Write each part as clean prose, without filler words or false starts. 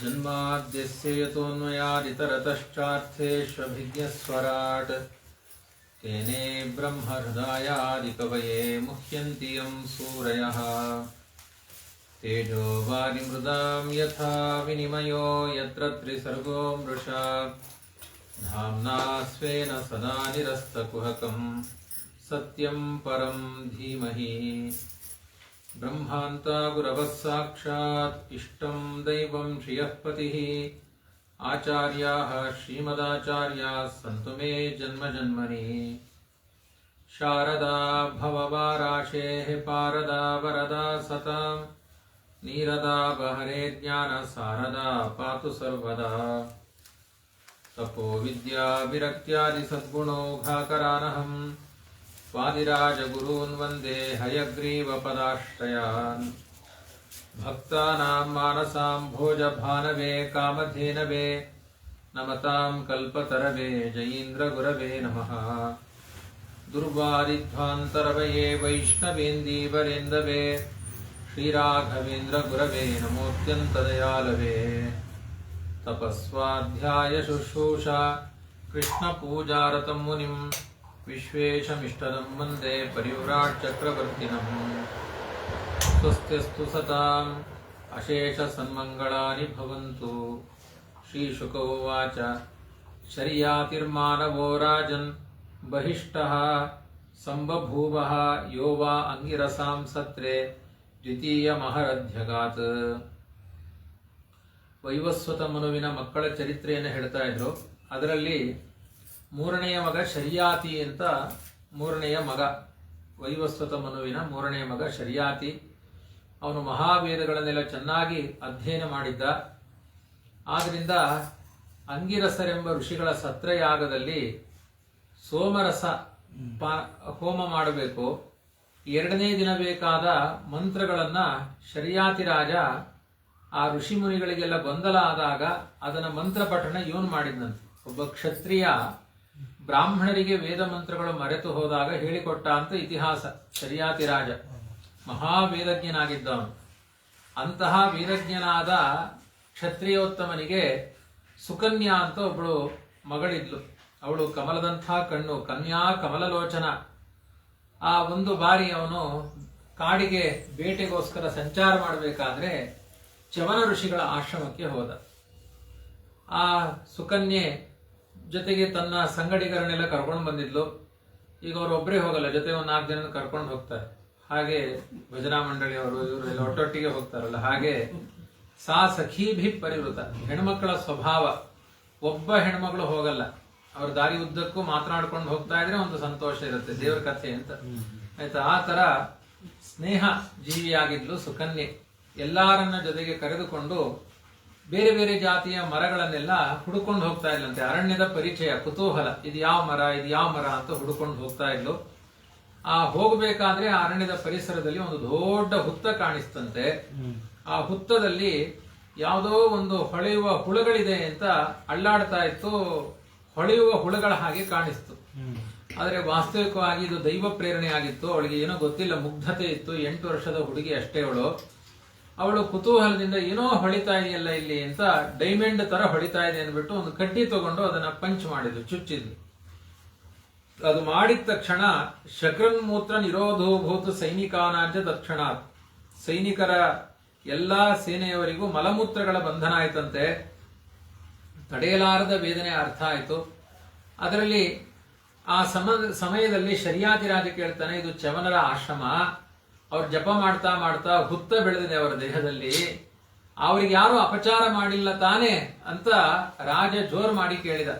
जन्माद्यस्य यतोऽन्वयादितरतश्चार्थेष्वभिज्ञस्वराट् तेने ब्रह्महृदायादिकवये मुह्यन्ति यं सूरयः तेजो वारिमृदां यथा विनिमयो यत्र त्रिसर्गो मृषा धाम्ना स्वेन सदा निरस्तकुहकं सत्यं परं धीमहि ब्रह्मान्ता गुरवः साक्षात् इष्टं दैवं श्रियः पतिः आचार्याः श्रीमदाचार्याः सन्तु मे जन्मजन्मनि शारदा भववाराशेः पारदा वरदा सतां नीरदा बहरे ज्ञानसारदा पातु सर्वदा तपो विद्या विरक्त्यादि सद्गुणौघाकरानहम् वादिराजगुरून् वन्दे हयग्रीवपदाश्रयान् भक्तानां मानसां भोजभानवे कामधेनवे नमतां कल्पतरवे जयीन्द्रगुरवे नमः दुर्वादिध्वान्तरवये वैष्णवेन्दीवरेन्दवे श्रीराघवेन्द्रगुरवे नमोऽत्यन्तदयालवे तपस्वाध्यायशुश्रूषा कृष्णपूजारतं मुनिं विश्वेशमिष्टदं वन्दे परिव्राट् चक्रवर्तिनम् स्वस्त्यस्तु सताम् अशेषसन्मङ्गलानि भवन्तु। श्रीशुक उवाच शर्यातिर्मानवो राजन् बहिष्टः संबभूवः यो वा अंगिरसां सत्रे ದ್ವಿತೀಯಮಹರಧ್ಯಗಾತ್. ವೈವಸ್ವತ ಮನುವಿನ ಮಕ್ಕಳ ಚರಿತ್ರೆಯನ್ನು ಹೇಳ್ತಾ ಇದ್ರು. ಅದರಲ್ಲಿ ಮೂರನೆಯ ಮಗ ಶರ್ಯಾತಿ ಅಂತ, ಮೂರನೆಯ ಮಗ ವೈವಸ್ವತ ಮನುವಿನ ಮೂರನೆಯ ಮಗ ಶರ್ಯಾತಿ. ಅವನು ಮಹಾವೇದಗಳನ್ನೆಲ್ಲ ಚೆನ್ನಾಗಿ ಅಧ್ಯಯನ ಮಾಡಿದ್ದ. ಆದ್ರಿಂದ ಅಂಗಿರಸರೆಂಬ ಋಷಿಗಳ ಸತ್ರಯಾಗದಲ್ಲಿ ಸೋಮರಸ ಹೋಮ ಮಾಡಬೇಕು. ಎರಡನೇ ದಿನ ಬೇಕಾದ ಮಂತ್ರಗಳನ್ನ ಶರ್ಯಾತಿ ರಾಜ ಆ ಋಷಿ ಮುನಿಗಳಿಗೆಲ್ಲ ಗೊಂದಲ ಆದಾಗ ಅದನ್ನ ಮಂತ್ರ ಪಠಣ ಇವನು ಮಾಡಿದ್ನಂತೆ. ಒಬ್ಬ ಕ್ಷತ್ರಿಯ ಬ್ರಾಹ್ಮಣರಿಗೆ ವೇದ ಮಂತ್ರಗಳು ಮರೆತು ಹೋದಾಗ ಹೇಳಿಕೊಟ್ಟ ಅಂತ ಇತಿಹಾಸ. ಶರ್ಯಾತಿ ರಾಜ ಮಹಾವೇದಜ್ಞನಾಗಿದ್ದವನು. ಅಂತಹ ವೇದಜ್ಞನಾದ ಕ್ಷತ್ರಿಯೋತ್ತಮನಿಗೆ ಸುಕನ್ಯಾ ಅಂತ ಒಬ್ಬಳು ಮಗಳಿದ್ಲು. ಅವಳು ಕಮಲದಂಥ ಕಣ್ಣು, ಕನ್ಯಾ ಕಮಲಲೋಚನ. ಆ ಒಂದು ಬಾರಿ ಅವನು ಕಾಡಿಗೆ ಬೇಟೆಗೋಸ್ಕರ ಸಂಚಾರ ಮಾಡಬೇಕಾದ್ರೆ ಚವನ ಋಷಿಗಳ ಆಶ್ರಮಕ್ಕೆ ಹೋದ. ಆ ಸುಕನ್ಯೆ ಜೊತೆಗೆ ತನ್ನ ಸಂಗಡಿಗರನ್ನೆಲ್ಲ ಕರ್ಕೊಂಡು ಬಂದಿದ್ಲು. ಈಗ ಅವ್ರು ಒಬ್ಬರೇ ಹೋಗಲ್ಲ, ಜೊತೆ ಒಂದು 4 ಜನ ಕರ್ಕೊಂಡು ಹೋಗ್ತಾರೆ. ಹಾಗೆ ಭಜನಾ ಮಂಡಳಿಯವರು ಇವರೆಲ್ಲ ಒಟ್ಟೊಟ್ಟಿಗೆ ಹೋಗ್ತಾರಲ್ಲ, ಹಾಗೆ ಸಾ ಸಖೀಭಿ ಪರಿವೃತ. ಹೆಣ್ಮಕ್ಕಳ ಸ್ವಭಾವ, ಒಬ್ಬ ಹೆಣ್ಮಗಳು ಹೋಗಲ್ಲ, ಅವ್ರ ದಾರಿ ಉದ್ದಕ್ಕೂ ಮಾತನಾಡ್ಕೊಂಡು ಹೋಗ್ತಾ ಇದ್ರೆ ಒಂದು ಸಂತೋಷ ಇರುತ್ತೆ, ದೇವ್ರ ಕಥೆ ಅಂತ. ಆಯ್ತಾ, ಆ ತರ ಸ್ನೇಹ ಜೀವಿಯಾಗಿದ್ಲು ಸುಕನ್ಯೆ. ಎಲ್ಲಾರನ್ನ ಜೊತೆಗೆ ಕರೆದುಕೊಂಡು ಬೇರೆ ಬೇರೆ ಜಾತಿಯ ಮರಗಳನ್ನೆಲ್ಲ ಹುಡುಕೊಂಡು ಹೋಗ್ತಾ ಇದ್ಲಂತೆ. ಅರಣ್ಯದ ಪರಿಚಯ, ಕುತೂಹಲ, ಇದು ಯಾವ ಮರ ಅಂತ ಹುಡುಕೊಂಡು ಹೋಗ್ತಾ ಇದ್ಲು. ಆ ಹೋಗ್ಬೇಕಾದ್ರೆ ಆ ಅರಣ್ಯದ ಪರಿಸರದಲ್ಲಿ ಒಂದು ದೊಡ್ಡ ಹುತ್ತ ಕಾಣಿಸ್ತಂತೆ. ಆ ಹುತ್ತದಲ್ಲಿ ಯಾವುದೋ ಒಂದು ಹೊಳೆಯುವ ಹುಳಗಳಿದೆ ಅಂತ ಅಳ್ಳಾಡ್ತಾ ಇತ್ತು. ಹೊಳೆಯುವ ಹುಳಗಳ ಹಾಗೆ ಕಾಣಿಸ್ತು. ಆದ್ರೆ ವಾಸ್ತವಿಕವಾಗಿ ಇದು ದೈವ ಪ್ರೇರಣೆ ಆಗಿತ್ತು. ಅವಳಿಗೆ ಏನೋ ಗೊತ್ತಿಲ್ಲ, ಮುಗ್ಧತೆ ಇತ್ತು. 8 ವರ್ಷದ ಹುಡುಗಿ ಅಷ್ಟೇ ಅವಳು ಕುತೂಹಲದಿಂದ ಏನೋ ಹೊಳಿತಾ ಇದೆಯಲ್ಲ ಇಲ್ಲಿ ಅಂತ, ಡೈಮಂಡ್ ತರ ಹೊಳಿತಾ ಇದೆ ಅಂದ್ಬಿಟ್ಟು ಒಂದು ಕಡ್ಡಿ ತಗೊಂಡು ಅದನ್ನ ಪಂಚ್ ಮಾಡಿದ್ಲು, ಚುಚ್ಚಿದ್ಲು. ಅದು ಮಾಡಿದ ತಕ್ಷಣ ಶಕ್ರನ್ಮೂತ್ರ ನಿರೋಧೋಭೂತ ಸೈನಿಕಾನಾಂಚ ತಕ್ಷಣಾತ್, ಸೈನಿಕರ ಎಲ್ಲಾ ಸೇನೆಯವರಿಗೂ ಮಲಮೂತ್ರಗಳ ಬಂಧನ ಆಯ್ತಂತೆ. ತಡೆಯಲಾರದ ವೇದನೆ ಅರ್ಥ ಆಯ್ತು. ಅದರಲ್ಲಿ ಆ ಸಮಯದಲ್ಲಿ ಶರ್ಯಾತಿ ರಾಜ ಕೇಳ್ತಾನೆ, ಇದು ಚವನರ ಆಶ್ರಮ, ಅವ್ರು ಜಪ ಮಾಡ್ತಾ ಮಾಡ್ತಾ ಹುತ್ತ ಬೆಳೆದಿದೆ ಅವರ ದೇಹದಲ್ಲಿ, ಅವ್ರಿಗೆ ಯಾರು ಅಪಚಾರ ಮಾಡಿಲ್ಲ ತಾನೇ ಅಂತ ರಾಜ ಜೋರ್ ಮಾಡಿ ಕೇಳಿದ.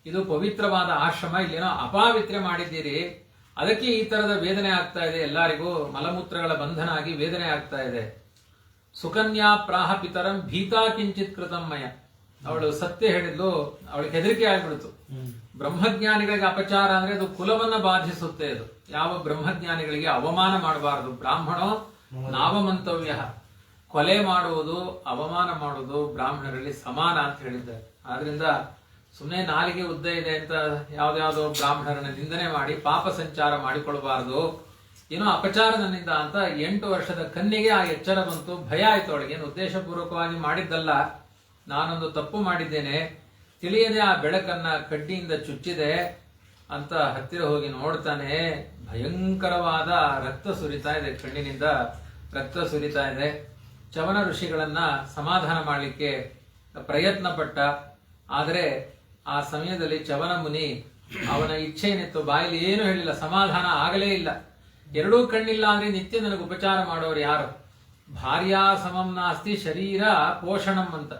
ಇದು ಪವಿತ್ರವಾದ ಆಶ್ರಮ, ಇಲ್ಲೇನೋ ಅಪಾವಿತ್ರ್ಯ ಮಾಡಿದ್ದೀರಿ, ಅದಕ್ಕೆ ಈ ತರದ ವೇದನೆ ಆಗ್ತಾ ಇದೆ, ಎಲ್ಲರಿಗೂ ಮಲಮೂತ್ರಗಳ ಬಂಧನ ಆಗಿ ವೇದನೆ ಆಗ್ತಾ ಇದೆ. ಸುಕನ್ಯಾ ಪ್ರಾಹ ಪಿತರಂ ಭೀತಾ ಕಿಂಚಿತ್ ಕೃತಮ್ಮಯ. ಅವಳು ಸತ್ಯ ಹೇಳಿದ್ಲು, ಅವಳಿಗೆ ಹೆದರಿಕೆ ಆಗ್ಬಿಡ್ತು. ಬ್ರಹ್ಮಜ್ಞಾನಿಗಳಿಗೆ ಅಪಚಾರ ಅಂದ್ರೆ ಅದು ಕುಲವನ್ನ ಬಾಧಿಸುತ್ತೆ. ಅದು ಯಾವ ಬ್ರಹ್ಮಜ್ಞಾನಿಗಳಿಗೆ ಅವಮಾನ ಮಾಡಬಾರದು. ಬ್ರಾಹ್ಮಣೋ ನಾವಮಂತವ್ಯ, ಕೊಲೆ ಮಾಡುವುದು ಅವಮಾನ ಮಾಡುವುದು ಬ್ರಾಹ್ಮಣರಲ್ಲಿ ಸಮಾನ ಅಂತ ಹೇಳಿದ್ದಾರೆ. ಆದ್ರಿಂದ ಸುಮ್ಮನೆ ನಾಲಿಗೆ ಉದ್ದ ಇದೆ ಅಂತ ಯಾವ್ದಾವ್ದೋ ಬ್ರಾಹ್ಮಣರನ್ನ ನಿಂದನೆ ಮಾಡಿ ಪಾಪ ಸಂಚಾರ ಮಾಡಿಕೊಳ್ಬಾರದು. ಏನೋ ಅಪಚಾರ ನನ್ನಿಂದ ಅಂತ 8 ವರ್ಷದ ಕನ್ಯೆಗೆ ಆ ಎಚ್ಚರ ಬಂತು. ಭಯ ಆಯ್ತು ಅವಳಿಗೆ. ಏನು ಉದ್ದೇಶಪೂರ್ವಕವಾಗಿ ಮಾಡಿದ್ದಲ್ಲ, ನಾನೊಂದು ತಪ್ಪು ಮಾಡಿದ್ದೇನೆ, ತಿಳಿಯದೆ ಆ ಬೆಳಕನ್ನ ಕಡ್ಡಿಯಿಂದ ಚುಚ್ಚಿದೆ ಅಂತ ಹತ್ತಿರ ಹೋಗಿ ನೋಡ್ತಾನೆ. ಭಯಂಕರವಾದ ರಕ್ತ ಸುರಿತಾ ಇದೆ, ಕಣ್ಣಿನಿಂದ ರಕ್ತ ಸುರಿತಾ ಇದೆ. ಚವನ ಋಷಿಗಳನ್ನ ಸಮಾಧಾನ ಮಾಡಲಿಕ್ಕೆ ಪ್ರಯತ್ನ ಪಟ್ಟ. ಆದರೆ ಆ ಸಮಯದಲ್ಲಿ ಚವನ ಮುನಿ ಅವನ ಇಚ್ಛೆ ಏನಿತ್ತು, ಬಾಯಲ್ಲಿ ಏನು ಹೇಳಿಲ್ಲ, ಸಮಾಧಾನ ಆಗಲೇ ಇಲ್ಲ. ಎರಡೂ ಕಣ್ಣಿಲ್ಲ ಅಂದ್ರೆ ನಿತ್ಯ ನನಗೆ ಉಪಚಾರ ಮಾಡೋರು ಯಾರು? ಭಾರ್ಯಾ ಸಮಂ ನಾಸ್ತಿ ಶರೀರ ಪೋಷಣಂ ಅಂತ.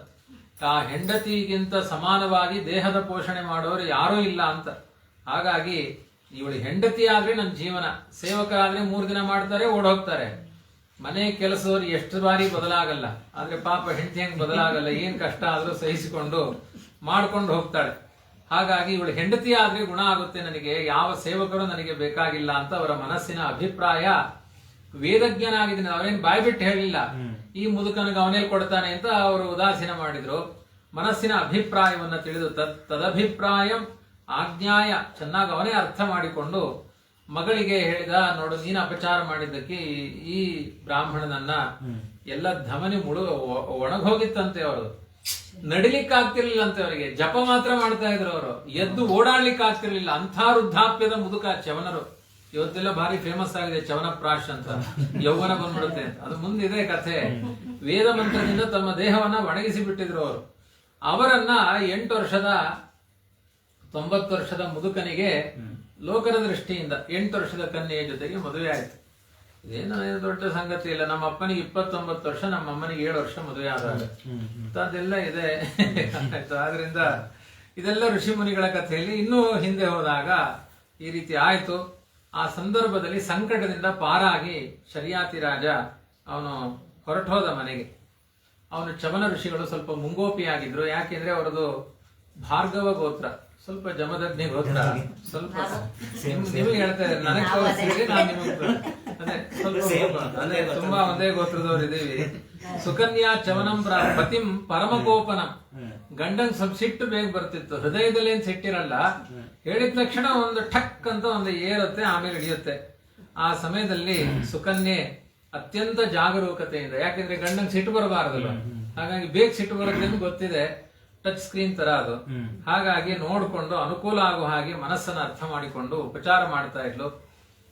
ಆ ಹೆಂಡತಿಗಿಂತ ಸಮಾನವಾಗಿ ದೇಹದ ಪೋಷಣೆ ಮಾಡೋರು ಯಾರೂ ಇಲ್ಲ ಅಂತ. ಹಾಗಾಗಿ ಇವಳು ಹೆಂಡತಿ ಆದ್ರೆ ನನ್ನ ಜೀವನ, ಸೇವಕರಾದ್ರೆ 3 ದಿನ ಮಾಡ್ತಾರೆ, ಓಡೋಗ್ತಾರೆ. ಮನೆ ಕೆಲಸದವ್ರು ಎಷ್ಟು ಬಾರಿ ಬದಲಾಗಲ್ಲ, ಆದ್ರೆ ಪಾಪ ಹೆಂಡತಿ ಹೆಂಗ್ ಬದಲಾಗಲ್ಲ, ಏನ್ ಕಷ್ಟ ಆದ್ರೂ ಸಹಿಸಿಕೊಂಡು ಮಾಡ್ಕೊಂಡು ಹೋಗ್ತಾಳೆ. ಹಾಗಾಗಿ ಇವಳು ಹೆಂಡತಿ ಆದ್ರೆ ಗುಣ ಆಗುತ್ತೆ, ನನಗೆ ಯಾವ ಸೇವಕರು ನನಗೆ ಬೇಕಾಗಿಲ್ಲ ಅಂತ ಅವರ ಮನಸ್ಸಿನ ಅಭಿಪ್ರಾಯ. ವೇದಜ್ಞನಾಗಿದ್ದೀನಿ, ಅವರೇನ್ ಬಾಯ್ಬಿಟ್ಟು ಹೇಳಿಲ್ಲ ಈ ಮುದುಕನಿಗೆ ಅವನೇಲ್ ಕೊಡ್ತಾನೆ ಅಂತ ಅವರು ಉದಾಸೀನ ಮಾಡಿದ್ರು. ಮನಸ್ಸಿನ ಅಭಿಪ್ರಾಯವನ್ನ ತಿಳಿದು ತದಭಿಪ್ರಾಯಂ ಆಜ್ಞಾಯ, ಚೆನ್ನಾಗಿ ಅವನೇ ಅರ್ಥ ಮಾಡಿಕೊಂಡು ಮಗಳಿಗೆ ಹೇಳಿದ, ನೋಡು ನೀನು ಅಪಚಾರ ಮಾಡಿದ್ದಕ್ಕೆ ಈ ಬ್ರಾಹ್ಮಣನನ್ನ ಎಲ್ಲ ಧಮನಿ ಒಣಗೋಗಿತ್ತಂತೆ. ಅವರು ನಡಿಲಿಕ್ಕೆ ಆಗ್ತಿರ್ಲಿಲ್ಲ ಅಂತೆ, ಅವರಿಗೆ ಜಪ ಮಾತ್ರ ಮಾಡ್ತಾ ಇದ್ರು, ಅವರು ಎದ್ದು ಓಡಾಡ್ಲಿಕ್ಕೆ ಆಗ್ತಿರ್ಲಿಲ್ಲ. ಅಂಥ ವೃದ್ಧಾಪ್ಯದ ಮುದುಕ ಚವನರು. ಇವತ್ತೆಲ್ಲ ಭಾರಿ ಫೇಮಸ್ ಆಗಿದೆ ಚವನಪ್ರಾಶ್ ಅಂತ, ಯೌವನ ಬಂದ್ಬಿಡುತ್ತೆ ಅಂತ. ಅದು ಮುಂದಿದೆ ಕಥೆ. ವೇದ ಮಂತ್ರದಿಂದ ತಮ್ಮ ದೇಹವನ್ನ ಒಣಗಿಸಿ ಬಿಟ್ಟಿದ್ರು ಅವರು. ಅವರನ್ನ 8 ವರ್ಷದ 90 ವರ್ಷದ ಮುದುಕನಿಗೆ ಲೋಕದ ದೃಷ್ಟಿಯಿಂದ 8 ವರ್ಷದ ಕನ್ಯೆಯ ಜೊತೆಗೆ ಮದುವೆ ಆಯ್ತು. ಇದೇನು ದೊಡ್ಡ ಸಂಗತಿ ಇಲ್ಲ. ನಮ್ಮ ಅಪ್ಪನಿಗೆ 29 ವರ್ಷ, ನಮ್ಮ ಅಮ್ಮನಿಗೆ 7 ವರ್ಷ ಮದುವೆ ಆದಾಗ ಅದೆಲ್ಲ ಇದೆ ಆಯ್ತು. ಆದ್ರಿಂದ ಇದೆಲ್ಲ ಋಷಿ ಮುನಿಗಳ ಕಥೆಯಲ್ಲಿ. ಇನ್ನೂ ಹಿಂದೆ ಹೋದಾಗ ಈ ರೀತಿ ಆಯ್ತು. ಆ ಸಂದರ್ಭದಲ್ಲಿ ಸಂಕಟದಿಂದ ಪಾರಾಗಿ ಶರ್ಯಾತಿ ರಾಜ ಅವನು ಹೊರಟೋದ ಮನೆಗೆ. ಅವನು ಚವನ ಋಷಿಗಳು ಸ್ವಲ್ಪ ಮುಂಗೋಪಿಯಾಗಿದ್ರು. ಯಾಕೆಂದ್ರೆ ಅವರದು ಭಾರ್ಗವ ಗೋತ್ರ, ಸ್ವಲ್ಪ ಜಮದಗ್ನಿ ಗೋತ್ರ. ಸ್ವಲ್ಪ ನಿಮಗೆ ಹೇಳ್ತಾ ಇದ್ದಾರೆ, ನನಗೆ ತೋರಿಸಿದ್ರೆ ನಾನು ನಿಮಗೆ ಅದೇ ಸ್ವಲ್ಪ ಅದೇ ತುಂಬಾ ಒಂದೇ ಗೋತ್ರದವ್ರು ಇದೀವಿ. ಸುಕನ್ಯಾ ಚವನಂ ಪತಿಂ ಪರಮಕೋಪನಂ. ಗಂಡನ್ ಸ್ವಲ್ಪ ಸಿಟ್ಟು ಬೇಗ ಬರ್ತಿತ್ತು, ಹೃದಯದಲ್ಲಿ ಏನ್ ಸಿಟ್ಟಿರಲ್ಲ. ಹೇಳಿದ ತಕ್ಷಣ ಒಂದು ಠಕ್ ಅಂತ ಒಂದು ಏರುತ್ತೆ, ಆಮೇಲೆ ಹಿಡಿಯುತ್ತೆ. ಆ ಸಮಯದಲ್ಲಿ ಸುಕನ್ಯೆ ಅತ್ಯಂತ ಜಾಗರೂಕತೆಯಿಂದ, ಯಾಕೆಂದ್ರೆ ಗಂಡನ್ ಸಿಟ್ಟು ಬರಬಾರದಲ್ಲ, ಹಾಗಾಗಿ ಬೇಗ ಸಿಟ್ಟು ಬರುತ್ತೆ ಅಂತ ಗೊತ್ತಿದೆ. ಟಚ್ ಸ್ಕ್ರೀನ್ ತರ ಅದು. ಹಾಗಾಗಿ ನೋಡ್ಕೊಂಡು ಅನುಕೂಲ ಆಗೋ ಹಾಗೆ ಮನಸ್ಸನ್ನ ಅರ್ಥ ಮಾಡಿಕೊಂಡು ಉಪಚಾರ ಮಾಡ್ತಾ ಇದ್ಲು.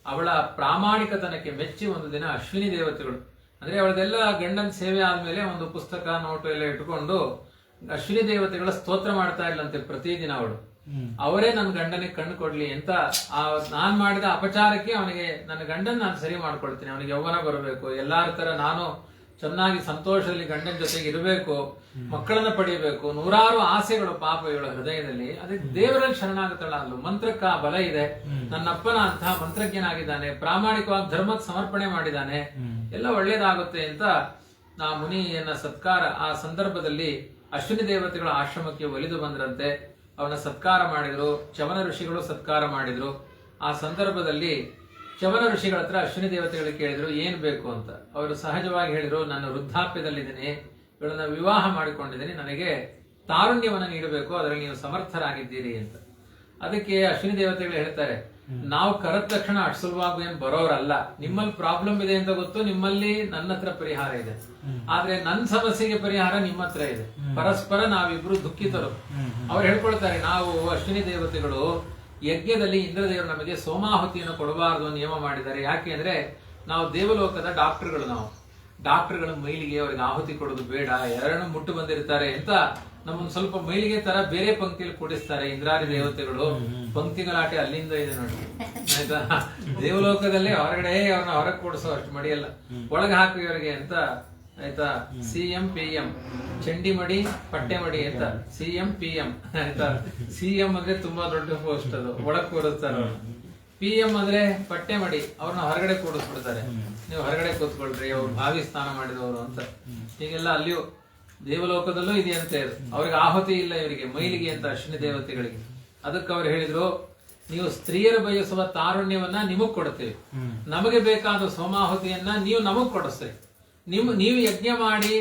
ಅವಳ ಪ್ರಾಮಾಣಿಕತನಕ್ಕೆ ಮೆಚ್ಚಿ ಒಂದು ದಿನ ಅಶ್ವಿನಿ ದೇವತೆಗಳು, ಅಂದ್ರೆ ಅವಳದೆಲ್ಲ ಗಂಡನ ಸೇವೆ ಆದ್ಮೇಲೆ ಒಂದು ಪುಸ್ತಕ ನೋಟು ಎಲ್ಲ ಇಟ್ಕೊಂಡು ಅಶ್ವಿನಿ ದೇವತೆಗಳ ಸ್ತೋತ್ರ ಮಾಡ್ತಾ ಇಲ್ಲಂತೆ ಪ್ರತಿದಿನ ಅವಳು. ಅವರೇ ನನ್ನ ಗಂಡನಿಗೆ ಕಣ್ಣು ಕೊಡ್ಲಿ ಅಂತ, ನಾನ್ ಮಾಡಿದ ಅಪಚಾರಕ್ಕೆ ಅವನಿಗೆ, ನನ್ನ ಗಂಡನ್ ನಾನು ಸರಿ ಮಾಡ್ಕೊಳ್ತೀನಿ, ಅವನಿಗೆ ಯೌವನ ಬರಬೇಕು, ಎಲ್ಲಾರ ತರ ನಾನು ಚೆನ್ನಾಗಿ ಸಂತೋಷದಲ್ಲಿ ಗಂಡನ ಜೊತೆಗೆ ಇರಬೇಕು, ಮಕ್ಕಳನ್ನ ಪಡೆಯಬೇಕು, ನೂರಾರು ಆಸೆಗಳು ಪಾಪ ಇವಳ ಹೃದಯದಲ್ಲಿ. ಅದಕ್ಕೆ ದೇವರಲ್ಲಿ ಶರಣಾಗುತ್ತಳ ಅಲ್ಲೂ. ಮಂತ್ರಕ್ಕ ಬಲ ಇದೆ. ನನ್ನಪ್ಪನ ಅಂತಹ ಮಂತ್ರಜ್ಞನಾಗಿದ್ದಾನೆ, ಪ್ರಾಮಾಣಿಕವಾಗಿ ಧರ್ಮಕ್ಕೆ ಸಮರ್ಪಣೆ ಮಾಡಿದ್ದಾನೆ, ಎಲ್ಲ ಒಳ್ಳೇದಾಗುತ್ತೆ ಅಂತ ನಾ ಮುನಿಯನ್ನ ಸತ್ಕಾರ. ಆ ಸಂದರ್ಭದಲ್ಲಿ ಅಶ್ವಿನಿ ದೇವತೆಗಳ ಆಶ್ರಮಕ್ಕೆ ಒಲಿದು ಬಂದ್ರಂತೆ. ಅವನ ಸತ್ಕಾರ ಮಾಡಿದ್ರು, ಚವನ ಋಷಿಗಳು ಸತ್ಕಾರ ಮಾಡಿದ್ರು. ಆ ಸಂದರ್ಭದಲ್ಲಿ ಚವನ ಋಷಿಗಳ ಹತ್ರ ಅಶ್ವಿನಿ ದೇವತೆಗಳಿಗೆ ಕೇಳಿದ್ರು ಏನ್ ಬೇಕು ಅಂತ. ಅವರು ಸಹಜವಾಗಿ ಹೇಳಿದ್ರು, ನಾನು ವೃದ್ಧಾಪ್ಯದಲ್ಲಿದ್ದೀನಿ, ಇವಳನ್ನ ವಿವಾಹ ಮಾಡಿಕೊಂಡಿದ್ದೀನಿ, ನನಗೆ ತಾರುಣ್ಯವನ್ನ ನೀಡಬೇಕು, ಅದರಲ್ಲಿ ನೀವು ಸಮರ್ಥರಾಗಿದ್ದೀರಿ ಅಂತ. ಅದಕ್ಕೆ ಅಶ್ವಿನಿ ದೇವತೆಗಳು ಹೇಳ್ತಾರೆ, ನಾವು ಕರೆದ ತಕ್ಷಣ ಅಷ್ಟು ಸುಲಭವಾಗಿ ಏನ್ ಬರೋರಲ್ಲ, ನಿಮ್ಮಲ್ಲಿ ಪ್ರಾಬ್ಲಮ್ ಇದೆ ಅಂತ ಗೊತ್ತು, ನಿಮ್ಮಲ್ಲಿ ನನ್ನ ಹತ್ರ ಪರಿಹಾರ ಇದೆ, ಆದ್ರೆ ನನ್ನ ಸಮಸ್ಯೆಗೆ ಪರಿಹಾರ ನಿಮ್ಮ ಹತ್ರ ಇದೆ, ಪರಸ್ಪರ ನಾವಿಬ್ರು ದುಃಖಿತರು. ಅವ್ರು ಹೇಳ್ಕೊಳ್ತಾರೆ, ನಾವು ಅಶ್ವಿನಿ ದೇವತೆಗಳು ಯಜ್ಞದಲ್ಲಿ ಇಂದ್ರದೇವರು ನಮಗೆ ಸೋಮಾಹುತಿಯನ್ನು ಕೊಡಬಾರದು ನಿಯಮ ಮಾಡಿದ್ದಾರೆ. ಯಾಕೆ ಅಂದ್ರೆ ನಾವು ದೇವಲೋಕದ ಡಾಕ್ಟರ್ಗಳು, ನಾವು ಡಾಕ್ಟರ್ಗಳ ಮೈಲಿಗೆ ಅವರಿಗೆ ಆಹುತಿ ಕೊಡೋದು ಬೇಡ, ಎರಡನ್ನೂ ಮುಟ್ಟು ಬಂದಿರ್ತಾರೆ ಅಂತ ನಮ್ಮೊಂದು ಸ್ವಲ್ಪ ಮೈಲಿಗೆ ತರ ಬೇರೆ ಪಂಕ್ತಿಯಲ್ಲಿ ಕೂಡಿಸ್ತಾರೆ ಇಂದ್ರಾದಿ ದೇವತೆಗಳು. ಪಂಕ್ತಿಗಳಾಟೆ ಅಲ್ಲಿಂದ ಇದೆ ನೋಡಿ, ಆಯ್ತಾ. ದೇವಲೋಕದಲ್ಲಿ ಹೊರಗಡೆ ಅವ್ರನ್ನ ಹೊರಗೆ ಕೂಡಿಸೋ ಅಷ್ಟು ಮಡಿಯಲ್ಲ, ಒಳಗೆ ಹಾಕಿ ಇವರಿಗೆ ಅಂತ, ಆಯ್ತಾ. CM PM ಚಂಡಿ ಮಡಿ ಪಟ್ಟೆ ಮಡಿ ಅಂತ, CM PM ಆಯ್ತಾ. CM ಅಂದ್ರೆ ತುಂಬಾ ದೊಡ್ಡ ಪೋಸ್ಟ್, ಅದು ಒಳಗ್ ಕೂರಿಸ್ತಾರೆ. PM ಅಂದ್ರೆ ಪಟ್ಟೆ ಮಡಿ, ಅವ್ರನ್ನ ಹೊರಗಡೆ ಕೂಡಿಸ್ಬಿಡ್ತಾರೆ, ನೀವು ಹೊರಗಡೆ ಕೂತ್ಕೊಳ್ರಿ, ಅವ್ರು ಭಾವಿ ಸ್ನಾನ ಮಾಡಿದವರು ಅಂತ. ಹೀಗೆಲ್ಲ ಅಲ್ಲಿಯೂ ದೇವಲೋಕದಲ್ಲೂ ಇದೆಯಂತೆ. ಅವ್ರಿಗೆ ಆಹುತಿ ಇಲ್ಲ ಇವರಿಗೆ ಮೈಲಿಗೆ ಅಂತ ಅಶ್ವಿನಿ ದೇವತೆಗಳಿಗೆ. ಅದಕ್ಕೆ ಅವ್ರು ಹೇಳಿದ್ರು, ನೀವು ಸ್ತ್ರೀಯರು ಬಯಸುವ ತಾರುಣ್ಯವನ್ನ ನಿಮಗ್ ಕೊಡ್ತೇವೆ, ನಮಗೆ ಬೇಕಾದ ಸೋಮಾಹುತಿಯನ್ನ ನೀವು ನಮಗ್ ಕೊಡಿಸ್ತೀವಿ. ನೀವು ಯಜ್ಞ ಮಾಡಿ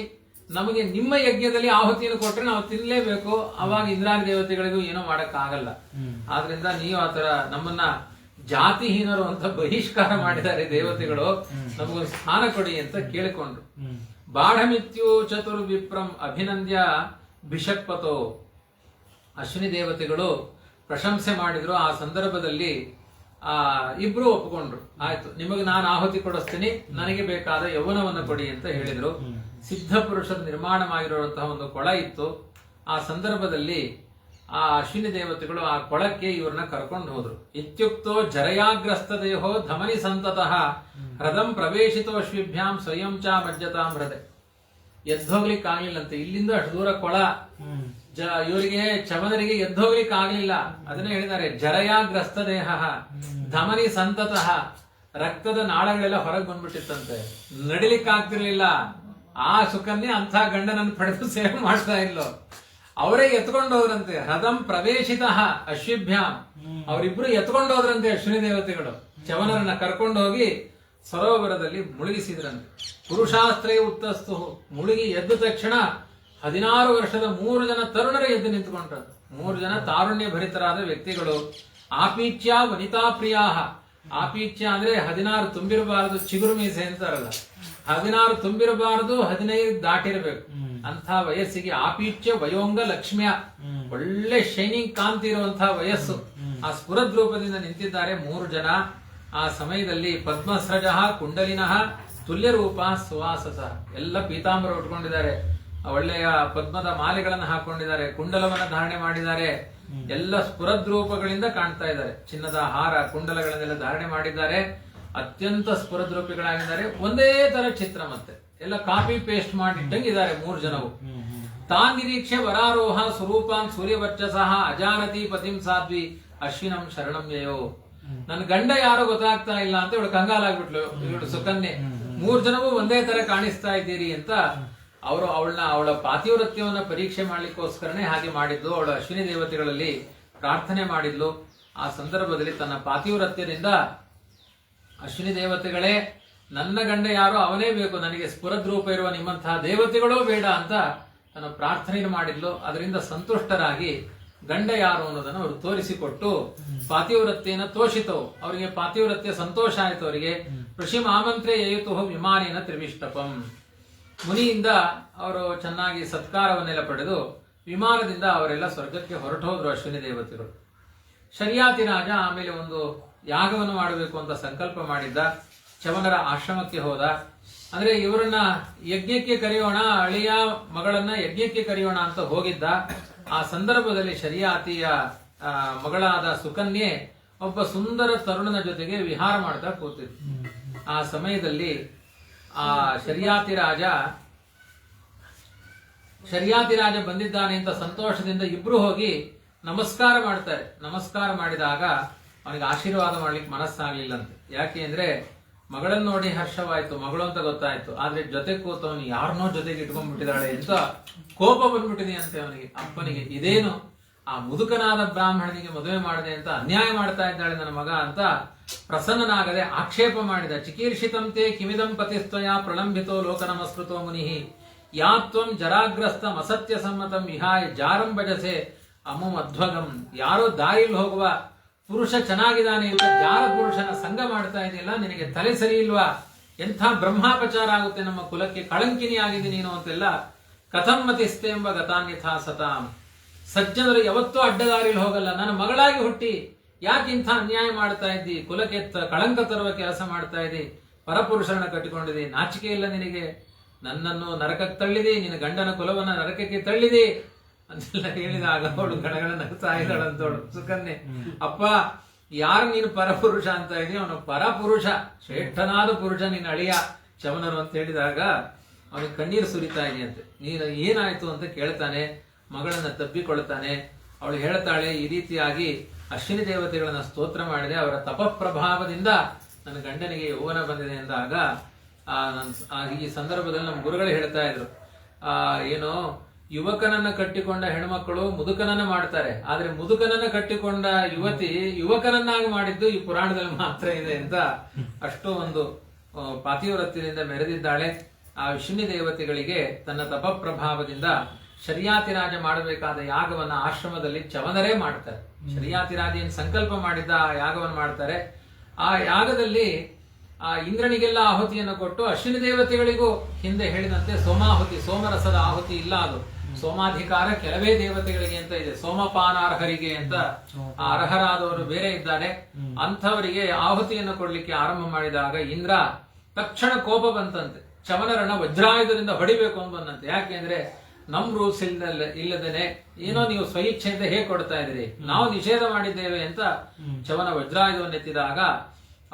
ನಮಗೆ ನಿಮ್ಮ ಯಜ್ಞದಲ್ಲಿ ಆಹುತಿಯನ್ನು ಕೊಟ್ರೆ ನಾವು ತಿನ್ಲೇಬೇಕು, ಅವಾಗ ಇಂದ್ರಾದಿ ದೇವತೆಗಳಿಗೂ ಏನೋ ಮಾಡಕ್ ಆಗಲ್ಲ. ಆದ್ರಿಂದ ನೀವು ಆತರ ನಮ್ಮನ್ನ ಜಾತಿಹೀನರು ಅಂತ ಬಹಿಷ್ಕಾರ ಮಾಡಿದ್ದಾರೆ ದೇವತೆಗಳು, ನಮಗೊಂದು ಸ್ಥಾನ ಕೊಡಿ ಅಂತ ಕೇಳಿಕೊಂಡ್ರು. ಬಾಢಮಿತ್ಯು ಚತುರ್ವಿಪ್ರಂ ಅಭಿನಂದ್ಯ ಭಿಷಕ್ಪತೋ. ಅಶ್ವಿನಿ ದೇವತೆಗಳು ಪ್ರಶಂಸೆ ಮಾಡಿದ್ರು. ಆ ಸಂದರ್ಭದಲ್ಲಿ ಇಬ್ರು ಒಪ್ಪಿಕೊಂಡ್ರು. ಆಯ್ತು, ನಿಮಗೆ ನಾನು ಆಹುತಿ ಕೊಡಿಸ್ತೀನಿ, ನನಗೆ ಬೇಕಾದ ಯೌವನವನ್ನು ಕೊಡಿ ಅಂತ ಹೇಳಿದ್ರು. ಸಿದ್ಧ ಪುರುಷರ ನಿರ್ಮಾಣವಾಗಿರುವಂತಹ ಒಂದು ಕೊಳ ಇತ್ತು. ಆ ಸಂದರ್ಭದಲ್ಲಿ ಆ ಅಶ್ವಿನಿ ದೇವತೆಗಳು ಆ ಕೊಳಕ್ಕೆ ಇವ್ರನ್ನ ಕರ್ಕೊಂಡು ಹೋದ್ರು. ಇತ್ಯುಕ್ತೋ ಜರಯಾಗ್ರಸ್ತ ದೇಹೋ ಧಮನಿ ಸಂತತಃ ಹೃದಂ ಪ್ರವೇಶಿತೋ ಅಶ್ವಿಭ್ಯಾಂ ಸ್ವಯಂ ಚ ಮಜ್ಜತಾಂ ಹೃದಯ. ಎದ್ದೋಗ್ಲಿಕ್ಕೆ ಆಗ್ಲಿಲ್ಲಂತೆ, ಇಲ್ಲಿಂದ ಅಷ್ಟು ದೂರ ಕೊಳ. ಇವರಿಗೆ ಚವನರಿಗೆ ಎದ್ದೋಗ್ಲಿಕ್ಕೆ ಆಗ್ಲಿಲ್ಲ. ಅದನ್ನ ಹೇಳಿದ್ದಾರೆ, ಜರಯಾಗ್ರಸ್ತ ದೇಹ ಧಮನಿ ಸಂತತಃ. ರಕ್ತದ ನಾಳಗಳೆಲ್ಲ ಹೊರಗೆ ಬಂದ್ಬಿಟ್ಟಿತ್ತಂತೆ, ನಡಿಲಿಕ್ಕೆ ಆಗ್ತಿರ್ಲಿಲ್ಲ. ಆ ಸುಕನ್ಯೆ ಅಂಥ ಗಂಡನನ್ನು ಪಡೆದು ಸೇವೆ ಮಾಡ್ತಾ ಇಲ್ಲೋ, ಅವರೇ ಎತ್ಕೊಂಡು ಹೋದ್ರಂತೆ. ಹೃದಂ ಪ್ರವೇಶಿತ ಅಶ್ವಿಭ್ಯಾಂ, ಅವರಿಬ್ರು ಎತ್ಕೊಂಡು ಹೋದ್ರಂತೆ ಅಶ್ವಿನಿ ದೇವತೆಗಳು. ಚವನರನ್ನ ಕರ್ಕೊಂಡು ಹೋಗಿ ಸರೋವರದಲ್ಲಿ ಮುಳುಗಿಸಿದ್ರಂತೆ. ಪುರುಷಾಸ್ತ್ರೇ ಉತ್ತಸ್ತು, ಮುಳುಗಿ ಎದ್ದ ತಕ್ಷಣ 16 ವರ್ಷದ 3 ಜನ ತರುಣರು ಎದ್ದು ನಿಂತ್ಕೊಂಡ್ರು. 3 ಜನ ತಾರುಣ್ಯ ಭರಿತರಾದ ವ್ಯಕ್ತಿಗಳು. ಆಪೀಚ್ಯ ವನಿತಾ ಪ್ರಿಯಾ. ಆಪೀಚ್ಯ ಅಂದ್ರೆ 16 ತುಂಬಿರಬಾರದು, ಚಿಗುರು ಮೀಸೆ ಅಂತಾರಲ್ಲ, 16 ತುಂಬಿರಬಾರದು, 15 ದಾಟಿರಬೇಕು. ಅಂತ ವಯಸ್ಸಿಗೆ ಆಪೀಚ್ಯ ವಯೋಂಗ ಲಕ್ಷ್ಮ್ಯ, ಒಳ್ಳೆ ಶೈನಿಂಗ್ ಕಾಂತಿ ಇರುವಂತಹ ವಯಸ್ಸು. ಆ ಸ್ಫುರದ್ ರೂಪದಿಂದ ನಿಂತಿದ್ದಾರೆ 3 ಜನ. ಆ ಸಮಯದಲ್ಲಿ ಪದ್ಮಸ್ರಜ ಕುಂಡಲಿನಃ ತುಲ್ಯ ರೂಪ ಸುವಾಸಸ. ಎಲ್ಲ ಪೀತಾಂಬರ ಉಟ್ಕೊಂಡಿದ್ದಾರೆ, ಒಳ್ಳೆಯ ಪದ್ಮದ ಮಾಲೆಗಳನ್ನು ಹಾಕೊಂಡಿದ್ದಾರೆ, ಕುಂಡಲವನ್ನ ಧಾರಣೆ ಮಾಡಿದ್ದಾರೆ. ಎಲ್ಲ ಸ್ಫುರದ್ ರೂಪಗಳಿಂದ ಕಾಣ್ತಾ ಇದ್ದಾರೆ. ಚಿನ್ನದ ಹಾರ ಕುಂಡಲಗಳನ್ನೆಲ್ಲ ಧಾರಣೆ ಮಾಡಿದ್ದಾರೆ. ಅತ್ಯಂತ ಸ್ಫುರದ್ ರೂಪಿಗಳಾಗಿದ್ದಾರೆ. ಒಂದೇ ತರ ಚಿತ್ರ, ಮತ್ತೆ ಎಲ್ಲ ಕಾಪಿ ಪೇಸ್ಟ್ ಮಾಡಿಟ್ಟಂಗಿದ್ದಾರೆ 3 ಜನವು. ತಾನ್ ನಿರೀಕ್ಷೆ ವರಾರೋಹ ಸ್ವರೂಪಾನ್ ಸೂರ್ಯವರ್ಚಸಃ ಅಜಾನತಿ ಪತಿಂ ಸಾಧ್ವಿ ಅಶ್ವಿನಂ ಶರಣಂ ಯಯೋ. ನನ್ನ ಗಂಡ ಯಾರೋ ಗೊತ್ತಾಗ್ತಾ ಇಲ್ಲ ಅಂತ ಇವಳು ಕಂಗಾಲಾಗ್ಬಿಟ್ಲು. ಇವಳು ಸುಕನ್ಯೆ. 3 ಜನವು ಒಂದೇ ತರ ಕಾಣಿಸ್ತಾ ಇದ್ದೀರಿ ಅಂತ ಅವಳ ಪಾತಿವ್ರತ್ಯವನ್ನ ಪರೀಕ್ಷೆ ಮಾಡ್ಲಿಕ್ಕೋಸ್ಕರನೇ ಹಾಗೆ ಮಾಡಿದ್ಲು. ಅವಳ ಅಶ್ವಿನಿ ದೇವತೆಗಳಲ್ಲಿ ಪ್ರಾರ್ಥನೆ ಮಾಡಿದ್ಲು. ಆ ಸಂದರ್ಭದಲ್ಲಿ ತನ್ನ ಪಾತಿವ್ರತ್ಯದಿಂದ ಅಶ್ವಿನಿ ದೇವತೆಗಳೇ, ನನ್ನ ಗಂಡ ಯಾರೋ ಅವನೇ ಬೇಕು, ನನಗೆ ಸ್ಫುರದ್ ರೂಪ ಇರುವ ನಿಮ್ಮಂತಹ ದೇವತೆಗಳೂ ಬೇಡ ಅಂತ ತನ್ನ ಪ್ರಾರ್ಥನೆ ಮಾಡಿದ್ಲು. ಅದರಿಂದ ಸಂತುಷ್ಟರಾಗಿ ಗಂಡ ಯಾರು ಅನ್ನೋದನ್ನು ಅವರು ತೋರಿಸಿಕೊಟ್ಟು ಪಾತಿವ್ರತ್ಯನ ತೋಷಿತವು. ಅವರಿಗೆ ಪಾತಿವ್ರತ್ಯ ಸಂತೋಷ ಆಯಿತು. ಅವರಿಗೆ ಋಷಿಂ ಆಮಂತ್ರೆ ಯಯುತು ವಿಮಾನೇನ ತ್ರಿವಿಷ್ಟಪಂ. ಮುನಿಯಿಂದ ಅವರು ಚೆನ್ನಾಗಿ ಸತ್ಕಾರವನ್ನೆಲ್ಲ ಪಡೆದು ವಿಮಾನದಿಂದ ಅವರೆಲ್ಲ ಸ್ವರ್ಗಕ್ಕೆ ಹೊರಟು ಹೋದ್ರು ಅಶ್ವಿನಿ ದೇವತೆಗಳು. ಶರ್ಯಾತಿ ರಾಜ ಆಮೇಲೆ ಒಂದು ಯಾಗವನ್ನು ಮಾಡಬೇಕು ಅಂತ ಸಂಕಲ್ಪ ಮಾಡಿದ್ದ. ಚವನರ ಆಶ್ರಮಕ್ಕೆ ಹೋದ. ಅಂದ್ರೆ ಇವರನ್ನ ಯಜ್ಞಕ್ಕೆ ಕರೆಯೋಣ, ಅಳಿಯ ಮಗಳನ್ನ ಯಜ್ಞಕ್ಕೆ ಕರೆಯೋಣ ಅಂತ ಹೋಗಿದ್ದ. ಆ ಸಂದರ್ಭದಲ್ಲಿ ಶರ್ಯಾತಿಯ ಮಗಳಾದ ಸುಕನ್ಯೆ ಒಬ್ಬ ಸುಂದರ ತರುಣನ ಜೊತೆಗೆ ವಿಹಾರ ಮಾಡ್ತಾ ಕೂತಿದ್ರು. ಆ ಸಮಯದಲ್ಲಿ ಆ ಶರ್ಯಾತಿ ರಾಜ ಬಂದಿದ್ದಾನೆ ಅಂತ ಸಂತೋಷದಿಂದ ಇಬ್ರು ಹೋಗಿ ನಮಸ್ಕಾರ ಮಾಡ್ತಾರೆ. ನಮಸ್ಕಾರ ಮಾಡಿದಾಗ ಅವನಿಗೆ ಆಶೀರ್ವಾದ ಮಾಡ್ಲಿಕ್ಕೆ ಮನಸ್ಸಾಗ್ಲಿಲ್ಲಂತೆ. ಯಾಕೆ ಅಂದ್ರೆ ಮಗಳನ್ನು ನೋಡಿ ಹರ್ಷವಾಯ್ತು, ಮಗಳು ಅಂತ ಗೊತ್ತಾಯ್ತು. ಆದ್ರೆ ಜೊತೆ ಕೂತವನು ಯಾರನ್ನೋ ಜೊತೆಗೆ ಇಟ್ಕೊಂಡ್ಬಿಟ್ಟಿದ್ದಾಳೆ ಅಂತ ಕೋಪ ಬಂದ್ಬಿಟ್ಟಿದೆ ಅಂತೆ ಅವನಿಗೆ. ಅಪ್ಪನಿಗೆ ಇದೇನು, ಆ ಮುದುಕನಾದ ಬ್ರಾಹ್ಮಣನಿಗೆ ಮದುವೆ ಮಾಡದೆ ಅಂತ ಅನ್ಯಾಯ ಮಾಡ್ತಾ ಇದ್ದಾಳೆ ನನ್ನ ಮಗ ಅಂತ ಪ್ರಸನ್ನನಾಗದೆ ಆಕ್ಷೇಪ ಮಾಡಿದ. ಚಿಕೀರ್ಷಿತಂತೆ ಕಿಮಿದಂ ಪತಿಸ್ತ್ವಯ ಪ್ರಲಂಬಿತೋ ಲೋಕನಮಸ್ಕೃತೋ ಮುನಿ ಯಾತ್ವಂ ಜರಾಗ್ರಸ್ತಂ ಅಸತ್ಯ ಸಮ್ಮತಂ ವಿಹಾಯ ಜಾರಂ ಭಜಸೆ ಅಮುಂ ಅಧ್ವಗಂ. ಯಾರೋ ದಾರಿಯಲ್ಲಿ ಹೋಗುವ ಪುರುಷ ಚೆನ್ನಾಗಿದ್ದಾನೆ ಅಂತ ಜಾರ ಪುರುಷನ ಸಂಘ ಮಾಡ್ತಾ ಇದೆಯಲ್ಲ, ನಿನಗೆ ತಲೆ ಸರಿ ಇಲ್ವಾ? ಎಂಥ ಬ್ರಹ್ಮಾಪಚಾರ ಆಗುತ್ತೆ ನಮ್ಮ ಕುಲಕ್ಕೆ, ಕಳಂಕಿನಿ ಆಗಿದೆ ನೀನು ಅಂತೆಲ್ಲ. ಕಥಂ ಮತಿಸ್ತೆ ಎಂಬ ಗತಾನ್ಯಥಾ ಸತಾಂ. ಸಜ್ಜನರು ಯಾವತ್ತೂ ಅಡ್ಡದಾರಿಯಲ್ಲಿ ಹೋಗಲ್ಲ. ನನ್ನ ಮಗಳಾಗಿ ಹುಟ್ಟಿ ಯಾಕೆ ಇಂಥ ಅನ್ಯಾಯ ಮಾಡ್ತಾ ಇದ್ದಿ, ಕುಲಕ್ಕೆ ಕಳಂಕ ತರುವ ಕೆಲಸ ಮಾಡ್ತಾ ಇದ್ದಿ, ಪರಪುರುಷರನ್ನ ಕಟ್ಟಿಕೊಂಡಿದೆ, ನಾಚಿಕೆ ಇಲ್ಲ ನಿನಗೆ, ನನ್ನನ್ನು ನರಕಕ್ಕೆ ತಳ್ಳಿದಿ, ನಿನ್ನ ಗಂಡನ ಕುಲವನ್ನ ನರಕಕ್ಕೆ ತಳ್ಳಿದಿ ಅಂತೆಲ್ಲ ಹೇಳಿದಾಗ ಅವಳು ಗಣಗಣ ನಗ್ತಾ ಇದ್ದಾಳಂತವಳು ಸುಕನ್ಯೆ. ಅಪ್ಪ, ಯಾರು ನೀನು ಪರಪುರುಷ ಅಂತ ಇದೀಯ, ಅವನು ಪರಪುರುಷ, ಶ್ರೇಷ್ಠನಾದ ಪುರುಷ, ನೀನು ಅಳಿಯ ಚವನರು ಅಂತ ಹೇಳಿದಾಗ ಅವನಿಗೆ ಕಣ್ಣೀರು ಸುರಿತಾ ಇದೆಯಂತೆ. ನೀನು ಏನಾಯ್ತು ಅಂತ ಕೇಳ್ತಾನೆ. ಮಗಳನ್ನ ತಬ್ಬಿಕೊಳ್ತಾನೆ. ಅವಳು ಹೇಳ್ತಾಳೆ, ಈ ರೀತಿಯಾಗಿ ಅಶ್ವಿನಿ ದೇವತೆಗಳನ್ನ ಸ್ತೋತ್ರ ಮಾಡಿದೆ, ಅವರ ತಪಪ್ರಭಾವದಿಂದ ನನ್ನ ಗಂಡನಿಗೆ ಯೌವನ ಬಂದಿದೆ ಎಂದಾಗ ಈ ಸಂದರ್ಭದಲ್ಲಿ ನಮ್ಮ ಗುರುಗಳು ಹೇಳ್ತಾ ಇದ್ರು, ಏನೋ ಯುವಕನನ್ನ ಕಟ್ಟಿಕೊಂಡ ಹೆಣ್ಮಕ್ಕಳು ಮುದುಕನನ್ನ ಮಾಡ್ತಾರೆ, ಆದ್ರೆ ಮುದುಕನನ್ನ ಕಟ್ಟಿಕೊಂಡ ಯುವತಿ ಯುವಕನನ್ನಾಗಿ ಮಾಡಿದ್ದು ಈ ಪುರಾಣದಲ್ಲಿ ಮಾತ್ರ ಇದೆ ಅಂತ ಅಷ್ಟು ಒಂದು ಪಾತಿವ್ರತ್ಯದಿಂದ ಮೆರೆದಿದ್ದಾಳೆ. ಆ ಅಶ್ವಿನಿ ದೇವತೆಗಳಿಗೆ ತನ್ನ ತಪಪ್ರಭಾವದಿಂದ ಶರ್ಯಾತಿರಾಜ ಮಾಡಬೇಕಾದ ಯಾಗವನ್ನ ಆಶ್ರಮದಲ್ಲಿ ಚವನರೇ ಮಾಡ್ತಾರೆ. ಶರ್ಯಾತಿರಾಜ ಏನ್ ಸಂಕಲ್ಪ ಮಾಡಿದ್ದ ಆ ಯಾಗವನ್ನು ಮಾಡ್ತಾರೆ. ಆ ಯಾಗದಲ್ಲಿ ಆ ಇಂದ್ರನಿಗೆಲ್ಲ ಆಹುತಿಯನ್ನು ಕೊಟ್ಟು ಅಶ್ವಿನಿ ದೇವತೆಗಳಿಗೂ ಹಿಂದೆ ಹೇಳಿದಂತೆ ಸೋಮಾಹುತಿ, ಸೋಮರಸದ ಆಹುತಿ ಇಲ್ಲ, ಅದು ಸೋಮಾಧಿಕಾರ ಕೆಲವೇ ದೇವತೆಗಳಿಗೆ ಅಂತ ಇದೆ. ಸೋಮಪಾನಾರ್ಹರಿಗೆ ಅಂತ ಅರ್ಹರಾದವರು ಬೇರೆ ಇದ್ದಾರೆ. ಅಂಥವರಿಗೆ ಆಹುತಿಯನ್ನು ಕೊಡ್ಲಿಕ್ಕೆ ಆರಂಭ ಮಾಡಿದಾಗ ಇಂದ್ರ ತಕ್ಷಣ ಕೋಪ ಬಂತಂತೆ. ಚವನರನ್ನ ವಜ್ರಾಯುಧದಿಂದ ಹೊಡಿಬೇಕು ಅಂತ ಬಂದಂತೆ. ಯಾಕೆಂದ್ರೆ ನಮ್ ರೂಲ್ಸ್ ಇಲ್ಲದೇನೆ ಏನೋ ನೀವು ಸ್ವಇಚ್ಛೆಯಿಂದ ಹೇಗೆ ಕೊಡ್ತಾ ಇದ್ದೀರಿ, ನಾವು ನಿಷೇಧ ಮಾಡಿದ್ದೇವೆ ಅಂತ ಚವನ ವಜ್ರಾಯುಧವನ್ನು ಎತ್ತಿದಾಗ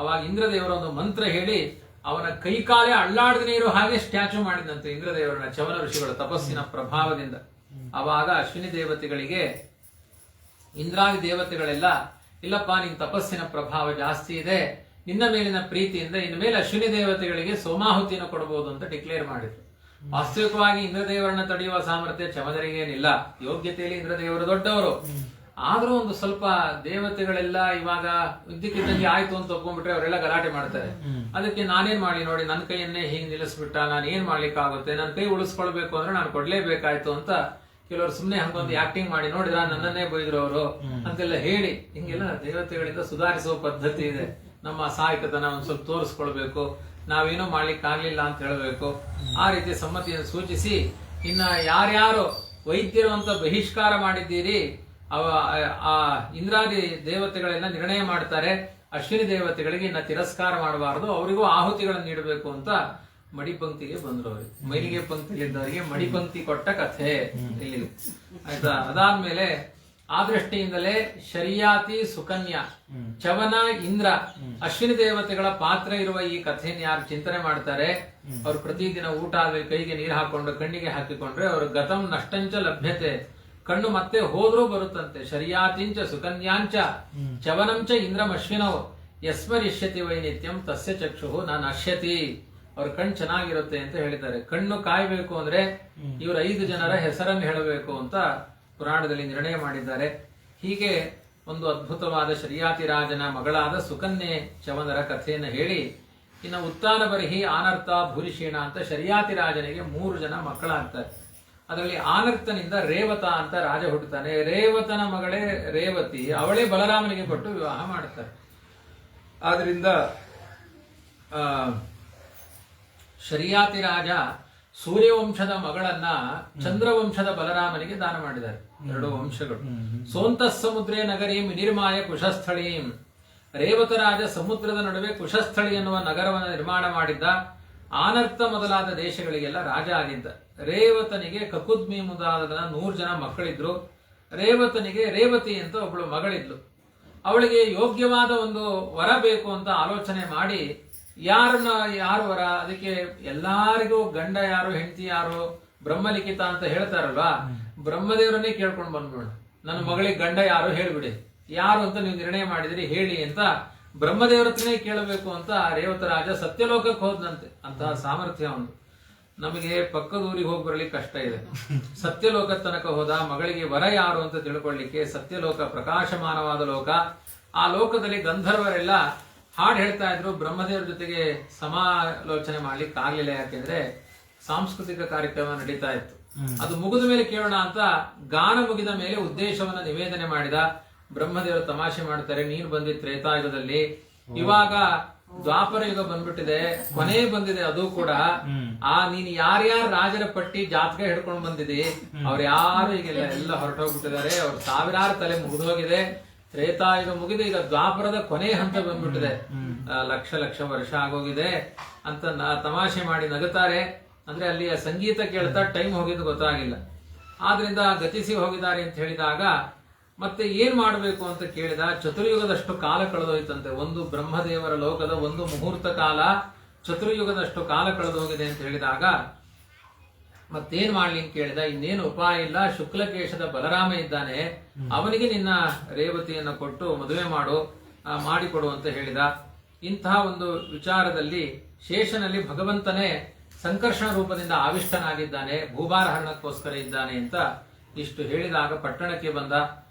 ಅವಾಗ ಇಂದ್ರದೇವರ ಒಂದು ಮಂತ್ರ ಹೇಳಿ ಅವನ ಕೈಕಾಲೇ ಅಳ್ಳಾಡದೇ ಇರೋ ಹಾಗೆ ಸ್ಟ್ಯಾಚು ಮಾಡಿದಂತೆ ಇಂದ್ರದೇವರನ್ನ ಚವನ ಋಷಿಗಳ ತಪಸ್ಸಿನ ಪ್ರಭಾವದಿಂದ. ಅವಾಗ ಅಶ್ವಿನಿ ದೇವತೆಗಳಿಗೆ ಇಂದ್ರಾದಿ ದೇವತೆಗಳೆಲ್ಲ ಇಲ್ಲಪ್ಪ ನಿನ್ ತಪಸ್ಸಿನ ಪ್ರಭಾವ ಜಾಸ್ತಿ ಇದೆ, ನಿನ್ನ ಮೇಲಿನ ಪ್ರೀತಿಯಿಂದ ಇನ್ನು ಮೇಲೆ ಅಶ್ವಿನಿ ದೇವತೆಗಳಿಗೆ ಸೋಮಾಹುತಿಯನ್ನು ಕೊಡಬಹುದು ಅಂತ ಡಿಕ್ಲೇರ್ ಮಾಡಿದ್ರು. ವಾಸ್ತವಿಕವಾಗಿ ಇಂದ್ರದೇವರನ್ನ ತಡೆಯುವ ಸಾಮರ್ಥ್ಯ ಚಮದರಿಗೇನಿಲ್ಲ, ಯೋಗ್ಯತೆಯಲ್ಲಿ ಇಂದ್ರದೇವರು ದೊಡ್ಡವರು. ಆದ್ರೂ ಒಂದು ಸ್ವಲ್ಪ ದೇವತೆಗಳೆಲ್ಲ ಇವಾಗ ಇದ್ದಕ್ಕಿದ್ದಂಗೆ ಆಯ್ತು ಅಂತ ಒಪ್ಕೊಂಡ್ಬಿಟ್ರೆ ಅವರೆಲ್ಲ ಗಲಾಟೆ ಮಾಡ್ತಾರೆ. ಅದಕ್ಕೆ ನಾನೇನ್ ಮಾಡಿ ನೋಡಿ, ನನ್ನ ಕೈಯನ್ನೇ ಹಿಂಗ್ ನಿಲ್ಲಿಸ್ಬಿಟ್ಟ, ನಾನು ಏನ್ ಮಾಡ್ಲಿಕ್ಕಾಗುತ್ತೆ, ನನ್ನ ಕೈ ಉಳಿಸ್ಕೊಳ್ಬೇಕು ಅಂದ್ರೆ ನಾನು ಕೊಡ್ಲೇಬೇಕಾಯ್ತು ಅಂತ ಕೆಲವರು ಸುಮ್ನೆ ಹಂಗೊಂದು ಆಕ್ಟಿಂಗ್ ಮಾಡಿ ನೋಡಿದ್ರ ನನ್ನನ್ನೇ ಬೈದ್ರು ಅವರು ಅಂತೆಲ್ಲ ಹೇಳಿ ಹಿಂಗೆಲ್ಲ ದೇವತೆಗಳಿಂದ ಸುಧಾರಿಸುವ ಪದ್ಧತಿ ಇದೆ. ನಮ್ಮ ಅಸಹಾಯಕತನ ಒಂದ್ ಸ್ವಲ್ಪ ತೋರಿಸ್ಕೊಳ್ಬೇಕು, ನಾವೇನೋ ಮಾಡ್ಲಿಕ್ಕೆ ಆಗ್ಲಿಲ್ಲ ಅಂತ ಹೇಳಬೇಕು. ಆ ರೀತಿ ಸಮ್ಮತಿಯನ್ನು ಸೂಚಿಸಿ ಇನ್ನ ಯಾರ್ಯಾರು ವೈದ್ಯರು ಅಂತ ಬಹಿಷ್ಕಾರ ಮಾಡಿದ್ದೀರಿ ಆ ಇಂದ್ರಾದಿ ದೇವತೆಗಳೆಲ್ಲ ನಿರ್ಣಯ ಮಾಡ್ತಾರೆ. ಅಶ್ವಿನಿ ದೇವತೆಗಳಿಗೆ ಇನ್ನ ತಿರಸ್ಕಾರ ಮಾಡಬಾರದು, ಅವರಿಗೂ ಆಹುತಿಗಳನ್ನು ನೀಡಬೇಕು ಅಂತ ಮಡಿಪಂಕ್ತಿಗೆ ಬಂದ್ರು. ಅವರು ಮೈಲಿಗೆ ಪಂಕ್ತಿಲಿದ್ದವರಿಗೆ ಮಡಿಪಂಕ್ತಿ ಕೊಟ್ಟ ಕಥೆ ಇಲ್ಲಿ ಆಯ್ತಾ. ಅದಾದ್ಮೇಲೆ ಆ ದೃಷ್ಟಿಯಿಂದಲೇ ಶರ್ಯಾತಿ ಸುಕನ್ಯಾ, ಚವನ, ಇಂದ್ರ, ಅಶ್ವಿನಿ ದೇವತೆಗಳ ಪಾತ್ರ ಇರುವ ಈ ಕಥೆಯನ್ನು ಯಾರು ಚಿಂತನೆ ಮಾಡ್ತಾರೆ ಅವ್ರು ಪ್ರತಿದಿನ ಊಟ ಆದ್ರೆ ಕೈಗೆ ನೀರು ಹಾಕೊಂಡು ಕಣ್ಣಿಗೆ ಹಾಕಿಕೊಂಡ್ರೆ ಅವ್ರ ಗತಂ ನಷ್ಟಂಚ ಲಭ್ಯತೆ, ಕಣ್ಣು ಮತ್ತೆ ಹೋದ್ರೂ ಬರುತ್ತಂತೆ. ಶರ್ಯಾತಿಂಚ ಸುಕನ್ಯಾಂಚ ಚವನಂಚ ಇಂದ್ರಮಶ್ವಿನವ್ ಯಸ್ಮರಿಷ್ಯತಿ ವೈನಿತ್ಯಂ ತಸ್ಯ ಚಕ್ಷು ನ ನಶ್ಯತಿ. ಅವ್ರ ಕಣ್ಣು ಚೆನ್ನಾಗಿರುತ್ತೆ ಅಂತ ಹೇಳಿದ್ದಾರೆ. ಕಣ್ಣು ಕಾಯ್ಬೇಕು ಅಂದ್ರೆ ಇವ್ರ 5 ಜನರ ಹೆಸರನ್ನು ಹೇಳಬೇಕು ಅಂತ ಪುರಾಣದಲ್ಲಿ ನಿರ್ಣಯ ಮಾಡಿದ್ದಾರೆ. ಹೀಗೆ ಒಂದು ಅದ್ಭುತವಾದ ಶರ್ಯಾತಿ ರಾಜನ ಮಗಳಾದ ಸುಕನ್ಯೆ ಚವನರ ಕಥೆಯನ್ನು ಹೇಳಿ ಇನ್ನು ಉತ್ತಾನ ಬರಿಹಿ ಆನರ್ತ ಭೂರಿಷೀಣ ಅಂತ ಶರ್ಯಾತಿ ರಾಜನಿಗೆ 3 ಜನ ಮಕ್ಕಳಾಗ್ತಾರೆ. ಅದರಲ್ಲಿ ಆನರ್ತನಿಂದ ರೇವತ ಅಂತ ರಾಜ ಹುಟ್ಟುತ್ತಾನೆ. ರೇವತನ ಮಗಳೇ ರೇವತಿ, ಅವಳೇ ಬಲರಾಮನಿಗೆ ಕೊಟ್ಟು ವಿವಾಹ ಮಾಡುತ್ತಾರೆ. ಆದ್ರಿಂದ ಶರ್ಯಾತಿ ರಾಜ ಸೂರ್ಯವಂಶದ ಮಗಳನ್ನ ಚಂದ್ರವಂಶದ ಬಲರಾಮನಿಗೆ ದಾನ ಮಾಡಿದ್ದಾರೆ. 2 ವಂಶಗಳು. ಸೋಂತಃ ಸಮುದ್ರೇ ನಗರಿ ನಿರ್ಮಾಯ ಕುಶಸ್ಥಳೀಂ. ರೇವತ ರಾಜ ಸಮುದ್ರದ ನಡುವೆ ಕುಶಸ್ಥಳಿ ಎನ್ನುವ ನಗರವನ್ನು ನಿರ್ಮಾಣ ಮಾಡಿದ್ದ. ಆನರ್ತ ಮೊದಲಾದ ದೇಶಗಳಿಗೆಲ್ಲ ರಾಜ ಆಗಿದ್ದ. ರೇವತನಿಗೆ ಕಕುದ್ಮಿ ಮುಂದಾದ 100 ಜನ ಮಕ್ಕಳಿದ್ರು. ರೇವತನಿಗೆ ರೇವತಿ ಅಂತ ಒಬ್ಬಳು ಮಗಳಿದ್ಲು. ಅವಳಿಗೆ ಯೋಗ್ಯವಾದ ಒಂದು ವರ ಬೇಕು ಅಂತ ಆಲೋಚನೆ ಮಾಡಿ ಯಾರು ವರ, ಅದಕ್ಕೆ ಎಲ್ಲಾರಿಗೂ ಗಂಡ ಯಾರು ಹೆಂಡತಿ ಯಾರು ಬ್ರಹ್ಮಲಿಖಿತ ಅಂತ ಹೇಳ್ತಾರಲ್ವಾ, ಬ್ರಹ್ಮದೇವರನ್ನೇ ಕೇಳ್ಕೊಂಡು ಬಂದ್ಬಿಡು, ನನ್ನ ಮಗಳಿಗೆ ಗಂಡ ಯಾರು ಹೇಳ್ಬಿಡಿ, ಯಾರು ಅಂತ ನೀವು ನಿರ್ಣಯ ಮಾಡಿದಿರಿ ಹೇಳಿ ಅಂತ ಬ್ರಹ್ಮದೇವರತ್ರನೇ ಕೇಳಬೇಕು ಅಂತ ರೇವತ ರಾಜ ಸತ್ಯಲೋಕಕ್ಕೆ ಹೋದ್ನಂತೆ. ಅಂತಹ ಸಾಮರ್ಥ್ಯ ಒಂದು. ನಮಗೆ ಪಕ್ಕದೂರಿಗೆ ಹೋಗಿ ಬರ್ಲಿಕ್ಕೆ ಕಷ್ಟ ಇದೆ. ಸತ್ಯಲೋಕ ತನಕ ಹೋದ. ಮಗಳಿಗೆ ವರ ಯಾರು ಅಂತ ತಿಳ್ಕೊಳ್ಳಿಕ್ಕೆ ಸತ್ಯಲೋಕ ಪ್ರಕಾಶಮಾನವಾದ ಲೋಕ. ಆ ಲೋಕದಲ್ಲಿ ಗಂಧರ್ವರೆಲ್ಲ ಹಾಡು ಹೇಳ್ತಾ ಇದ್ರು. ಬ್ರಹ್ಮದೇವರ ಜೊತೆಗೆ ಸಮಾಲೋಚನೆ ಮಾಡ್ಲಿಕ್ಕೆ ಆಗ್ಲಿಲ್ಲ, ಯಾಕೆಂದ್ರೆ ಸಾಂಸ್ಕೃತಿಕ ಕಾರ್ಯಕ್ರಮ ನಡೀತಾ ಇತ್ತು. ಅದು ಮುಗಿದ ಮೇಲೆ ಕೇಳೋಣ ಅಂತ ಗಾನ ಮುಗಿದ ಮೇಲೆ ಉದ್ದೇಶವನ್ನ ನಿವೇದನೆ ಮಾಡಿದ. ಬ್ರಹ್ಮದೇವರು ತಮಾಷೆ ಮಾಡ್ತಾರೆ, ನೀನು ಬಂದಿದ್ ತ್ರೇತಾಯುಗದಲ್ಲಿ, ಇವಾಗ ದ್ವಾಪರ ಯುಗ ಬಂದ್ಬಿಟ್ಟಿದೆ, ಕೊನೆ ಬಂದಿದೆ. ಅದು ಕೂಡ ನೀನು ಯಾರ್ಯಾರು ರಾಜರ ಪಟ್ಟಿ ಜಾತಕ ಹಿಡ್ಕೊಂಡು ಬಂದಿದಿ ಅವ್ರು ಯಾರು ಈಗೆಲ್ಲ ಎಲ್ಲ ಹೊರಟೋಗ್ಬಿಟ್ಟಿದ್ದಾರೆ, ಅವ್ರ 1000 ತಲೆ ಮುಗಿದೋಗಿದೆ. ತ್ರೇತಾಯುಗ ಮುಗಿದು ಈಗ ದ್ವಾಪರದ ಕೊನೆ ಹಂತ ಬಂದ್ಬಿಟ್ಟಿದೆ, ಲಕ್ಷ ಲಕ್ಷ ವರ್ಷ ಆಗೋಗಿದೆ ಅಂತ ತಮಾಷೆ ಮಾಡಿ ನಗುತ್ತಾರೆ. ಅಂದ್ರೆ ಅಲ್ಲಿ ಸಂಗೀತ ಕೇಳ್ತಾ ಟೈಮ್ ಹೋಗಿದ್ದು ಗೊತ್ತಾಗಿಲ್ಲ. ಆದ್ರಿಂದ ಗತಿಸಿ ಹೋಗಿದ್ದಾರೆ ಅಂತ ಹೇಳಿದಾಗ ಮತ್ತೆ ಏನ್ ಮಾಡಬೇಕು ಅಂತ ಕೇಳಿದ. ಚತುರ್ಯುಗದಷ್ಟು ಕಾಲ ಕಳೆದೋಯ್ತಂತೆ. ಒಂದು ಬ್ರಹ್ಮದೇವರ ಲೋಕದ ಒಂದು ಮುಹೂರ್ತ ಕಾಲ, ಚತುರ್ಯುಗದಷ್ಟು ಕಾಲ ಕಳೆದೋಗಿದೆ ಅಂತ ಹೇಳಿದಾಗ ಮತ್ತೇನ್ ಮಾಡ್ಲಿ ಅಂತ ಕೇಳಿದ. ಇನ್ನೇನು ಉಪಾಯ ಇಲ್ಲ, ಶುಕ್ಲಕೇಶದ ಬಲರಾಮ ಇದ್ದಾನೆ, ಅವನಿಗೆ ನಿನ್ನ ರೇವತಿಯನ್ನು ಕೊಟ್ಟು ಮದುವೆ ಮಾಡಿಕೊಡು ಅಂತ ಹೇಳಿದ. ಇಂತಹ ಒಂದು ವಿಚಾರದಲ್ಲಿ ಶೇಷನಲ್ಲಿ ಭಗವಂತನೇ ಸಂಕರ್ಷಣ ರೂಪದಿಂದ ಆವಿಷ್ಟನಾಗಿದ್ದಾನೆ, ಭೂಭಾರಹರಣಕ್ಕೋಸ್ಕರ ಇದ್ದಾನೆ ಅಂತ ಇಷ್ಟು ಹೇಳಿದಾಗ ಪಟ್ಟಣಕ್ಕೆ ಬಂದ.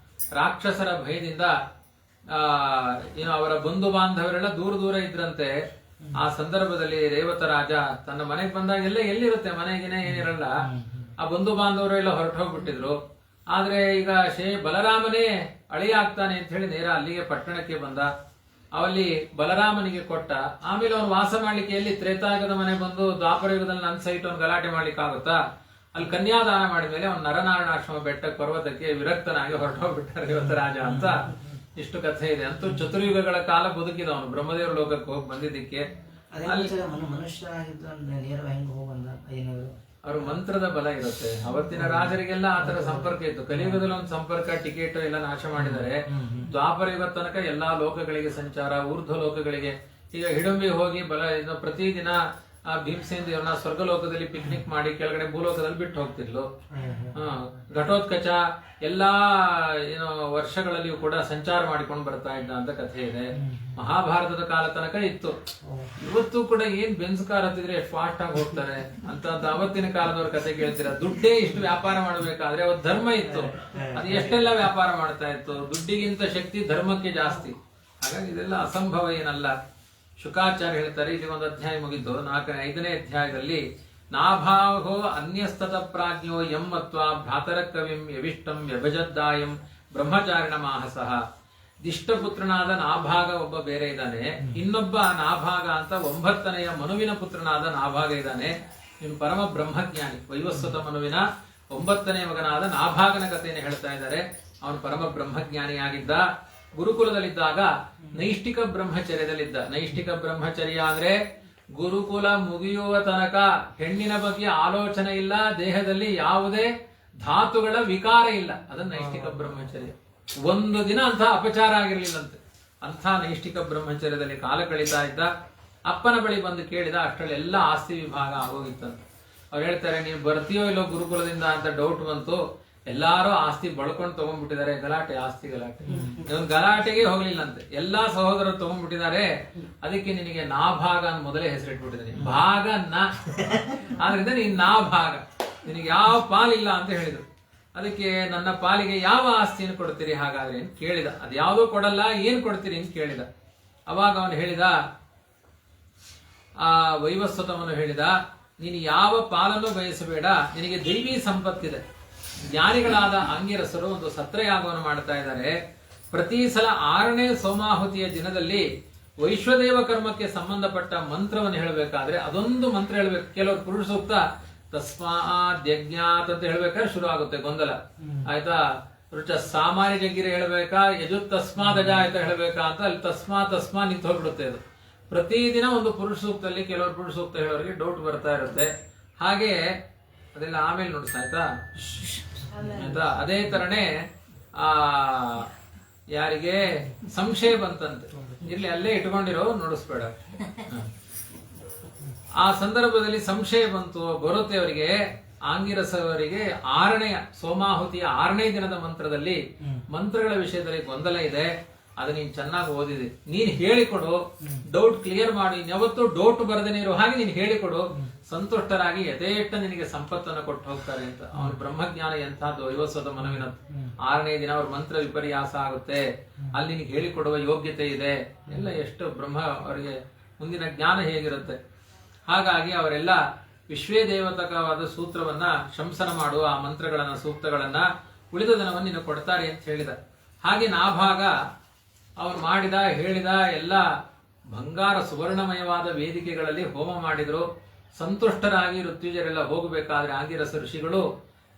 ರಾಕ್ಷಸರ ಭಯದಿಂದ ಅವರ ಬಂಧು ಬಾಂಧವರೆಲ್ಲ ದೂರ ದೂರ ಇದ್ರಂತೆ. ಆ ಸಂದರ್ಭದಲ್ಲಿ ರೇವತ ರಾಜ ತನ್ನ ಮನೆಗೆ ಬಂದಾಗೆಲ್ಲ ಎಲ್ಲಿರುತ್ತೆ, ಮನೆಗಿನೇ ಏನಿರಲ್ಲ, ಆ ಬಂಧು ಬಾಂಧವರು ಎಲ್ಲ ಹೊರಟು ಹೋಗ್ಬಿಟ್ಟಿದ್ರು. ಆದ್ರೆ ಈಗ ಬಲರಾಮನೇ ಅಳಿಯ ಆಗ್ತಾನೆ ಅಂತ ಹೇಳಿ ನೇರ ಅಲ್ಲಿಗೆ ಪಟ್ಟಣಕ್ಕೆ ಬಂದ. ಅವಲ್ಲಿ ಬಲರಾಮನಿಗೆ ಕೊಟ್ಟ. ಆಮೇಲೆ ಅವನು ವಾಸ ಮಾಡ್ಲಿಕ್ಕೆ ಎಲ್ಲಿ ತ್ರೇತಾಯುಗದ ಮನೆ ಬಂದು ದ್ವಾಪರ ಯುಗದಲ್ಲಿ ನನ್ನ ಸೈಟ್ ಅವ್ನು ಗಲಾಟೆ ಮಾಡ್ಲಿಕ್ಕೆ ಆಗುತ್ತಾ? ಅಲ್ಲಿ ಕನ್ಯಾದಾನ ಮಾಡಿದ ಮೇಲೆ ಅವನು ನರನಾರಾಯಣಾಶ್ರಮ ಬೆಟ್ಟ ಪರ್ವತಕ್ಕೆ ವಿರಕ್ತನಾಗಿ ಹೊರಟೋಗ್ಬಿಟ್ಟ ರೇವತರಾಜ ಅಂತ ಇಷ್ಟು ಕಥೆ ಇದೆ. ಅಂತೂ ಚತುರ್ಯುಗಗಳ ಕಾಲ ಬದುಕಿದ ಅವನು ಬ್ರಹ್ಮದೇವ್ರ ಲೋಕಕ್ಕೆ ಹೋಗಿ ಬಂದಿದ್ದಕ್ಕೆ. ಅವ್ರ ಮಂತ್ರದ ಬಲ ಇರುತ್ತೆ. ಅವತ್ತಿನ ರಾಜರಿಗೆಲ್ಲ ಆತರ ಸಂಪರ್ಕ ಇತ್ತು. ಕಲಿಯುಗದಲ್ಲಿ ಒಂದು ಸಂಪರ್ಕ, ಟಿಕೆಟ್ ಎಲ್ಲ ನಾಶ ಮಾಡಿದರೆ ದ್ವಾಪರ ಯುಗ ತನಕ ಎಲ್ಲಾ ಲೋಕಗಳಿಗೆ ಸಂಚಾರ, ಊರ್ಧ್ವ ಲೋಕಗಳಿಗೆ. ಈಗ ಹಿಡಂಬಿ ಹೋಗಿ ಪ್ರತಿದಿನ ಆ ಭೀಮಸೇನ ದೇವ್ರನ್ನ ಸ್ವರ್ಗಲೋಕದಲ್ಲಿ ಪಿಕ್ನಿಕ್ ಮಾಡಿ ಕೆಳಗಡೆ ಭೂಲೋಕದಲ್ಲಿ ಬಿಟ್ಟು ಹೋಗ್ತಿದ್ಲು. ಘಟೋತ್ಕಚ ಎಲ್ಲಾ ವರ್ಷಗಳಲ್ಲಿಯೂ ಕೂಡ ಸಂಚಾರ ಮಾಡಿಕೊಂಡು ಬರ್ತಾ ಇದ್ದ ಅಂತ ಕಥೆ ಇದೆ. ಮಹಾಭಾರತದ ಕಾಲ ತನಕ ಇತ್ತು. ಇವತ್ತು ಕೂಡ ಏನ್ ಬೆನ್ಸ್ ಕಾರ್ ಹತ್ತಿದ್ರೆ ಎಷ್ಟು ಫಾಸ್ಟ್ ಆಗಿ ಹೋಗ್ತಾರೆ ಅಂತ ಅವತ್ತಿನ ಕಾಲದವ್ರ ಕಥೆ ಕೇಳ್ತೀರ. ದುಡ್ಡೇ ಇಷ್ಟು ವ್ಯಾಪಾರ ಮಾಡಬೇಕಾದ್ರೆ ಅವತ್ತು ಧರ್ಮ ಇತ್ತು, ಅದು ಎಷ್ಟೆಲ್ಲ ವ್ಯಾಪಾರ ಮಾಡ್ತಾ ಇತ್ತು. ದುಡ್ಡಿಗಿಂತ ಶಕ್ತಿ ಧರ್ಮಕ್ಕೆ ಜಾಸ್ತಿ. ಹಾಗಾಗಿ ಇದೆಲ್ಲ ಅಸಂಭವ ಏನಲ್ಲ. ಶುಕಾಚಾರ್ಯ ಹೇಳ್ತಾರೆ, ಇಲ್ಲಿ ಒಂದು ಅಧ್ಯಾಯ ಮುಗಿತು. 5ನೇ ಅಧ್ಯಾಯದಲ್ಲಿ ನಾಭಾವೋ ಅನ್ಯಸ್ತತ ಪ್ರಾಜ್ಞೋ ಯಮ್ಮತ್ವ ಭ್ರಾತರ ಕವಿಂ ಯವಿಷ್ಟಂ ವ್ಯಭಜದ್ದಾಯಂ ಬ್ರಹ್ಮಚಾರಿಣ ಮಾಹಸಃ. ದಿಷ್ಟಪುತ್ರನಾದ ನಾಭಾಗ ಒಬ್ಬ ಬೇರೆ ಇದ್ದಾನೆ, ಇನ್ನೊಬ್ಬ ನಾಭಾಗ ಅಂತ 9ನೆಯ ಮನುವಿನ ಪುತ್ರನಾದ ನಾಭಾಗ ಇದ್ದಾನೆ. ಇವನು ಪರಮ ಬ್ರಹ್ಮಜ್ಞಾನಿ. ವೈವಸ್ವತ ಮನುವಿನ 9ನೇ ಮಗನಾದ ನಾಭಾಗನ ಕಥೆಯನ್ನು ಹೇಳ್ತಾ ಇದ್ದಾರೆ. ಅವನು ಪರಮ ಬ್ರಹ್ಮಜ್ಞಾನಿಯಾಗಿದ್ದ. ಗುರುಕುಲದಲ್ಲಿದ್ದಾಗ ನೈಷ್ಠಿಕ ಬ್ರಹ್ಮಚರ್ಯದಲ್ಲಿದ್ದ. ನೈಷ್ಠಿಕ ಬ್ರಹ್ಮಚರ್ಯ ಅಂದ್ರೆ ಗುರುಕುಲ ಮುಗಿಯುವ ತನಕ ಹೆಣ್ಣಿನ ಬಗ್ಗೆ ಆಲೋಚನೆ ಇಲ್ಲ, ದೇಹದಲ್ಲಿ ಯಾವುದೇ ಧಾತುಗಳ ವಿಕಾರ ಇಲ್ಲ. ಅದನ್ನ ನೈಷ್ಠಿಕ ಬ್ರಹ್ಮಚರ್ಯ. ಒಂದು ದಿನ ಅಂತ ಅಪಚಾರ ಆಗಿರ್ಲಿಲ್ಲಂತೆ. ಅಂಥ ನೈಷ್ಠಿಕ ಬ್ರಹ್ಮಚರ್ಯದಲ್ಲಿ ಕಾಲ ಕಳೀತಾ ಇದ್ದ. ಅಪ್ಪನ ಬಳಿ ಬಂದು ಕೇಳಿದ. ಅಷ್ಟರಲ್ಲಿ ಎಲ್ಲ ಆಸ್ತಿ ವಿಭಾಗ ಆಗೋಗಿತ್ತಂತೆ. ಅವ್ರು ಹೇಳ್ತಾರೆ, ನೀವು ಬರ್ತೀಯೋ ಇಲ್ಲೋ ಗುರುಕುಲದಿಂದ ಅಂತ ಡೌಟ್ ಬಂತು. ಎಲ್ಲಾರು ಆಸ್ತಿ ಬಳ್ಕೊಂಡು ತಗೊಂಡ್ಬಿಟ್ಟಿದ್ದಾರೆ. ಗಲಾಟೆ, ಆಸ್ತಿ ಗಲಾಟೆ. ಇವನ್ ಗಲಾಟೆಗೆ ಹೋಗ್ಲಿಲ್ಲಂತೆ. ಎಲ್ಲಾ ಸಹೋದರರು ತಗೊಂಡ್ಬಿಟ್ಟಿದ್ದಾರೆ. ಅದಕ್ಕೆ ನಿನಗೆ ನಾಭಾಗ ಅಂತ ಮೊದಲೇ ಹೆಸರಿಟ್ಬಿಟ್ಟಿದ್ದೀನಿ. ಭಾಗ ಆದ್ರಿಂದ ನೀನ್ ನಾಭಾಗ, ನಿನಗೆ ಯಾವ ಪಾಲಿಲ್ಲ ಅಂತ ಹೇಳಿದ್ರು. ಅದಕ್ಕೆ ನನ್ನ ಪಾಲಿಗೆ ಯಾವ ಆಸ್ತಿಯನ್ನು ಕೊಡ್ತೀರಿ ಹಾಗಾದ್ರೆ ಅಂತ ಕೇಳಿದ. ಅದು ಯಾವುದೋ ಕೊಡಲ್ಲ, ಏನ್ ಕೊಡ್ತೀರಿ ಅಂತ ಕೇಳಿದ. ಅವಾಗ ಅವನು ಹೇಳಿದ, ಆ ವೈವಸ್ವತವನು ಹೇಳಿದ, ನೀನು ಯಾವ ಪಾಲನ್ನು ಬಯಸಬೇಡ, ನಿನಗೆ ದೈವಿ ಸಂಪತ್ತಿದೆ. ಜ್ಞಾನಿಗಳಾದ ಅಂಗಿರಸರು ಒಂದು ಸತ್ರಯಾಗವನ್ನು ಮಾಡ್ತಾ ಇದ್ದಾರೆ. ಪ್ರತಿ ಸಲ 6ನೇ ಸೋಮಾಹುತಿಯ ದಿನದಲ್ಲಿ ವೈಶ್ವದೇವ ಕರ್ಮಕ್ಕೆ ಸಂಬಂಧಪಟ್ಟ ಮಂತ್ರವನ್ನು ಹೇಳಬೇಕಾದ್ರೆ ಅದೊಂದು ಮಂತ್ರ ಹೇಳ್ಬೇಕು. ಕೆಲವರು ಪುರುಷ ಸೂಕ್ತ ತಸ್ಮಾತ್ ಯಜ್ಞಾತ್ ಅಂತ ಹೇಳ್ಬೇಕಾದ್ರೆ ಶುರು ಆಗುತ್ತೆ ಗೊಂದಲ. ಆಯ್ತಾ? ರುಚ ಸಾಮಾನ್ಯ ಜಗ್ಗಿರಿ ಹೇಳ್ಬೇಕಾ, ಯಜುತ್ ತಸ್ಮಾತ್ ಅಜ ಆಯ್ತಾ ಹೇಳ್ಬೇಕಾ ಅಂತ ಅಲ್ಲಿ ತಸ್ಮಾ ನಿಂತು ಹೋಗ್ಬಿಡುತ್ತೆ. ಅದು ಪ್ರತಿದಿನ ಒಂದು ಪುರುಷ ಸೂಕ್ತಲ್ಲಿ ಕೆಲವರು ಪುರುಷ ಸೂಕ್ತ ಹೇಳೋರಿಗೆ ಡೌಟ್ ಬರ್ತಾ ಇರುತ್ತೆ. ಹಾಗೆ ಅದೆಲ್ಲ ಆಮೇಲೆ ನೋಡ್ತಾ ಆಯ್ತಾ. ಅದೇ ತರನೇ ಯಾರಿಗೆ ಸಂಶಯ ಬಂತಂತೆ, ಇರ್ಲಿ ಅಲ್ಲೇ ಇಟ್ಕೊಂಡಿರೋ, ನೋಡಿಸ್ಬೇಡ. ಆ ಸಂದರ್ಭದಲ್ಲಿ ಸಂಶಯ ಬರುತ್ತೆ ಅವರಿಗೆ. ಆಂಗಿರಸವರಿಗೆ 6ನೇ ಸೋಮಾಹುತಿಯ 6ನೇ ದಿನದ ಮಂತ್ರದಲ್ಲಿ ಮಂತ್ರಗಳ ವಿಷಯದಲ್ಲಿ ಗೊಂದಲ ಇದೆ. ಅದು ನೀನ್ ಚೆನ್ನಾಗಿ ಓದಿದೆ, ನೀನ್ ಹೇಳಿಕೊಡು, ಡೌಟ್ ಕ್ಲಿಯರ್ ಮಾಡಿ. ಯಾವತ್ತೂ ಡೌಟ್ ಬರದೇನೆ ಇರೋ ಹಾಗೆ ನೀನ್ ಹೇಳಿಕೊಡು, ಸಂತುಷ್ಟರಾಗಿ ಯಥೇಷ್ಟ ನಿನಗೆ ಸಂಪತ್ತನ್ನು ಕೊಟ್ಟು ಹೋಗ್ತಾರೆ ಅಂತ. ಅವನ ಬ್ರಹ್ಮಜ್ಞಾನ ಎಂಥದ್ದು, ವೈವಸ್ವತ ಮನುವಿನ 6ನೇ ದಿನ ಅವ್ರ ಮಂತ್ರ ವಿಪರ್ಯಾಸ ಆಗುತ್ತೆ. ಅಲ್ಲಿ ನಿನಗೆ ಹೇಳಿಕೊಡುವ ಯೋಗ್ಯತೆ ಇದೆ ಎಲ್ಲ. ಎಷ್ಟು ಬ್ರಹ್ಮ ಅವರಿಗೆ ಮುಂದಿನ ಜ್ಞಾನ ಹೇಗಿರುತ್ತೆ. ಹಾಗಾಗಿ ಅವರೆಲ್ಲ ವಿಶ್ವೇ ದೇವತಕವಾದ ಸೂತ್ರವನ್ನ ಶಂಸನ ಮಾಡುವ ಆ ಮಂತ್ರಗಳನ್ನ, ಸೂಕ್ತಗಳನ್ನ ಉಳಿದ ದಿನವನ್ನು ನಿನ್ನ ಕೊಡ್ತಾರೆ ಅಂತ ಹೇಳಿದ. ಹಾಗೆ ನಾಭಾಗ ಅವ್ರು ಮಾಡಿದ ಹೇಳಿದ ಎಲ್ಲ ಬಂಗಾರ ಸುವರ್ಣಮಯವಾದ ವೇದಿಕೆಗಳಲ್ಲಿ ಹೋಮ ಮಾಡಿದ್ರು. ಸಂತುಷ್ಟರಾಗಿ ಋತ್ವಿಜರೆಲ್ಲ ಹೋಗಬೇಕಾದ್ರೆ ಆಂಗಿರಸ ಋಷಿಗಳು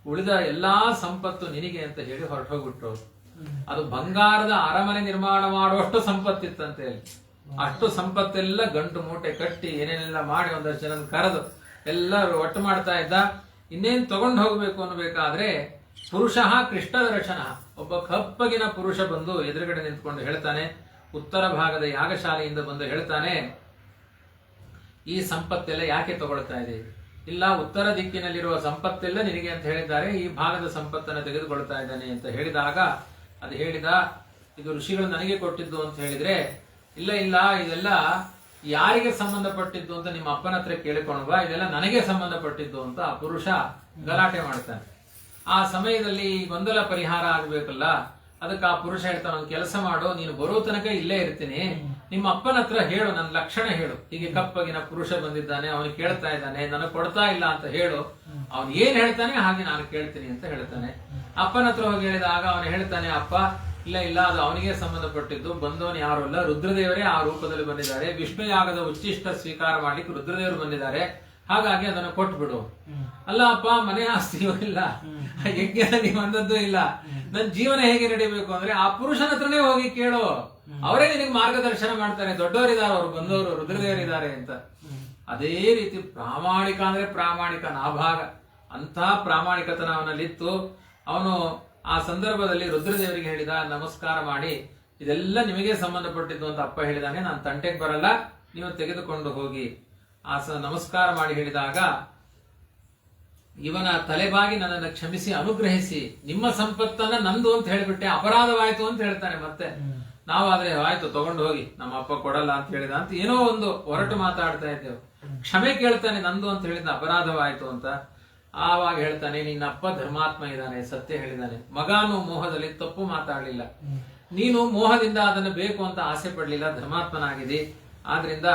ಉಳಿದ ಎಲ್ಲಾ ಸಂಪತ್ತು ನಿನಗೆ ಅಂತ ಹೇಳಿ ಹೊರಟೋಗ್ಬಿಟ್ರು. ಅದು ಬಂಗಾರದ ಅರಮನೆ ನಿರ್ಮಾಣ ಮಾಡುವಷ್ಟು ಸಂಪತ್ತಿತ್ತಂತೆ. ಅಷ್ಟು ಸಂಪತ್ತೆಲ್ಲ ಗಂಟು ಮೂಟೆ ಕಟ್ಟಿ ಏನೇನೆಲ್ಲ ಮಾಡಿ ಒಂದಷ್ಟು ಜನ ಕರೆದು ಎಲ್ಲರೂ ಒಟ್ಟು ಮಾಡ್ತಾ ಇದ್ದ. ಇನ್ನೇನ್ ತಗೊಂಡು ಹೋಗ್ಬೇಕು ಅನ್ಬೇಕಾದ್ರೆ ಪುರುಷ ಕೃಷ್ಣ ದರ್ಶನ, ಒಬ್ಬ ಕಪ್ಪಗಿನ ಪುರುಷ ಬಂದು ಎದುರುಗಡೆ ನಿಂತ್ಕೊಂಡು ಹೇಳ್ತಾನೆ. ಉತ್ತರ ಭಾಗದ ಯಾಗಶಾಲೆಯಿಂದ ಬಂದು ಹೇಳ್ತಾನೆ, ಈ ಸಂಪತ್ತೆಲ್ಲ ಯಾಕೆ ತಗೊಳ್ತಾ ಇದೆ? ಇಲ್ಲ, ಉತ್ತರ ದಿಕ್ಕಿನಲ್ಲಿರುವ ಸಂಪತ್ತೆಲ್ಲ ನಿನಗೆ ಅಂತ ಹೇಳಿದ್ದಾರೆ, ಈ ಭಾಗದ ಸಂಪತ್ತನ್ನು ತೆಗೆದುಕೊಳ್ತಾ ಇದ್ದಾನೆ ಅಂತ ಹೇಳಿದಾಗ ಅದು ಹೇಳಿದ, ಇದು ಋಷಿಗಳು ನನಗೆ ಕೊಟ್ಟಿದ್ದು ಅಂತ ಹೇಳಿದ್ರೆ, ಇಲ್ಲ ಇಲ್ಲ ಇದೆಲ್ಲ ಯಾರಿಗೆ ಸಂಬಂಧಪಟ್ಟಿದ್ದು ಅಂತ ನಿಮ್ಮ ಅಪ್ಪನ ಹತ್ರ ಕೇಳಿಕೊಂಡ್ವಾ, ಇದೆಲ್ಲ ನನಗೆ ಸಂಬಂಧಪಟ್ಟಿದ್ದು ಅಂತ ಆ ಪುರುಷ ಗಲಾಟೆ ಮಾಡ್ತಾನೆ. ಆ ಸಮಯದಲ್ಲಿ ಗೊಂದಲ ಪರಿಹಾರ ಆಗ್ಬೇಕಲ್ಲ, ಅದಕ್ಕೆ ಆ ಪುರುಷ ಹೇಳ್ತಾನೆ, ಒಂದು ಕೆಲಸ ಮಾಡು, ನೀನು ಬರೋ ತನಕ ಇಲ್ಲೇ ಇರ್ತೀನಿ, ನಿಮ್ಮ ಅಪ್ಪನ ಹತ್ರ ಹೇಳು, ನನ್ನ ಲಕ್ಷಣ ಹೇಳು, ಹೀಗೆ ಕಪ್ಪಗಿನ ಪುರುಷ ಬಂದಿದ್ದಾನೆ, ಅವನು ಕೇಳ್ತಾ ಇದ್ದಾನೆ, ನನಗೆ ಕೊಡ್ತಾ ಇಲ್ಲ ಅಂತ ಹೇಳು, ಅವನು ಏನ್ ಹೇಳ್ತಾನೆ ಹಾಗೆ ನಾನು ಕೇಳ್ತೀನಿ ಅಂತ ಹೇಳ್ತಾನೆ. ಅಪ್ಪನ ಹತ್ರ ಹೋಗಿ ಹೇಳಿದಾಗ ಅವನು ಹೇಳ್ತಾನೆ, ಅಪ್ಪ ಇಲ್ಲ ಇಲ್ಲ, ಅದು ಅವನಿಗೆ ಸಂಬಂಧಪಟ್ಟಿದ್ದು, ಬಂದವನು ಯಾರು ಅಲ್ಲ, ರುದ್ರದೇವರೇ ಆ ರೂಪದಲ್ಲಿ ಬಂದಿದ್ದಾರೆ, ವಿಷ್ಣು ಯಾಗದ ಉಚ್ಚಿಷ್ಟ ಸ್ವೀಕಾರ ಮಾಡ್ಲಿಕ್ಕೆ ರುದ್ರದೇವರು ಬಂದಿದ್ದಾರೆ, ಹಾಗಾಗಿ ಅದನ್ನು ಕೊಟ್ಬಿಡು. ಅಲ್ಲ ಅಪ್ಪ, ಮನೆ ಆಸ್ತಿಯೂ ಇಲ್ಲ, ಯಜ್ಞ ನೀವು ಅಂದದ್ದು ಇಲ್ಲ, ನನ್ನ ಜೀವನ ಹೇಗೆ ನಡಿಬೇಕು ಅಂದ್ರೆ ಆ ಪುರುಷನ ಹತ್ರನೇ ಹೋಗಿ ಕೇಳು, ಅವರೇ ನಿನಗೆ ಮಾರ್ಗದರ್ಶನ ಮಾಡ್ತಾರೆ, ದೊಡ್ಡವರಿದ್ದಾರೆ, ಅವರು ಬಂದವರು ರುದ್ರದೇವರಿದ್ದಾರೆ ಅಂತ. ಅದೇ ರೀತಿ ಪ್ರಾಮಾಣಿಕ ಅಂದ್ರೆ ಪ್ರಾಮಾಣಿಕ ನಾಭಾಗ, ಅಂತ ಪ್ರಾಮಾಣಿಕತನ ಅವನಲ್ಲಿತ್ತು. ಅವನು ಆ ಸಂದರ್ಭದಲ್ಲಿ ರುದ್ರದೇವರಿಗೆ ಹೇಳಿದ, ನಮಸ್ಕಾರ ಮಾಡಿ, ಇದೆಲ್ಲ ನಿಮಗೆ ಸಂಬಂಧಪಟ್ಟಿದ್ದು ಅಂತ ಅಪ್ಪ ಹೇಳಿದಾನೆ, ನಾನು ತಂಟೆಗೆ ಬರಲ್ಲ, ನೀವು ತೆಗೆದುಕೊಂಡು ಹೋಗಿ. ಆ ನಮಸ್ಕಾರ ಮಾಡಿ ಹೇಳಿದಾಗ ಇವನ ತಲೆಬಾಗಿ ನನ್ನನ್ನು ಕ್ಷಮಿಸಿ ಅನುಗ್ರಹಿಸಿ, ನಿಮ್ಮ ಸಂಪತ್ತನ್ನ ನಂದು ಅಂತ ಹೇಳಿಬಿಟ್ಟೆ, ಅಪರಾಧವಾಯ್ತು ಅಂತ ಹೇಳ್ತಾನೆ. ಮತ್ತೆ ನಾವಾದ್ರೆ ಆಯ್ತು ತಗೊಂಡು ಹೋಗಿ, ನಮ್ಮ ಅಪ್ಪ ಕೊಡಲ್ಲ ಅಂತ ಹೇಳಿದ ಅಂತ ಏನೋ ಒಂದು ಹೊರಟು ಮಾತಾಡ್ತಾ ಇದ್ದೇವೆ. ಕ್ಷಮೆ ಕೇಳ್ತಾನೆ, ನಂದು ಅಂತ ಹೇಳಿದ ಅಪರಾಧವಾಯ್ತು ಅಂತ. ಆವಾಗ ಹೇಳ್ತಾನೆ, ನಿನ್ನ ಅಪ್ಪ ಧರ್ಮಾತ್ಮ ಇದ್ದಾನೆ, ಸತ್ಯ ಹೇಳಿದಾನೆ, ಮಗನು ಮೋಹದಲ್ಲಿ ತಪ್ಪು ಮಾತಾಡ್ಲಿಲ್ಲ, ನೀನು ಮೋಹದಿಂದ ಅದನ್ನು ಬೇಕು ಅಂತ ಆಸೆ ಪಡ್ಲಿಲ್ಲ, ಧರ್ಮಾತ್ಮನಾಗಿದಿ. ಆದ್ರಿಂದ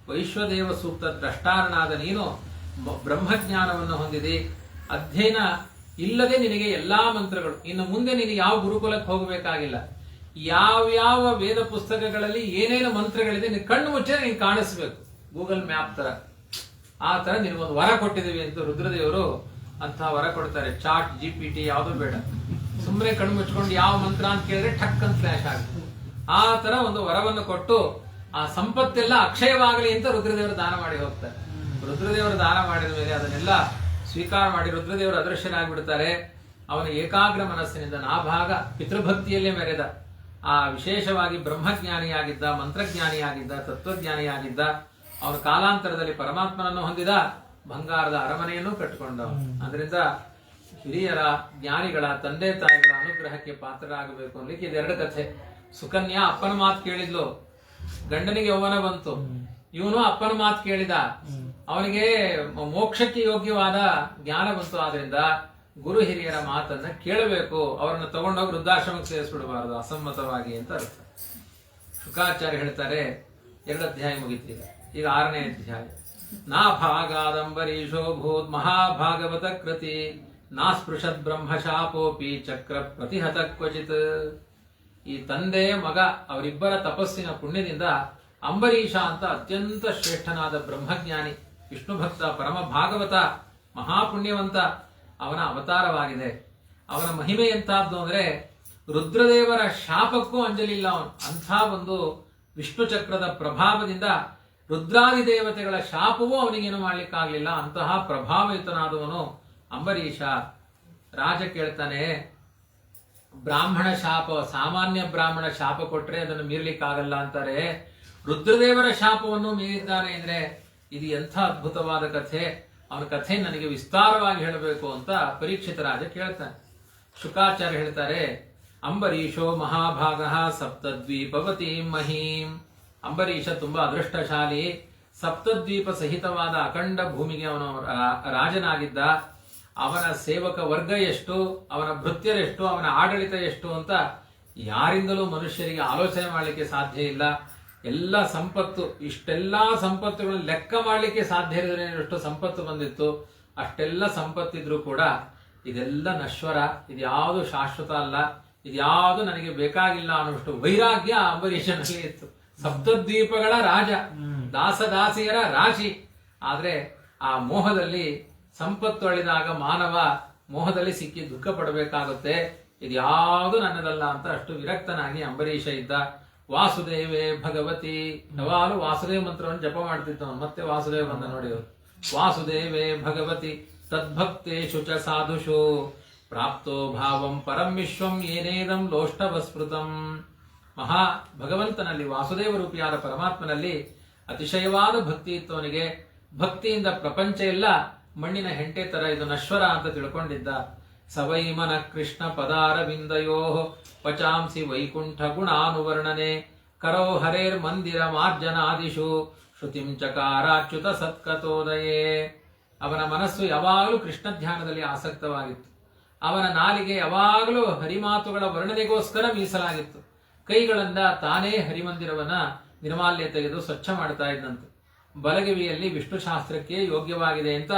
ವೈಶ್ವದೇವ ಸೂಕ್ತ ದ್ರಷ್ಟಾರನಾದ ನೀನು ಬ್ರಹ್ಮಜ್ಞಾನವನ್ನು ಹೊಂದಿದಿ, ಅಧ್ಯಯನ ಇಲ್ಲದೆ ನಿನಗೆ ಎಲ್ಲಾ ಮಂತ್ರಗಳು, ಇನ್ನು ಮುಂದೆ ನೀನು ಯಾವ ಗುರುಕುಲಕ್ಕೆ ಹೋಗಬೇಕಾಗಿಲ್ಲ, ಯಾವ್ಯಾವ ವೇದ ಪುಸ್ತಕಗಳಲ್ಲಿ ಏನೇನು ಮಂತ್ರಗಳಿದೆ ನೀನು ಕಣ್ಣು ಮುಚ್ಚೆ ನೀನು ಕಾಣಿಸ್ಬೇಕು, ಗೂಗಲ್ ಮ್ಯಾಪ್ ತರ. ಆ ತರ ನಿನಗೊಂದು ವರ ಕೊಟ್ಟಿದ್ದೀವಿ ಅಂತ ರುದ್ರದೇವರು ಅಂತ ವರ ಕೊಡ್ತಾರೆ. ಚಾಟ್ GPT ಯಾವುದು ಬೇಡ, ಸುಮ್ಮನೆ ಕಣ್ಣು ಮುಚ್ಕೊಂಡು ಯಾವ ಮಂತ್ರ ಅಂತ ಕೇಳಿದ್ರೆ ಠಕ್ ಅಂತ ಫ್ಲಾಶ್ ಆಗುತ್ತೆ. ಆ ತರ ಒಂದು ವರವನ್ನು ಕೊಟ್ಟು ಆ ಸಂಪತ್ತೆಲ್ಲ ಅಕ್ಷಯವಾಗಲಿ ಅಂತ ರುದ್ರದೇವರು ದಾನ ಮಾಡಿ ಹೋಗ್ತಾರೆ. ರುದ್ರದೇವರು ದಾನ ಮಾಡಿದ ಮೇಲೆ ಅದನ್ನೆಲ್ಲ ಸ್ವೀಕಾರ ಮಾಡಿ ರುದ್ರದೇವರು ಅದೃಶ್ಯನಾಗ್ಬಿಡ್ತಾರೆ. ಅವನ ಏಕಾಗ್ರ ಮನಸ್ಸಿನಿಂದ ನಾಭಾಗ ಪಿತೃಭಕ್ತಿಯಲ್ಲೇ ಮೆರೆದ, ಆ ವಿಶೇಷವಾಗಿ ಬ್ರಹ್ಮಜ್ಞಾನಿಯಾಗಿದ್ದ, ಮಂತ್ರಜ್ಞಾನಿಯಾಗಿದ್ದ, ತತ್ವಜ್ಞಾನಿಯಾಗಿದ್ದ. ಅವನು ಕಾಲಾಂತರದಲ್ಲಿ ಪರಮಾತ್ಮನನ್ನು ಹೊಂದಿದ, ಬಂಗಾರದ ಅರಮನೆಯನ್ನು ಕಟ್ಟಿಕೊಂಡವನು. ಅದರಿಂದ ಹಿರಿಯರ ಜ್ಞಾನಿಗಳ ತಂದೆ ತಾಯಿಗಳ ಅನುಗ್ರಹಕ್ಕೆ ಪಾತ್ರರಾಗಬೇಕು ಅನ್ಲಿಕ್ಕೆ ಇದೆರಡು ಕಥೆ. ಸುಕನ್ಯಾ ಅಪ್ಪನ ಮಾತು ಕೇಳಿದ್ಲು, ಗಂಡನಿಗೆ ಯೌವನ ಬಂತು, ಇವನು ಅಪ್ಪನ ಮಾತು ಕೇಳಿದ, ಅವನಿಗೆ ಮೋಕ್ಷಕ್ಕೆ ಯೋಗ್ಯವಾದ ಜ್ಞಾನ ಬಂತು. ಆದ್ರಿಂದ ಗುರು ಹಿರಿಯರ ಮಾತನ್ನ ಕೇಳಬೇಕು, ಅವರನ್ನು ತಗೊಂಡೋಗಿ ವೃದ್ಧಾಶ್ರಮಕ್ಕೆ ಸೇರಿಸ್ಬಿಡಬಾರದು ಅಸಮ್ಮತವಾಗಿ ಅಂತ ಅರ್ಥ. ಶುಕಾಚಾರ್ಯ ಹೇಳ್ತಾರೆ, 2 ಅಧ್ಯಾಯ ಮುಗಿತೀಗ, ಈಗ 6ನೇ ಅಧ್ಯಾಯ. ನಾ ಭಾಗಾದಂಬರೀಶೋ ಭೂತ್ ಮಹಾಭಾಗವತ ಕೃತಿ ನಾಸ್ಪೃಶದ್ ಬ್ರಹ್ಮಶಾಪೋಪಿ ಚಕ್ರ ಪ್ರತಿಹತ ಕ್ವಚಿತ್. ಈ ತಂದೆ ಮಗ ಅವರಿಬ್ಬರ ತಪಸ್ಸಿನ ಪುಣ್ಯದಿಂದ ಅಂಬರೀಷ ಅಂತ ಅತ್ಯಂತ ಶ್ರೇಷ್ಠನಾದ ಬ್ರಹ್ಮಜ್ಞಾನಿ, ವಿಷ್ಣು ಭಕ್ತ, ಪರಮ ಭಾಗವತ, ಮಹಾಪುಣ್ಯವಂತ ಅವನ ಅವತಾರವಾಗಿದೆ. ಅವನ ಮಹಿಮೆ ಎಂತಹದ್ದು ಅಂದ್ರೆ ರುದ್ರದೇವರ ಶಾಪಕ್ಕೂ ಅಂಜಲಿಲ್ಲ ಅವನು. ಅಂಥ ಒಂದು ವಿಷ್ಣು ಚಕ್ರದ ಪ್ರಭಾವದಿಂದ ರುದ್ರಾದಿ ದೇವತೆಗಳ ಶಾಪವೂ ಅವನಿಗೇನು ಮಾಡ್ಲಿಕ್ಕಾಗ್ಲಿಲ್ಲ. ಅಂತಹ ಪ್ರಭಾವಯುತನಾದವನು ಅಂಬರೀಷ. ರಾಜ ಕೇಳ್ತಾನೆ, ಬ್ರಾಹ್ಮಣ ಶಾಪ, ಸಾಮಾನ್ಯ ಬ್ರಾಹ್ಮಣ ಶಾಪ ಕೊಟ್ರೆ ಅದನ್ನು ಮೀರ್ಲಿಕ್ಕಾಗಲ್ಲ ಅಂತಾರೆ, ರುದ್ರದೇವರ ಶಾಪವನ್ನು ಮೀರಿದ್ದಾನೆ ಅಂದ್ರೆ ಇದು ಎಂಥ ಅದ್ಭುತವಾದ ಕಥೆ, ಅವನ ಕಥೆ ನನಗೆ ವಿಸ್ತಾರವಾಗಿ ಹೇಳಬೇಕು ಅಂತ ಪರೀಕ್ಷಿತ ರಾಜ ಕೇಳ್ತಾನೆ. ಶುಕಾಚಾರ್ಯ ಹೇಳ್ತಾರೆ, ಅಂಬರೀಷೋ ಮಹಾಭಾಗ ಸಪ್ತದ್ವೀಪವತಿ ಮಹೀಂ. ಅಂಬರೀಷ ತುಂಬಾ ಅದೃಷ್ಟಶಾಲಿ, ಸಪ್ತದ್ವೀಪ ಸಹಿತವಾದ ಅಖಂಡ ಭೂಮಿಗೆ ಅವನು ರಾಜನಾಗಿದ್ದ. ಅವನ ಸೇವಕ ವರ್ಗ ಎಷ್ಟು, ಅವನ ಭೃತ್ಯರೆಷ್ಟು, ಅವನ ಆಡಳಿತ ಎಷ್ಟು ಅಂತ ಯಾರಿಂದಲೂ ಮನುಷ್ಯರಿಗೆ ಆಲೋಚನೆ ಮಾಡಲಿಕ್ಕೆ ಸಾಧ್ಯ ಇಲ್ಲ. ಎಲ್ಲ ಸಂಪತ್ತು, ಇಷ್ಟೆಲ್ಲಾ ಸಂಪತ್ತುಗಳು ಲೆಕ್ಕ ಮಾಡಲಿಕ್ಕೆ ಸಾಧ್ಯ ಇಲ್ಲದೆ ಎಷ್ಟು ಸಂಪತ್ತು ಬಂದಿತ್ತು. ಅಷ್ಟೆಲ್ಲ ಸಂಪತ್ತಿದ್ರು ಕೂಡ ಇದೆಲ್ಲ ನಶ್ವರ, ಇದ್ಯಾವುದು ಶಾಶ್ವತ ಅಲ್ಲ, ಇದ್ಯಾವುದು ನನಗೆ ಬೇಕಾಗಿಲ್ಲ ಅನ್ನೋಷ್ಟು ವೈರಾಗ್ಯ ಅಂಬರೀಷನಲ್ಲಿ ಇತ್ತು. ಸಪ್ತದ್ವೀಪಗಳ ರಾಜ, ದಾಸದಾಸಿಯರ ರಾಶಿ. ಆದ್ರೆ ಆ ಮೋಹದಲ್ಲಿ ಸಂಪತ್ತು ಅಳಿದಾಗ ಮಾನವ ಮೋಹದಲ್ಲಿ ಸಿಕ್ಕಿ ದುಃಖ ಪಡಬೇಕಾಗುತ್ತೆ. ಇದ್ಯಾವುದು ನನ್ನದಲ್ಲ ಅಂತ ಅಷ್ಟು ವಿರಕ್ತನಾಗಿ ಅಂಬರೀಷ ಇದ್ದ. ವಾಸುದೇವೇ ಭಗವತಿ, ಯಾವಾಗಲೂ ವಾಸುದೇವ ಮಂತ್ರವನ್ನು ಜಪ ಮಾಡ್ತಿದ್ದವನು. ಮತ್ತೆ ವಾಸುದೇವ ಬಂದ ನೋಡಿ ಅವರು. ವಾಸುದೇವೇ ಭಗವತಿ ತದ್ಭಕ್ತೇಷು ಚ ಸಾಧುಷು ಪ್ರಾಪ್ತೋ ಭಾವಂ ಪರಂ ವಿಶ್ವಂ ಏನೇದಂ ಲೋಷ್ಟವಸ್ಮೃತಂ. ಮಹಾ ಭಗವಂತನಲ್ಲಿ, ವಾಸುದೇವ ರೂಪಿಯಾದ ಪರಮಾತ್ಮನಲ್ಲಿ ಅತಿಶಯವಾದ ಭಕ್ತಿ ಇತ್ತವನಿಗೆ. ಭಕ್ತಿಯಿಂದ ಪ್ರಪಂಚ ಎಲ್ಲ ಮಣ್ಣಿನ ಹೆಂಟೆ ತರ, ಇದು ನಶ್ವರ ಅಂತ ತಿಳ್ಕೊಂಡಿದ್ದ. ಸವೈಮನ ಕೃಷ್ಣ ಪದಾರವಿಂದಯೋ ಪಚಾಂಸಿ ವೈಕುಂಠ ಗುಣಾನುವರ್ಣನೆ ಕರೋ ಹರೇರ್ ಮಂದಿರ ಮಾರ್ಜನಾದಿಷು ಶ್ರುತಿಂ ಚಕಾರಾಚ್ಯುತ ಸತ್ಕತೋದಯೇ. ಅವನ ಮನಸ್ಸು ಯಾವಾಗಲೂ ಕೃಷ್ಣ ಧ್ಯಾನದಲ್ಲಿ ಆಸಕ್ತವಾಗಿತ್ತು. ಅವನ ನಾಲಿಗೆ ಯಾವಾಗಲೂ ಹರಿಮಾತುಗಳ ವರ್ಣನೆಗೋಸ್ಕರ ಮೀಸಲಾಗಿತ್ತು. ಕೈಗಳಿಂದ ತಾನೇ ಹರಿಮಂದಿರವನ್ನ ನಿರ್ಮಾಲ್ಯ ತೆಗೆದು ಸ್ವಚ್ಛ ಮಾಡ್ತಾ ಇದ್ದಂತೆ. ಬಲಗಿವಿಯಲ್ಲಿ ವಿಷ್ಣು ಶಾಸ್ತ್ರಕ್ಕೆ ಯೋಗ್ಯವಾಗಿದೆ ಅಂತ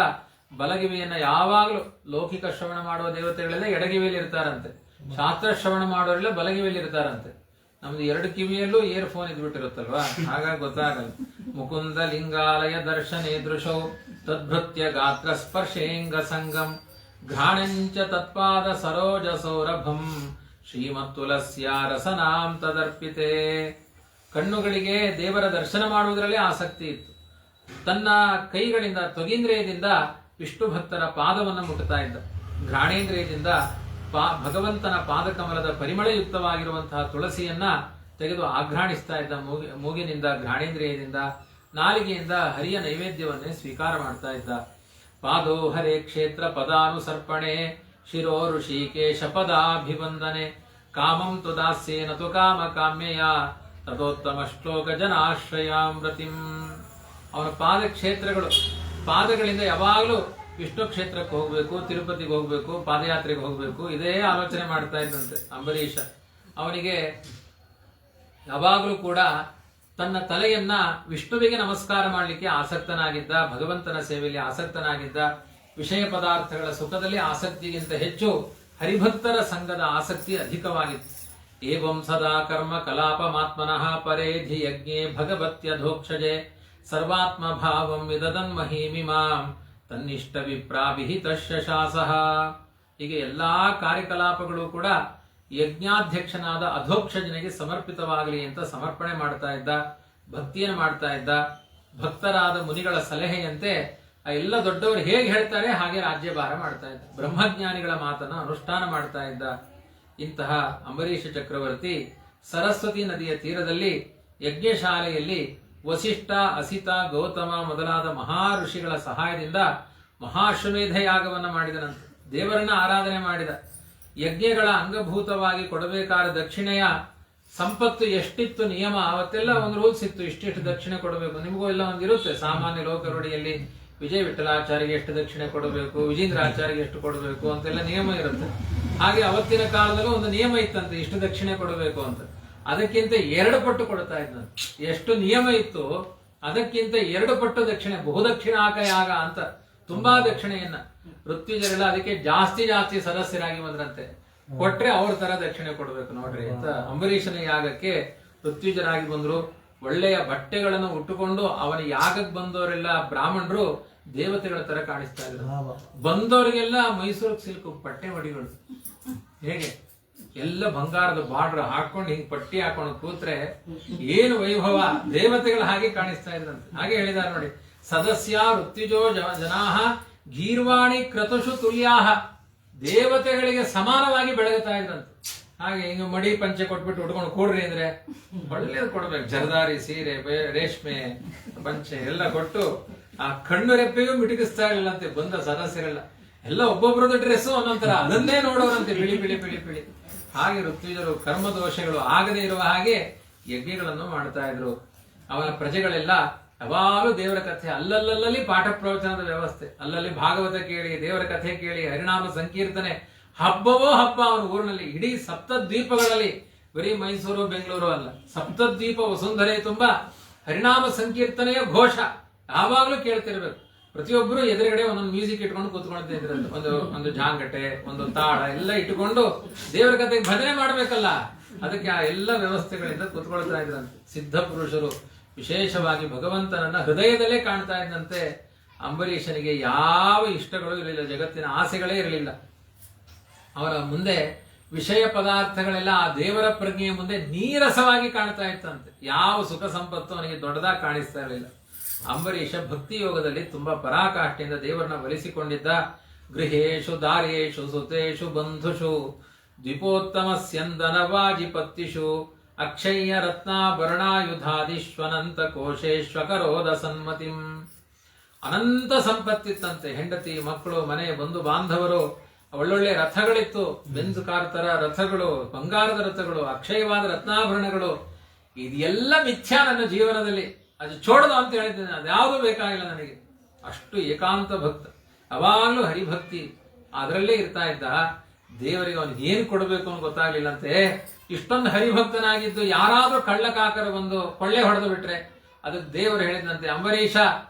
ಬಲಗಿವಿಯನ್ನ ಯಾವಾಗಲೂ ಲೌಕಿಕ ಶ್ರವಣ ಮಾಡುವ ದೇವತೆಗಳೆಲ್ಲ ಎಡಗಿವಿಯಲ್ಲಿ ಇರ್ತಾರಂತೆ, ಶಾಸ್ತ್ರ ಶ್ರವಣ ಮಾಡೋರೆಲ್ಲ ಬಲಗಿವಿಯಲ್ಲಿ ಇರ್ತಾರಂತೆ. ನಮ್ದು 2 ಕಿವಿಯಲ್ಲೂ ಇಯರ್ ಫೋನ್ ಇದ್ಬಿಟ್ಟಿರುತ್ತಲ್ವಾ, ಹಾಗಾಗಿ ಗೊತ್ತಾಗಲ್ಲ. ಮುಕುಂದ ಲಿಂಗಾಲಯ ದರ್ಶನೇ ದೃಶೌ ತದ್ಭೃತ್ಯ ಗಾತ್ರ ಸ್ಪರ್ಶೇಂಗ ಸಂಗಂ ಘ್ರಾಣಂಚ ತತ್ಪಾದ ಸರೋಜ ಸೌರಭಂ ಶ್ರೀಮತ್ತುಲಸ್ಯ ರಸನಾಂ ತದರ್ಪಿತೆ. ಕಣ್ಣುಗಳಿಗೆ ದೇವರ ದರ್ಶನ ಮಾಡುವುದರಲ್ಲೇ ಆಸಕ್ತಿ ಇತ್ತು. ತನ್ನ ಕೈಗಳಿಂದ ತ್ವಗೀಂದ್ರಿಯದಿಂದ ವಿಷ್ಣು ಭಕ್ತರ ಪಾದವನ್ನು ಮುಟ್ಟುತ್ತಾ ಇದ್ದ. ಘ್ರಾಣೇಂದ್ರಿಯದಿಂದ ಭಗವಂತನ ಪಾದಕಮಲದ ಪರಿಮಳಯುಕ್ತವಾಗಿರುವಂತಹ ತುಳಸಿಯನ್ನ ತೆಗೆದು ಆಘ್ರಾಣಿಸ್ತಾ ಇದ್ದ. ಮೂಗಿನಿಂದ, ಘ್ರಾಣೇಂದ್ರಿಯದಿಂದ, ನಾಲಿಗೆಯಿಂದ ಹರಿಯ ನೈವೇದ್ಯವನ್ನೇ ಸ್ವೀಕಾರ ಮಾಡ್ತಾ ಇದ್ದ. ಪಾದೋ ಹರೇ ಕ್ಷೇತ್ರ ಪದಾನುಸರ್ಪಣೆ ಶಿರೋ ಋಷಿಕೇಶ ಪದಾಭಿವಂದನೆ ಕಾಮಂ ತು ದಾಸ್ಯೇನ ತು ಕಾಮ ಕಾಮ್ಯಯ ತದೋತ್ತಮ ಶ್ಲೋಕ ಜನಾಶ್ರಯಾಮೃತಿಂ. ಅವನ ಪಾದಕ್ಷೇತ್ರಗಳು, ಪಾದಗಳಿಂದ ಯಾವಾಗಲೂ ವಿಷ್ಣು ಕ್ಷೇತ್ರಕ್ಕೆ ಹೋಗ್ಬೇಕು, ತಿರುಪತಿಗೆ ಹೋಗ್ಬೇಕು, ಪಾದಯಾತ್ರೆಗೆ ಹೋಗ್ಬೇಕು, ಇದೇ ಆಲೋಚನೆ ಮಾಡ್ತಾ ಇದ್ದಂತೆ ಅಂಬರೀಷ. ಅವನಿಗೆ ಯಾವಾಗಲೂ ಕೂಡ ತನ್ನ ತಲೆಯನ್ನ ವಿಷ್ಣುವಿಗೆ ನಮಸ್ಕಾರ ಮಾಡಲಿಕ್ಕೆ ಆಸಕ್ತನಾಗಿದ್ದ, ಭಗವಂತನ ಸೇವೆಯಲ್ಲಿ ಆಸಕ್ತನಾಗಿದ್ದ. ವಿಷಯ ಪದಾರ್ಥಗಳ ಸುಖದಲ್ಲಿ ಆಸಕ್ತಿಗಿಂತ ಹೆಚ್ಚು ಹರಿಭಕ್ತರ ಸಂಘದ ಆಸಕ್ತಿ ಅಧಿಕವಾಗಿತ್ತು. ಏವಂ ಸದಾ ಕರ್ಮ ಕಲಾಪಮಾತ್ಮನಃ ಪರೇಧಿ ಯಜ್ಞೆ ಭಗವತ್ಯಧೋಕ್ಷಜೆ ಸರ್ವಾತ್ಮ ಭಾವಂ ವಿದದನ್ ಮಹೀಮಿಮಾಂ ತನ್ನಿಷ್ಟ ವಿಪ್ರಾಭಿಹಿತ ಶಾಸಃ. ಹೀಗೆ ಎಲ್ಲಾ ಕಾರ್ಯಕಲಾಪಗಳು ಕೂಡ ಯಜ್ಞಾಧ್ಯಕ್ಷನಾದ ಅಧೋಕ್ಷಜನಿಗೆ ಸಮರ್ಪಿತವಾಗಲಿ ಅಂತ ಸಮರ್ಪಣೆ ಮಾಡ್ತಾ ಇದ್ದ, ಭಕ್ತಿಯನ್ನು ಮಾಡ್ತಾ ಇದ್ದ. ಭಕ್ತರಾದ ಮುನಿಗಳ ಸಲಹೆಯಂತೆ ಆ ಎಲ್ಲ ದೊಡ್ಡವರು ಹೇಗೆ ಹೇಳ್ತಾರೆ ಹಾಗೆ ರಾಜ್ಯಭಾರ ಮಾಡ್ತಾ ಇದ್ದ. ಬ್ರಹ್ಮಜ್ಞಾನಿಗಳ ಮಾತನ್ನು ಅನುಷ್ಠಾನ ಮಾಡ್ತಾ ಇದ್ದ. ಇಂತಹ ಅಂಬರೀಷ ಚಕ್ರವರ್ತಿ ಸರಸ್ವತಿ ನದಿಯ ತೀರದಲ್ಲಿ ಯಜ್ಞಶಾಲೆಯಲ್ಲಿ ವಸಿಷ್ಠ, ಅಸಿತ, ಗೌತಮ ಮೊದಲಾದ ಮಹಾಋಷಿಗಳ ಸಹಾಯದಿಂದ ಮಹಾಶ್ವಮೇಧ ಯಾಗವನ್ನು ಮಾಡಿದನಂತೆ. ದೇವರನ್ನ ಆರಾಧನೆ ಮಾಡಿದ. ಯಜ್ಞಗಳ ಅಂಗಭೂತವಾಗಿ ಕೊಡಬೇಕಾದ ದಕ್ಷಿಣೆಯ ಸಂಪತ್ತು ಎಷ್ಟಿತ್ತು ನಿಯಮ, ಅವತ್ತೆಲ್ಲ ಒಂದು ರೂಲ್ಸ್ ಇತ್ತು. ಇಷ್ಟಿಷ್ಟು ದಕ್ಷಿಣೆ ಕೊಡಬೇಕು. ನಿಮಗೂ ಎಲ್ಲ ಒಂದಿರುತ್ತೆ. ಸಾಮಾನ್ಯ ಲೋಕರೂಢಿಯಲ್ಲಿ ವಿಜಯ ವಿಠಲಾಚಾರ್ಯಗೆ ಎಷ್ಟು ದಕ್ಷಿಣೆ ಕೊಡಬೇಕು, ವಿಜೇಂದ್ರಾಚಾರ್ಯಗೆ ಎಷ್ಟು ಕೊಡಬೇಕು ಅಂತೆಲ್ಲ ನಿಯಮ ಇರುತ್ತೆ. ಹಾಗೆ ಅವತ್ತಿನ ಕಾಲದಲ್ಲೂ ಒಂದು ನಿಯಮ ಇತ್ತಂತೆ, ಇಷ್ಟು ದಕ್ಷಿಣೆ ಕೊಡಬೇಕು ಅಂತ. ಅದಕ್ಕಿಂತ 2 ಪಟ್ಟು ಕೊಡ್ತಾ ಇದ್ದ. ಎಷ್ಟು ನಿಯಮ ಇತ್ತು ಅದಕ್ಕಿಂತ 2 ಪಟ್ಟು ದಕ್ಷಿಣೆ, ಬಹುದಕ್ಷಿಣಾಕ ಯಾಗ ಅಂತ ತುಂಬಾ ದಕ್ಷಿಣೆಯನ್ನ ಋತ್ವಿಜರೆಲ್ಲ ಅದಕ್ಕೆ ಜಾಸ್ತಿ ಸದಸ್ಯರಾಗಿ ಬಂದ್ರಂತೆ. ಕೊಟ್ರೆ ಅವ್ರ ತರ ದಕ್ಷಿಣೆ ಕೊಡ್ಬೇಕು ನೋಡ್ರಿ ಅಂತ ಅಂಬರೀಷನ ಯಾಗಕ್ಕೆ ಋತ್ವಿಜರಾಗಿ ಬಂದ್ರು. ಒಳ್ಳೆಯ ಬಟ್ಟೆಗಳನ್ನು ಉಟ್ಟುಕೊಂಡು ಅವನ ಯಾಗಕ್ಕೆ ಬಂದವರೆಲ್ಲ ಬ್ರಾಹ್ಮಣರು ದೇವತೆಗಳ ತರ ಕಾಣಿಸ್ತಾ ಇದ್ರು. ಬಂದವರಿಗೆಲ್ಲ ಮೈಸೂರು ಸಿಲ್ಕ್ ಪಟ್ಟೆ ಮಡಿಗಳು, ಹೇಗೆ ಎಲ್ಲ ಬಂಗಾರದ ಬಾರ್ಡರ್ ಹಾಕೊಂಡು ಹಿಂಗ್ ಪಟ್ಟಿ ಹಾಕೊಂಡು ಕೂತ್ರೆ ಏನು ವೈಭವ, ದೇವತೆಗಳ ಹಾಗೆ ಕಾಣಿಸ್ತಾ ಇದ್ರಂತೆ. ಹಾಗೆ ಹೇಳಿದಾರೆ ನೋಡಿ, ಸದಸ್ಯ ಋತ್ವಿಜೋ ಜನಾಹ ಗೀರ್ವಾಣಿ ಕ್ರತುಷು ತುಲ್ಯಾಹ. ದೇವತೆಗಳಿಗೆ ಸಮಾನವಾಗಿ ಬೆಳಗುತ್ತಾ ಇದ್ರಂತೆ. ಹಾಗೆ ಹಿಂಗ ಮಡಿ ಪಂಚೆ ಕೊಟ್ಬಿಟ್ಟು ಉಟ್ಕೊಂಡು ಕೂಡ್ರಿ ಅಂದ್ರೆ ಒಳ್ಳೇದು ಕೊಡ್ಬೇಕು. ಜರದಾರಿ ಸೀರೆ, ರೇಷ್ಮೆ ಪಂಚೆ ಎಲ್ಲ ಕೊಟ್ಟು ಆ ಕಣ್ಣು ರೆಪ್ಪೆಗೂ ಮಿಟುಕಿಸ್ತಾ ಇರಲಿಲ್ಲಂತೆ ಬಂದ ಸದಸ್ಯರೆಲ್ಲ. ಎಲ್ಲ ಒಬ್ಬೊಬ್ಬರದ್ದು ಡ್ರೆಸ್ಸು ಅನ್ನೊಂತರ ಅದನ್ನೇ ನೋಡೋರಂತೆ, ಬಿಳಿ ಬಿಳಿ ಬಿಳಿ ಬಿಳಿ. ಹಾಗೆ ಋತ್ವಿಜರು ಕರ್ಮ ದೋಷಗಳು ಆಗದೆ ಇರುವ ಹಾಗೆ ಯಜ್ಞಗಳನ್ನು ಮಾಡ್ತಾ ಇದ್ರು. ಅವನ ಪ್ರಜೆಗಳೆಲ್ಲ ಯಾವಾಗಲೂ ದೇವರ ಕಥೆ, ಅಲ್ಲಲ್ಲಿ ಪಾಠ ಪ್ರವಚನದ ವ್ಯವಸ್ಥೆ, ಅಲ್ಲಲ್ಲಿ ಭಾಗವತ ಕೇಳಿ, ದೇವರ ಕಥೆ ಕೇಳಿ, ಹರಿನಾಮ ಸಂಕೀರ್ತನೆ. ಹಬ್ಬವೋ ಹಬ್ಬ ಅವನ ಊರಿನಲ್ಲಿ. ಇಡೀ ಸಪ್ತದ್ವೀಪಗಳಲ್ಲಿ, ಬರೀ ಮೈಸೂರು ಬೆಂಗಳೂರು ಅಲ್ಲ, ಸಪ್ತದ್ವೀಪ ವಸುಂಧರೆ ತುಂಬಾ ಹರಿನಾಮ ಸಂಕೀರ್ತನೆಯ ಘೋಷ ಯಾವಾಗ್ಲೂ ಕೇಳ್ತಿರ್ಬೇಕು. ಪ್ರತಿಯೊಬ್ಬರು ಎದುರುಗಡೆ ಒಂದೊಂದು ಮ್ಯೂಸಿಕ್ ಇಟ್ಕೊಂಡು ಕೂತ್ಕೊಳ್ತಾ ಇದ್ರಂತೆ. ಒಂದು ಜಾಂಗಟೆ, ಒಂದು ತಾಳ ಎಲ್ಲ ಇಟ್ಟುಕೊಂಡು ದೇವರ ಕಥೆಗೆ ಭಜನೆ ಮಾಡ್ಬೇಕಲ್ಲ, ಅದಕ್ಕೆ ಆ ಎಲ್ಲ ವ್ಯವಸ್ಥೆಗಳಿಂದ ಕೂತ್ಕೊಳ್ತಾ ಇದ್ರಂತೆ. ಸಿದ್ಧ ಪುರುಷರು ವಿಶೇಷವಾಗಿ ಭಗವಂತನನ್ನ ಹೃದಯದಲ್ಲೇ ಕಾಣ್ತಾ ಇದ್ದಂತೆ. ಅಂಬರೀಷನಿಗೆ ಯಾವ ಇಷ್ಟಗಳು ಇರಲಿಲ್ಲ, ಜಗತ್ತಿನ ಆಸೆಗಳೇ ಇರಲಿಲ್ಲ. ಅವರ ಮುಂದೆ ವಿಷಯ ಪದಾರ್ಥಗಳೆಲ್ಲ ಆ ದೇವರ ಪ್ರಜ್ಞೆಯ ಮುಂದೆ ನೀರಸವಾಗಿ ಕಾಣ್ತಾ ಇತ್ತಂತೆ. ಯಾವ ಸುಖ ಸಂಪತ್ತು ಅವನಿಗೆ ದೊಡ್ಡದಾಗಿ ಕಾಣಿಸ್ತಾ ಇರಲಿಲ್ಲ. ಅಂಬರೀಷ ಭಕ್ತಿ ಯೋಗದಲ್ಲಿ ತುಂಬಾ ಪರಾಕಾಷ್ಠೆಯಿಂದ ದೇವರನ್ನ ಒಲಿಸಿಕೊಂಡಿದ್ದ. ಗೃಹೇಶು ದಾರ್ಯೇಶು ಸುತೇಶು ಬಂಧುಷು ದ್ವಿಪೋತ್ತಮ ಸ್ಯಂದನ ವಾಜಿಪತ್ತಿಷು ಅಕ್ಷಯ್ಯ ರತ್ನಾಭರಣಾಯುಧಾದಿಶ್ವನಂತ ಕೋಶೇಶ್ವಕರೋದ ಸನ್ಮತಿಂ. ಅನಂತ ಸಂಪತ್ತಿತ್ತಂತೆ. ಹೆಂಡತಿ, ಮಕ್ಕಳು, ಮನೆ, ಬಂಧು ಬಾಂಧವರು, ಒಳ್ಳೊಳ್ಳೆ ರಥಗಳಿತ್ತು. ಬೆಂಜ್ ಕಾರ್ ತರ ರಥಗಳು, ಬಂಗಾರದ ರಥಗಳು, ಅಕ್ಷಯವಾದ ರತ್ನಾಭರಣಗಳು. ಇದೆಲ್ಲ ಮಿಥ್ಯಾ ನನ್ನ ಜೀವನದಲ್ಲಿ, ಅದು ಚೋಡದು ಅಂತ ಹೇಳಿದ್ದೇನೆ. ಅದ್ಯಾವುದೂ ಬೇಕಾಗಿಲ್ಲ ನನಗೆ. ಅಷ್ಟು ಏಕಾಂತ ಭಕ್ತ, ಯಾವಾಗಲೂ ಹರಿಭಕ್ತಿ ಅದರಲ್ಲೇ ಇರ್ತಾ ಇದ್ದ. ದೇವರಿಗೆ ಅವನಿಗೆ ಏನು ಕೊಡಬೇಕು ಅಂತ ಗೊತ್ತಾಗ್ಲಿಲ್ಲಂತೆ. ಇಷ್ಟೊಂದು ಹರಿಭಕ್ತನಾಗಿದ್ದು ಯಾರಾದ್ರೂ ಕಳ್ಳಕಾಕರ ಬಂದು ಕೊಳ್ಳೆ ಹೊಡೆದು ಬಿಟ್ರೆ ಅದಕ್ಕೆ ದೇವರು ಹೇಳಿದಂತೆ, ಅಂಬರೀಷ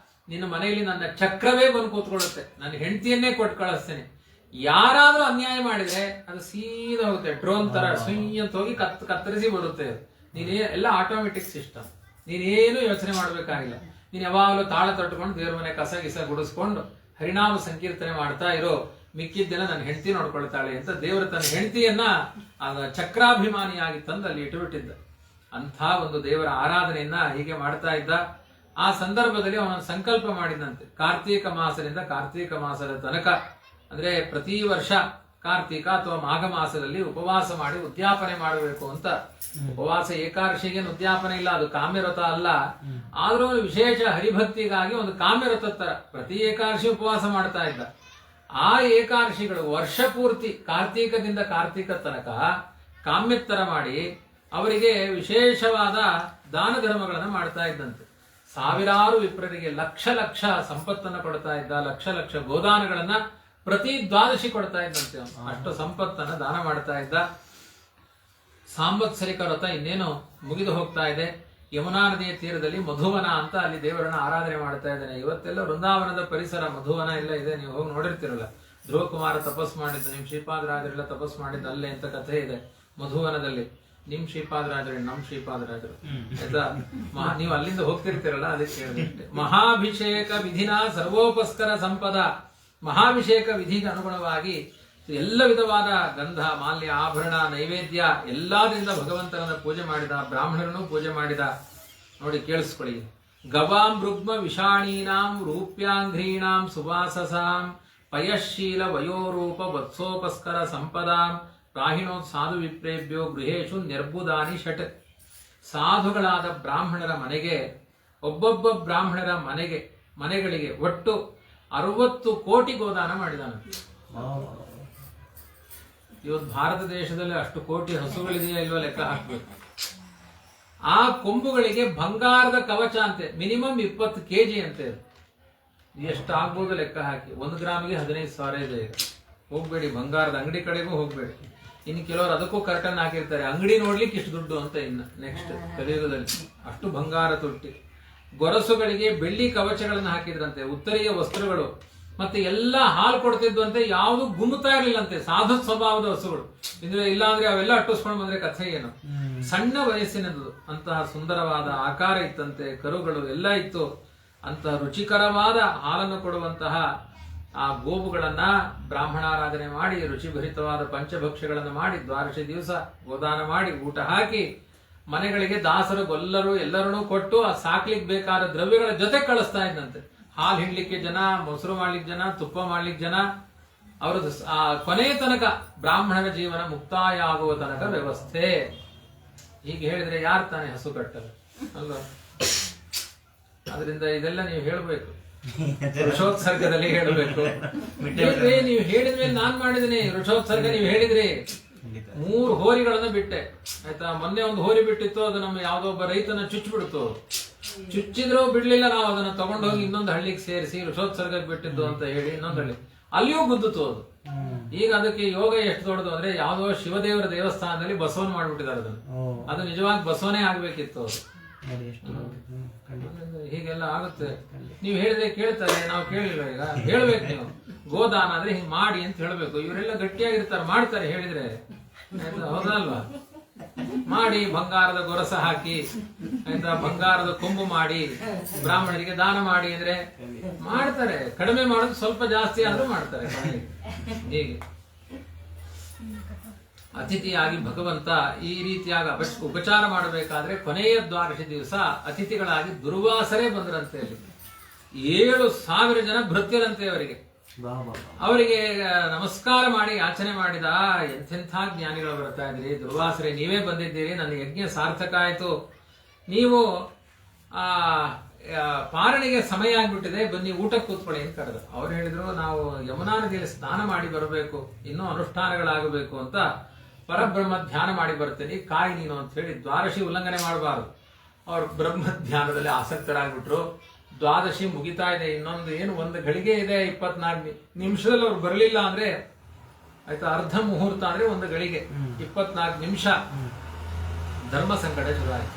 ನಿನ್ನ ಮನೆಯಲ್ಲಿ ನನ್ನ ಚಕ್ರವೇ ಬಂದು ಕೂತ್ಕೊಳ್ಳುತ್ತೆ, ನನ್ನ ಹೆಂಡತಿಯನ್ನೇ ಕೊಟ್ಟು ಕಳಿಸ್ತೇನೆ. ಯಾರಾದ್ರೂ ಅನ್ಯಾಯ ಮಾಡಿದ್ರೆ ಅದು ಸೀದಾ ಹೋಗುತ್ತೆ, ಡ್ರೋನ್ ತರ ಸುಯ್ ಅಂತ ಹೋಗಿ ಕತ್ತರಿಸಿ ಬರುತ್ತೆ. ನೀನೇ ಎಲ್ಲ ಆಟೋಮೆಟಿಕ್ ಸಿಸ್ಟಮ್, ನೀನೇನು ಯೋಚನೆ ಮಾಡ್ಬೇಕಾಗಿಲ್ಲ. ನೀನ್ ಯಾವಾಗಲೂ ತಾಳ ತಟ್ಟುಕೊಂಡು ದೇವ್ರ ಮನೆ ಕಸ ಗಿಸ ಗುಡಿಸ್ಕೊಂಡು ಹರಿನಾಮ ಸಂಕೀರ್ತನೆ ಮಾಡ್ತಾ ಇರೋ, ಮಿಕ್ಕಿದ್ದೆಲ್ಲ ನನ್ನ ಹೆಂಡತಿ ನೋಡ್ಕೊಳ್ತಾಳೆ ಅಂತ ದೇವರು ತನ್ನ ಹೆಂಡತಿಯನ್ನ ಚಕ್ರಾಭಿಮಾನಿಯಾಗಿ ತಂದು ಅಲ್ಲಿ ಇಟ್ಟುಬಿಟ್ಟಿದ್ದ. ಅಂಥ ಒಂದು ದೇವರ ಆರಾಧನೆಯನ್ನ ಹೀಗೆ ಮಾಡ್ತಾ ಇದ್ದ. ಆ ಸಂದರ್ಭದಲ್ಲಿ ಅವನೊಂದು ಸಂಕಲ್ಪ ಮಾಡಿದಂತೆ, ಕಾರ್ತೀಕ ಮಾಸದಿಂದ ಕಾರ್ತೀಕ ಮಾಸದ ತನಕ, ಅಂದ್ರೆ ಪ್ರತಿ ವರ್ಷ ಕಾರ್ತೀಕ ಅಥವಾ ಮಾಘ ಮಾಸದಲ್ಲಿ ಉಪವಾಸ ಮಾಡಿ ಉದ್ಯಾಪನೆ ಮಾಡಬೇಕು ಅಂತ. ಉಪವಾಸ ಏಕಾದಶಿಗೆ ಉದ್ಯಾಪನೆ ಇಲ್ಲ, ಅದು ಕಾಮ್ಯವ್ರತ ಅಲ್ಲ. ಆದ್ರೂ ವಿಶೇಷ ಹರಿಭಕ್ತಿಗಾಗಿ ಒಂದು ಕಾಮ್ಯವ್ರತ ತರ ಪ್ರತಿ ಏಕಾದಶಿ ಉಪವಾಸ ಮಾಡ್ತಾ ಇದ್ದ. ಆ ಏಕಾದಶಿಗಳು ವರ್ಷ ಪೂರ್ತಿ ಕಾರ್ತೀಕದಿಂದ ಕಾರ್ತೀಕ ತನಕ ಕಾಮ್ಯತ್ತರ ಮಾಡಿ ಅವರಿಗೆ ವಿಶೇಷವಾದ ದಾನ ಧರ್ಮಗಳನ್ನು ಮಾಡ್ತಾ ಇದ್ದಂತೆ. ಸಾವಿರಾರು ವಿಪ್ರರಿಗೆ ಲಕ್ಷ ಲಕ್ಷ ಸಂಪತ್ತನ್ನು ಕೊಡ್ತಾ ಇದ್ದ, ಲಕ್ಷ ಲಕ್ಷ ಗೋದಾನಗಳನ್ನ ಪ್ರತಿ ದ್ವಾದಶಿ ಕೊಡ್ತಾ ಇದ್ದಂತೆ. ಅಷ್ಟು ಸಂಪತ್ತನ್ನ ದಾನ ಮಾಡ್ತಾ ಇದ್ದ. ಸಾಂವತ್ಸರಿಕ ವ್ರತ ಇನ್ನೇನು ಮುಗಿದು ಹೋಗ್ತಾ ಇದೆ. ಯಮುನಾ ನದಿಯ ತೀರದಲ್ಲಿ ಮಧುವನ ಅಂತ ಅಲ್ಲಿ ದೇವರನ್ನ ಆರಾಧನೆ ಮಾಡ್ತಾ ಇದ್ದಾನೆ. ಇವತ್ತೆಲ್ಲ ವೃಂದಾವನದ ಪರಿಸರ ಮಧುವನ ಎಲ್ಲ ಇದೆ, ನೀವು ಹೋಗಿ ನೋಡಿರ್ತಿರಲ್ಲ. ಧ್ರುವ ಕುಮಾರ ತಪಸ್ ಮಾಡಿದ್ದು, ನಿಮ್ ಶ್ರೀಪಾದರಾಜರೆಲ್ಲ ತಪಸ್ ಮಾಡಿದ್ದು ಅಲ್ಲೇ ಅಂತ ಕಥೆ ಇದೆ ಮಧುವನದಲ್ಲಿ. ನಿಮ್ ಶ್ರೀಪಾದರಾಜರು ನಮ್ ಶ್ರೀಪಾದರಾಜರು ಆಯ್ತಾ, ನೀವು ಅಲ್ಲಿಂದ ಹೋಗ್ತಿರ್ತಿರಲ್ಲ, ಅದಕ್ಕೆ ಹೇಳಿದೆ. ಮಹಾಭಿಷೇಕ ವಿಧಿನ ಸರ್ವೋಪಸ್ಕರ ಸಂಪದ. ಮಹಾಭಿಷೇಕ ವಿಧಿಗೆ ಅನುಗುಣವಾಗಿ ಎಲ್ಲ ವಿಧವಾದ ಗಂಧ ಮಾಲ್ಯ ಆಭರಣ ನೈವೇದ್ಯ ಎಲ್ಲಾದ್ರಿಂದ ಭಗವಂತನನ್ನ ಪೂಜೆ ಮಾಡಿದ, ಬ್ರಾಹ್ಮಣರನ್ನು ಪೂಜೆ ಮಾಡಿದ. ನೋಡಿ ಕೇಳಿಸ್ಕೊಳ್ಳಿ. ಗವಾಂ ರುಗ್ಮ ವಿಷಾಣೀನಾಂ ರೂಪ್ಯಾಂಘ್ರೀಣಾಂ ಸುವಾಸಸಾಂ ಪಯಶೀಲ ವಯೋರೂಪ ವತ್ಸೋಪಸ್ಕರ ಸಂಪದಾಂ ಪ್ರಾಹಿಣೋತ್ ಸಾಧು ವಿಪ್ರೇಭ್ಯೋ ಗೃಹೇಶು ನಿರ್ಬುಧಾನಿ ಷಟ್. ಸಾಧುಗಳಾದ ಬ್ರಾಹ್ಮಣರ ಮನೆಗೆ, ಒಬ್ಬೊಬ್ಬ ಬ್ರಾಹ್ಮಣರ ಮನೆಗಳಿಗೆ ಒಟ್ಟು 60 ಕೋಟಿ ಗೋದಾನ ಮಾಡಿದಾನಂತೆ. ಇವತ್ತು ಭಾರತ ದೇಶದಲ್ಲಿ ಅಷ್ಟು ಕೋಟಿ ಹಸುಗಳಿದೆಯಾ ಇಲ್ವೋ ಲೆಕ್ಕ ಹಾಕ್ಬೇಕು. ಆ ಕೊಂಬುಗಳಿಗೆ ಬಂಗಾರದ ಕವಚ ಅಂತೆ, ಮಿನಿಮಮ್ 20 kg ಅಂತೆ. ಎಷ್ಟು ಆಗ್ಬೋದು ಲೆಕ್ಕ ಹಾಕಿ. 1 ಗ್ರಾಮಿಗೆ 15,000 ಇದೆ. ಈಗ ಹೋಗ್ಬೇಡಿ, ಬಂಗಾರದ ಅಂಗಡಿ ಕಡೆಗೂ ಹೋಗ್ಬೇಡಿ. ಇನ್ನು ಕೆಲವರು ಅದಕ್ಕೂ ಕರ್ಟನ್ ಹಾಕಿರ್ತಾರೆ, ಅಂಗಡಿ ನೋಡ್ಲಿಕ್ಕೆ ಇಷ್ಟು ದುಡ್ಡು ಅಂತ. ಇನ್ನು ನೆಕ್ಸ್ಟ್ ಕಲಿಯುಗದಲ್ಲಿ ಅಷ್ಟು ಬಂಗಾರ ತುಟ್ಟಿ. ಗೊರಸುಗಳಿಗೆ ಬೆಳ್ಳಿ ಕವಚಗಳನ್ನು ಹಾಕಿದ್ರಂತೆ, ಉತ್ತರೀಯ ವಸ್ತ್ರಗಳು, ಮತ್ತೆ ಎಲ್ಲ ಹಾಲು ಕೊಡ್ತಿದ್ವಂತೆ. ಯಾವುದು ಗುಮ್ಮುತ್ತಾ ಇರ್ಲಿಲ್ಲಂತೆ, ಸಾಧು ಸ್ವಭಾವದ ಹಸುಗಳು. ಇಲ್ಲ ಅಂದ್ರೆ ಅವೆಲ್ಲ ಅಟ್ಟಿಸ್ಕೊಂಡು ಬಂದ್ರೆ ಕಥೆ ಏನು. ಸಣ್ಣ ವಯಸ್ಸಿನದು, ಅಂತಹ ಸುಂದರವಾದ ಆಕಾರ ಇತ್ತಂತೆ, ಕರುಗಳು ಎಲ್ಲ ಇತ್ತು. ಅಂತಹ ರುಚಿಕರವಾದ ಹಾಲನ್ನು ಕೊಡುವಂತಹ ಆ ಗೋವುಗಳನ್ನ ಬ್ರಾಹ್ಮಣಾರಾಧನೆ ಮಾಡಿ, ರುಚಿಭರಿತವಾದ ಪಂಚಭಕ್ಷ್ಯಗಳನ್ನು ಮಾಡಿ, ದ್ವಾದಶಿ ದಿವಸ ಗೋದಾನ ಮಾಡಿ, ಊಟ ಹಾಕಿ, ಮನೆಗಳಿಗೆ ದಾಸರು ಗೊಲ್ಲರು ಎಲ್ಲರನ್ನೂ ಕೊಟ್ಟು ಆ ಸಾಕ್ಲಿಕ್ಕೆ ಬೇಕಾದ ದ್ರವ್ಯಗಳ ಜೊತೆ ಕಳಿಸ್ತಾ ಇದ್ದಂತೆ. ಹಾಲು ಹಿಂಡ್ಲಿಕ್ಕೆ ಜನ, ಮೊಸರು ಮಾಡ್ಲಿಕ್ಕೆ ಜನ, ತುಪ್ಪ ಮಾಡ್ಲಿಕ್ಕೆ ಜನ. ಅವರದ್ದು ಆ ಕೊನೆಯ ತನಕ ಬ್ರಾಹ್ಮಣರ ಜೀವನ ಮುಕ್ತಾಯ ಆಗುವ ತನಕ ವ್ಯವಸ್ಥೆ. ಹೀಗೆ ಹೇಳಿದ್ರೆ ಯಾರು ತಾನೇ ಹಸು ಕಟ್ಟಲ್ಲ ಅಲ್ವಾ? ಅದರಿಂದ ಇದೆಲ್ಲ ನೀವು ಹೇಳ್ಬೇಕು, ವೃಷೋತ್ಸರ್ಗದಲ್ಲಿ ಹೇಳಬೇಕು. ನೀವು ಹೇಳಿದ್ಮೇಲೆ ನಾನ್ ಮಾಡಿದ್ದೀನಿ ವೃಷೋತ್ಸರ್ಗ. ನೀವು ಹೇಳಿದ್ರಿ 3 ಹೋರಿಗಳನ್ನ ಬಿಟ್ಟೆ ಆಯ್ತಾ. ಮೊನ್ನೆ ಒಂದು ಹೋರಿ ಬಿಟ್ಟಿತ್ತು, ಅದು ನಮ್ಮ ಯಾವ್ದೋ ಒಬ್ಬ ರೈತನ ಚುಚ್ಚಿಬಿಡ್ತು. ಚುಚ್ಚಿದ್ರು ಬಿಡ್ಲಿಲ್ಲ, ನಾವು ಅದನ್ನ ತಗೊಂಡೋಗಿ ಇನ್ನೊಂದು ಹಳ್ಳಿಗೆ ಸೇರಿಸಿ ವೃಷೋತ್ಸರ್ಗಕ್ಕೆ ಬಿಟ್ಟಿದ್ದು ಅಂತ ಹೇಳಿ ಇನ್ನೊಂದು ಹಳ್ಳಿ ಅಲ್ಲಿಯೂ ಗುದ್ದಿತು ಅದು. ಈಗ ಅದಕ್ಕೆ ಯೋಗ ಎಷ್ಟು ದೊಡ್ಡದು ಅಂದ್ರೆ, ಯಾವ್ದೋ ಶಿವದೇವರ ದೇವಸ್ಥಾನದಲ್ಲಿ ಬಸವನ್ ಮಾಡ್ಬಿಟ್ಟಿದ್ದಾರೆ ಅದನ್ನು. ಅದು ನಿಜವಾಗಿ ಬಸವನೇ ಆಗ್ಬೇಕಿತ್ತು ಅದು. ಹೀಗೆಲ್ಲ ಆಗುತ್ತೆ. ನೀವು ಹೇಳಿದ್ರೆ ಕೇಳ್ತಾರೆ, ನಾವು ಕೇಳಿಲ್ಲ. ಈಗ ಹೇಳ್ಬೇಕು, ನೀವು ಗೋದಾನ ಆದ್ರೆ ಹಿಂಗ್ ಮಾಡಿ ಅಂತ ಹೇಳ್ಬೇಕು. ಇವರೆಲ್ಲ ಗಟ್ಟಿಯಾಗಿರ್ತಾರೆ, ಮಾಡ್ತಾರೆ ಹೇಳಿದ್ರೆ, ಹೌದಲ್ವಾ? ಮಾಡಿ ಬಂಗಾರದ ಗೊರಸ ಹಾಕಿ ಆಯ್ತಾ, ಬಂಗಾರದ ಕೊಂಬು ಮಾಡಿ ಬ್ರಾಹ್ಮಣರಿಗೆ ದಾನ ಮಾಡಿ ಅಂದ್ರೆ ಮಾಡ್ತಾರೆ. ಕಡಿಮೆ ಮಾಡೋದು ಸ್ವಲ್ಪ ಜಾಸ್ತಿ ಆದ್ರೂ ಮಾಡ್ತಾರೆ. ಹೀಗೆ ಅತಿಥಿಯಾಗಿ ಭಗವಂತ ಈ ರೀತಿಯಾಗಿ ಉಪಚಾರ ಮಾಡಬೇಕಾದ್ರೆ ಕೊನೆಯ ದ್ವಾದಶಿ ದಿವಸ ಅತಿಥಿಗಳಾಗಿ ದುರ್ವಾಸರೇ ಬಂದ್ರಂತೆ. 7,000 ಜನ ಭೃತ್ಯರಂತೆ ಅವರಿಗೆ ನಮಸ್ಕಾರ ಮಾಡಿ ಯಾಚನೆ ಮಾಡಿದ. ಎಂಥೆಂಥ ಜ್ಞಾನಿಗಳು ಬರ್ತಾ ಇದ್ರಿ, ದುರ್ವಾಸರೇ ನೀವೇ ಬಂದಿದ್ದೀರಿ, ನನ್ನ ಯಜ್ಞ ಸಾರ್ಥಕ ಆಯ್ತು. ನೀವು ಪಾರಣೆಗೆ ಸಮಯ ಆಗ್ಬಿಟ್ಟಿದೆ, ಬನ್ನಿ ಊಟಕ್ಕೆ ಕೂತ್ಕೊಳ್ಳಿ ಅಂತ ಕರೆದ. ಅವ್ರು ಹೇಳಿದ್ರು, ನಾವು ಯಮುನಾ ನದಿಯಲ್ಲಿ ಸ್ನಾನ ಮಾಡಿ ಬರಬೇಕು, ಇನ್ನೂ ಅನುಷ್ಠಾನಗಳಾಗಬೇಕು ಅಂತ ಪರಬ್ರಹ್ಮ ಧ್ಯಾನ ಮಾಡಿ ಬರ್ತೇನೆ, ಕಾಯಿ ನೀನು ಅಂತ ಹೇಳಿ ದ್ವಾದಶಿ ಉಲ್ಲಂಘನೆ ಮಾಡಬಾರದು. ಅವ್ರು ಬ್ರಹ್ಮ ಧ್ಯಾನದಲ್ಲಿ ಆಸಕ್ತರಾಗ್ಬಿಟ್ರು. ದ್ವಾದಶಿ ಮುಗಿತಾ ಇದೆ, ಇನ್ನೊಂದು ಏನು 1 ಘಳಿಗೆ ಇದೆ, 24 ನಿಮಿಷದಲ್ಲಿ ಅವ್ರು ಬರಲಿಲ್ಲ ಅಂದ್ರೆ ಆಯ್ತಾ. ಅರ್ಧ ಮುಹೂರ್ತ ಅಂದ್ರೆ ಒಂದು ಗಳಿಗೆ 24 ನಿಮಿಷ ಧರ್ಮ ಸಂಕಟ ಶುರು ಆಯ್ತು.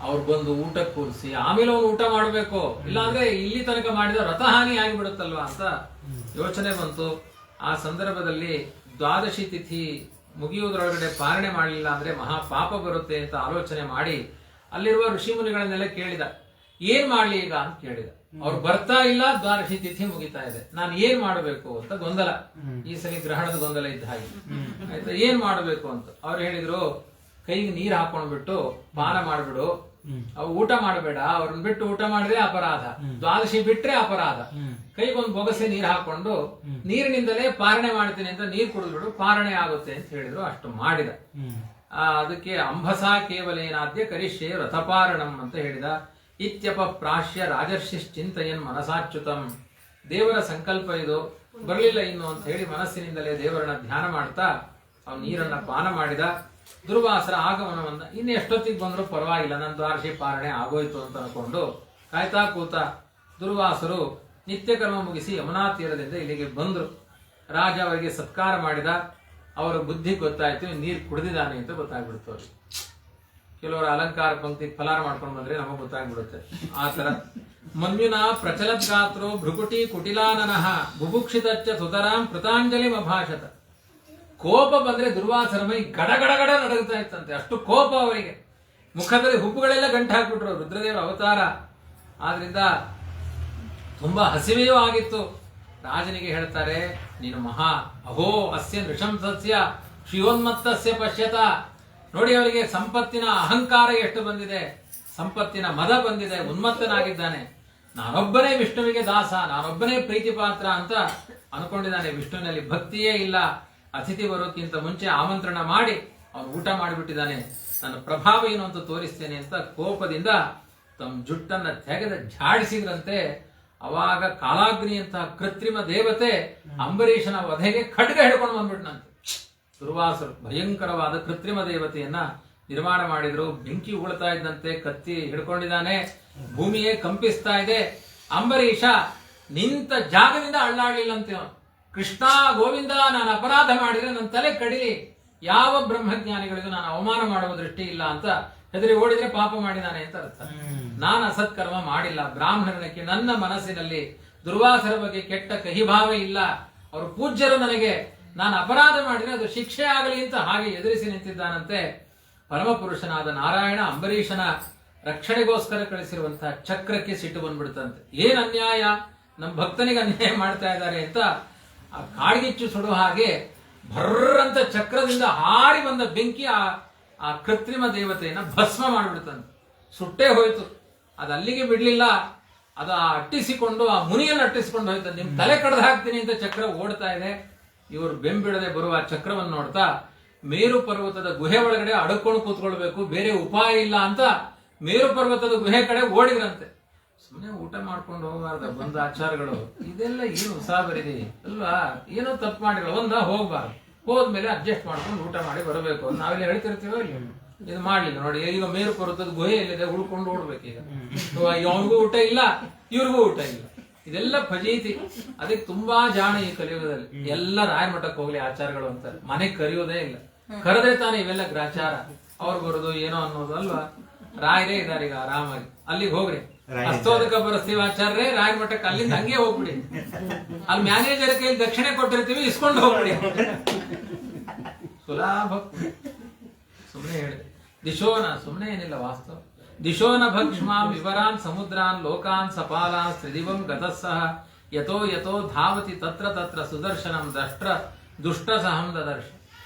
ಅವ್ರು ಬಂದು ಊಟ ಕೂರಿಸಿ ಆಮೇಲೆ ಅವ್ನು ಊಟ ಮಾಡ್ಬೇಕು, ಇಲ್ಲಾಂದ್ರೆ ಇಲ್ಲಿ ತನಕ ಮಾಡಿದ ರಥಹಾನಿ ಆಗಿಬಿಡುತ್ತಲ್ವಾ ಅಂತ ಯೋಚನೆ ಬಂತು. ಆ ಸಂದರ್ಭದಲ್ಲಿ ದ್ವಾದಶಿ ತಿಥಿ ಮುಗಿಯುವುದರೊಳಗಡೆ ಪಾಲನೆ ಮಾಡಲಿಲ್ಲ ಅಂದ್ರೆ ಮಹಾ ಪಾಪ ಬರುತ್ತೆ ಅಂತ ಆಲೋಚನೆ ಮಾಡಿ ಅಲ್ಲಿರುವ ಋಷಿ ಮುನಿಗಳನ್ನೆಲ್ಲ ಕೇಳಿದ, ಏನ್ ಮಾಡ್ಲಿ ಈಗ ಅಂತ ಕೇಳಿದ. ಅವ್ರು ಬರ್ತಾ ಇಲ್ಲ, ದ್ವಾದಶಿ ತಿಥಿ ಮುಗಿತಾ ಇದೆ, ನಾನು ಏನ್ ಮಾಡಬೇಕು ಅಂತ ಗೊಂದಲ. ಈ ಸಲ ಗ್ರಹಣದ ಗೊಂದಲ ಇದ್ದ ಹಾಗೆ ಆಯ್ತಾ. ಏನ್ ಮಾಡಬೇಕು ಅಂತ ಅವ್ರು ಹೇಳಿದ್ರು, ಕೈಗೆ ನೀರ್ ಹಾಕೊಂಡ್ಬಿಟ್ಟು ಪಾನ ಮಾಡ್ಬಿಡು, ಅವು ಊಟ ಮಾಡಬೇಡ, ಅವ್ರನ್ನ ಬಿಟ್ಟು ಊಟ ಮಾಡಿದ್ರೆ ಅಪರಾಧ, ದ್ವಾದಶಿ ಬಿಟ್ರೆ ಅಪರಾಧ. ಕೈಗೊಂದು ಬೊಗಸೆ ನೀರ್ ಹಾಕೊಂಡು ನೀರಿನಿಂದಲೇ ಪಾರಣೆ ಮಾಡ್ತೀನಿ ಅಂತ ನೀರ್ ಕುಡಿದ್ಬಿಡು, ಪಾರಣೆ ಆಗುತ್ತೆ ಅಂತ ಹೇಳಿದ್ರು. ಅಷ್ಟು ಮಾಡಿದ. ಅದಕ್ಕೆ ಅಂಬಸ ಕೇವಲೇನಾದ್ಯ ಕರಿಷ್ಯೆ ರಥಪಾರಣಂ ಅಂತ ಹೇಳಿದ. ಇತ್ಯಪ ಪ್ರಾಶ್ಯ ರಾಜರ್ಷಿಶ್ಚಿಂತಯನ್ ಮನಸಾಚ್ಯುತಂ, ದೇವರ ಸಂಕಲ್ಪ ಇದು, ಬರಲಿಲ್ಲ ಇನ್ನು ಅಂತ ಹೇಳಿ ಮನಸ್ಸಿನಿಂದಲೇ ದೇವರನ್ನ ಧ್ಯಾನ ಮಾಡ್ತಾ ಅವನು ನೀರನ್ನ ಪಾನ ಮಾಡಿದ. ದುರ್ವಾಸರ ಆಗಮನವನ್ನ ಇನ್ನು ಎಷ್ಟೊತ್ತಿಗೆ ಬಂದ್ರು ಪರವಾಗಿಲ್ಲ, ನನ್ನ ದ್ವಾದಶಿ ಪಾರಣೆ ಆಗೋಯ್ತು ಅಂತ ಅನ್ಕೊಂಡು ಕಾಯ್ತಾ ಕೂತ. ದುರ್ವಾಸರು ನಿತ್ಯ ಕರ್ಮ ಮುಗಿಸಿ ಯಮುನಾ ತೀರದಿಂದ ಇಲ್ಲಿಗೆ ಬಂದ್ರು. ರಾಜ ಅವರಿಗೆ ಸತ್ಕಾರ ಮಾಡಿದ. ಅವರ ಬುದ್ಧಿ ಗೊತ್ತಾಯ್ತು, ನೀರು ಕುಡಿದಿದ್ದಾನೆ ಅಂತ ಗೊತ್ತಾಗ್ಬಿಡ್ತು ಅವ್ರಿಗೆ. ಕೆಲವರು ಅಲಂಕಾರ ಪಂಕ್ತಿ ಫಲಾರ ಮಾಡ್ಕೊಂಡು ಬಂದ್ರೆ ನಮಗ್ ಗೊತ್ತಾಗ್ಬಿಡುತ್ತೆ. ಆ ತರ ಮನ್ಯುನ ಪ್ರಚಲತ್ ಗಾತ್ರೋ ಭೃಕುಟಿ ಕುಟಿಲಾನನಃ ಬುಭುಕ್ಷಿತಚ್ಚ ಸುತರಾಂ ಕೃತಾಂಜಲಿ ಅಭಾಷತ. ಕೋಪ ಬಂದ್ರೆ ದುರ್ವಾಸರ ಮೈ ಗಡಗಡಗಡ ನಡಗುತ್ತಾ ಇತ್ತಂತೆ, ಅಷ್ಟು ಕೋಪ ಅವರಿಗೆ. ಮುಖದಲ್ಲಿ ಹುಬ್ಬುಗಳೆಲ್ಲ ಗಂಟು ಹಾಕ್ಬಿಟ್ರು, ರುದ್ರದೇವರ ಅವತಾರ ಆದ್ರಿಂದ ತುಂಬಾ ಹಸಿವೆಯೂ ಆಗಿತ್ತು. ರಾಜನಿಗೆ ಹೇಳ್ತಾರೆ, ನೀನು ಮಹಾ ಅಹೋ ಅಸ್ಯ ನೃಶಂಸಸ್ಯ ಶ್ರೀಯೋನ್ಮತ್ತಸ್ಯ ಪಶ್ಯತ. ನೋಡಿ ಅವರಿಗೆ ಸಂಪತ್ತಿನ ಅಹಂಕಾರ ಎಷ್ಟು ಬಂದಿದೆ, ಸಂಪತ್ತಿನ ಮದ ಬಂದಿದೆ, ಉನ್ಮತ್ತನಾಗಿದ್ದಾನೆ. ನಾನೊಬ್ಬನೇ ವಿಷ್ಣುವಿಗೆ ದಾಸ, ನಾನೊಬ್ಬನೇ ಪ್ರೀತಿ ಪಾತ್ರ ಅಂತ ಅನ್ಕೊಂಡಿದ್ದಾನೆ. ವಿಷ್ಣುವಿನಲ್ಲಿ ಭಕ್ತಿಯೇ ಇಲ್ಲ. ಅತಿಥಿ ಬರೋಕ್ಕಿಂತ ಮುಂಚೆ ಆಮಂತ್ರಣ ಮಾಡಿ ಅವನು ಊಟ ಮಾಡಿಬಿಟ್ಟಿದ್ದಾನೆ. ನನ್ನ ಪ್ರಭಾವ ಏನು ಅಂತ ತೋರಿಸ್ತೇನೆ ಅಂತ ಕೋಪದಿಂದ ತಮ್ಮ ಜುಟ್ಟನ್ನ ತೆಗೆದ ಝಾಡಿಸಿದ್ರಂತೆ. ಅವಾಗ ಕಾಲಾಗ್ನಿ ಅಂತ ಕೃತ್ರಿಮ ದೇವತೆ ಅಂಬರೀಷನ ವಧೆಗೆ ಖಡ್ಗ ಹಿಡ್ಕೊಂಡು ಬಂದ್ಬಿಟ್ನಂತೆ. ದುರ್ವಾಸರು ಭಯಂಕರವಾದ ಕೃತ್ರಿಮ ದೇವತೆಯನ್ನ ನಿರ್ಮಾಣ ಮಾಡಿದ್ರು. ಬೆಂಕಿ ಉಗುಳ್ತಾ ಇದ್ದಂತೆ ಕತ್ತಿ ಹಿಡ್ಕೊಂಡಿದ್ದಾನೆ, ಭೂಮಿಯೇ ಕಂಪಿಸ್ತಾ ಇದೆ. ಅಂಬರೀಷ ನಿಂತ ಜಾಗದಿಂದ ಅಳ್ಳಾಡ್ಲಿಲ್ಲಂತೆ. ಕೃಷ್ಣ ಗೋವಿಂದ, ನಾನು ಅಪರಾಧ ಮಾಡಿದ್ರೆ ನನ್ನ ತಲೆ ಕಡಿಲಿ, ಯಾವ ಬ್ರಹ್ಮಜ್ಞಾನಿಗಳಿಗೂ ನಾನು ಅವಮಾನ ಮಾಡುವ ದೃಷ್ಟಿ ಇಲ್ಲ ಅಂತ ಹೆದರಿ ಓಡಿದ್ರೆ ಪಾಪ ಮಾಡಿದಾನೆ ಅಂತ ಅರ್ಥ. ನಾನು ಅಸತ್ಕರ್ಮ ಮಾಡಿಲ್ಲ. ಬ್ರಾಹ್ಮಣನಕ್ಕೆ ನನ್ನ ಮನಸ್ಸಿನಲ್ಲಿ ದುರ್ವಾಸರ ಬಗ್ಗೆ ಕೆಟ್ಟ ಕಹಿಭಾವ ಇಲ್ಲ. ಅವರು ಪೂಜ್ಯರು ನನಗೆ, ನಾನು ಅಪರಾಧ ಮಾಡಿದ್ರೆ ಅದು ಶಿಕ್ಷೆ ಆಗಲಿ ಅಂತ ಹಾಗೆ ಎದುರಿಸಿ ನಿಂತಿದ್ದಾನಂತೆ. ಪರಮಪುರುಷನಾದ ನಾರಾಯಣ ಅಂಬರೀಷನ ರಕ್ಷಣೆಗೋಸ್ಕರ ಕಳಿಸಿರುವಂತಹ ಚಕ್ರಕ್ಕೆ ಸಿಟ್ಟು ಬಂದ್ಬಿಡ್ತಂತೆ. ಏನ್ ಅನ್ಯಾಯ, ನಮ್ಮ ಭಕ್ತನಿಗೆ ಅನ್ಯಾಯ ಮಾಡ್ತಾ ಇದ್ದಾರೆ ಅಂತ ಆ ಕಾಡ್ಗಿಚ್ಚು ಸುಡುವ ಹಾಗೆ ಭರ್ರಂತ ಚಕ್ರದಿಂದ ಹಾರಿ ಬಂದ ಬೆಂಕಿ ಆ ಕೃತ್ರಿಮ ದೇವತೆಯನ್ನ ಭಸ್ಮ ಮಾಡಿಬಿಡ್ತಂತೆ. ಸುಟ್ಟೇ ಹೋಯ್ತು. ಅದು ಅಲ್ಲಿಗೆ ಬಿಡ್ಲಿಲ್ಲ, ಅದು ಅಟ್ಟಿಸಿಕೊಂಡು ಆ ಮುನಿಯನ್ನು ಅಟ್ಟಿಸಿಕೊಂಡು ಹೋಯ್ತು. ನಿಮ್ ತಲೆ ಕಡ್ದು ಹಾಕ್ತೀನಿ ಅಂತ ಚಕ್ರ ಓಡ್ತಾ ಇದೆ. ಇವರು ಬೆಂಬಿಡದೆ ಬರುವ ಚಕ್ರವನ್ನು ನೋಡ್ತಾ ಮೇರು ಪರ್ವತದ ಗುಹೆ ಒಳಗಡೆ ಅಡಕೊಂಡು ಕೂತ್ಕೊಳ್ಬೇಕು, ಬೇರೆ ಉಪಾಯ ಇಲ್ಲ ಅಂತ ಮೇರು ಪರ್ವತದ ಗುಹೆ ಕಡೆ ಓಡಿದ್ರಂತೆ. ಸುಮ್ಮನೆ ಊಟ ಮಾಡ್ಕೊಂಡು ಹೋಗಬಾರ್ದ ಬಂದ ಆಚಾರಗಳು, ಇದೆಲ್ಲ ಏನು ಉಸಾಬರಿದೆ ಅಲ್ವಾ, ಏನೋ ತಪ್ಪು ಮಾಡಿಲ್ಲ, ಹೋಗ್ಬಾರ್ದು. ಹೋದ್ಮೇಲೆ ಅಡ್ಜಸ್ಟ್ ಮಾಡ್ಕೊಂಡು ಊಟ ಮಾಡಿ ಬರಬೇಕು ಅಂತ ನಾವೆಲ್ಲ ಹೇಳ್ತಿರ್ತೀವೋ ಇಲ್ಲಿ. ಇದು ಮಾಡ್ಲಿಲ್ಲ ನೋಡಿ, ಈಗ ಮೇರು ಪರ್ವತದ ಗುಹೆ ಎಲ್ಲಿದೆ ಹುಡ್ಕೊಂಡು ಓಡ್ಬೇಕೀಗ. ಅವನಿಗೂ ಊಟ ಇಲ್ಲ, ಇವ್ರಿಗೂ ಊಟ ಇಲ್ಲ. ಇದೆಲ್ಲ ಫಜೀತಿ. ಅದಕ್ಕೆ ತುಂಬಾ ಜಾಣ ಈ ಕಲಿಯುಗದಲ್ಲಿ. ಎಲ್ಲ ರಾಯಮಠಕ್ಕೆ ಹೋಗ್ಲಿ ಆಚಾರಗಳು ಅಂತಾರೆ, ಮನೆಗೆ ಕರೆಯೋದೇ ಇಲ್ಲ. ಕರೆದ್ರೆ ತಾನೇ ಇವೆಲ್ಲ ಗ್ರಾಚಾರ. ಅವ್ರು ಬರೋದು ಏನೋ ಅನ್ನೋದು ಅಲ್ವಾ. ರಾಯರೇ ಇದಾರೆ ಈಗ ಆರಾಮಾಗಿ, ಅಲ್ಲಿಗೆ ಹೋಗ್ರಿ. ಹಸ್ತೋದಕ ಬರೆಸ್ತೀವಿ ಆಚಾರ್ಯ ರಾಯಮಠಕ್ಕೆ, ಅಲ್ಲಿಂದ ಹಂಗೆ ಹೋಗ್ಬಿಡಿ. ಅಲ್ಲಿ ಮ್ಯಾನೇಜರ್ ಕೈಲಿ ದಕ್ಷಿಣೆ ಕೊಟ್ಟಿರ್ತೀವಿ, ಇಸ್ಕೊಂಡು ಹೋಗ್ಬಿಡಿ. ಸುಲಭ. ಸುಮ್ಮನೆ ಹೇಳಿದೆ ದಿಶೋನ, ಸುಮ್ಮನೆ ಏನಿಲ್ಲ ವಾಸ್ತವ. ದಿಶೋನ ಭಕ್ಷ್ಮಾಂ ವಿವರಾನ್ ಸಮುದ್ರಾನ್ ಲೋಕಾನ್ ಸಪಾಲಾನ್ ತ್ರಿದಿವಂ ಗತಸ್ಸಹ ಯಥೋ ಯಥೋ ಧಾವತಿ ತತ್ರ ತತ್ರ ಸುದರ್ಶನಂ ದಷ್ಟ್ರ ದುಷ್ಟ ಸಹಂ ದದರ್ಶ.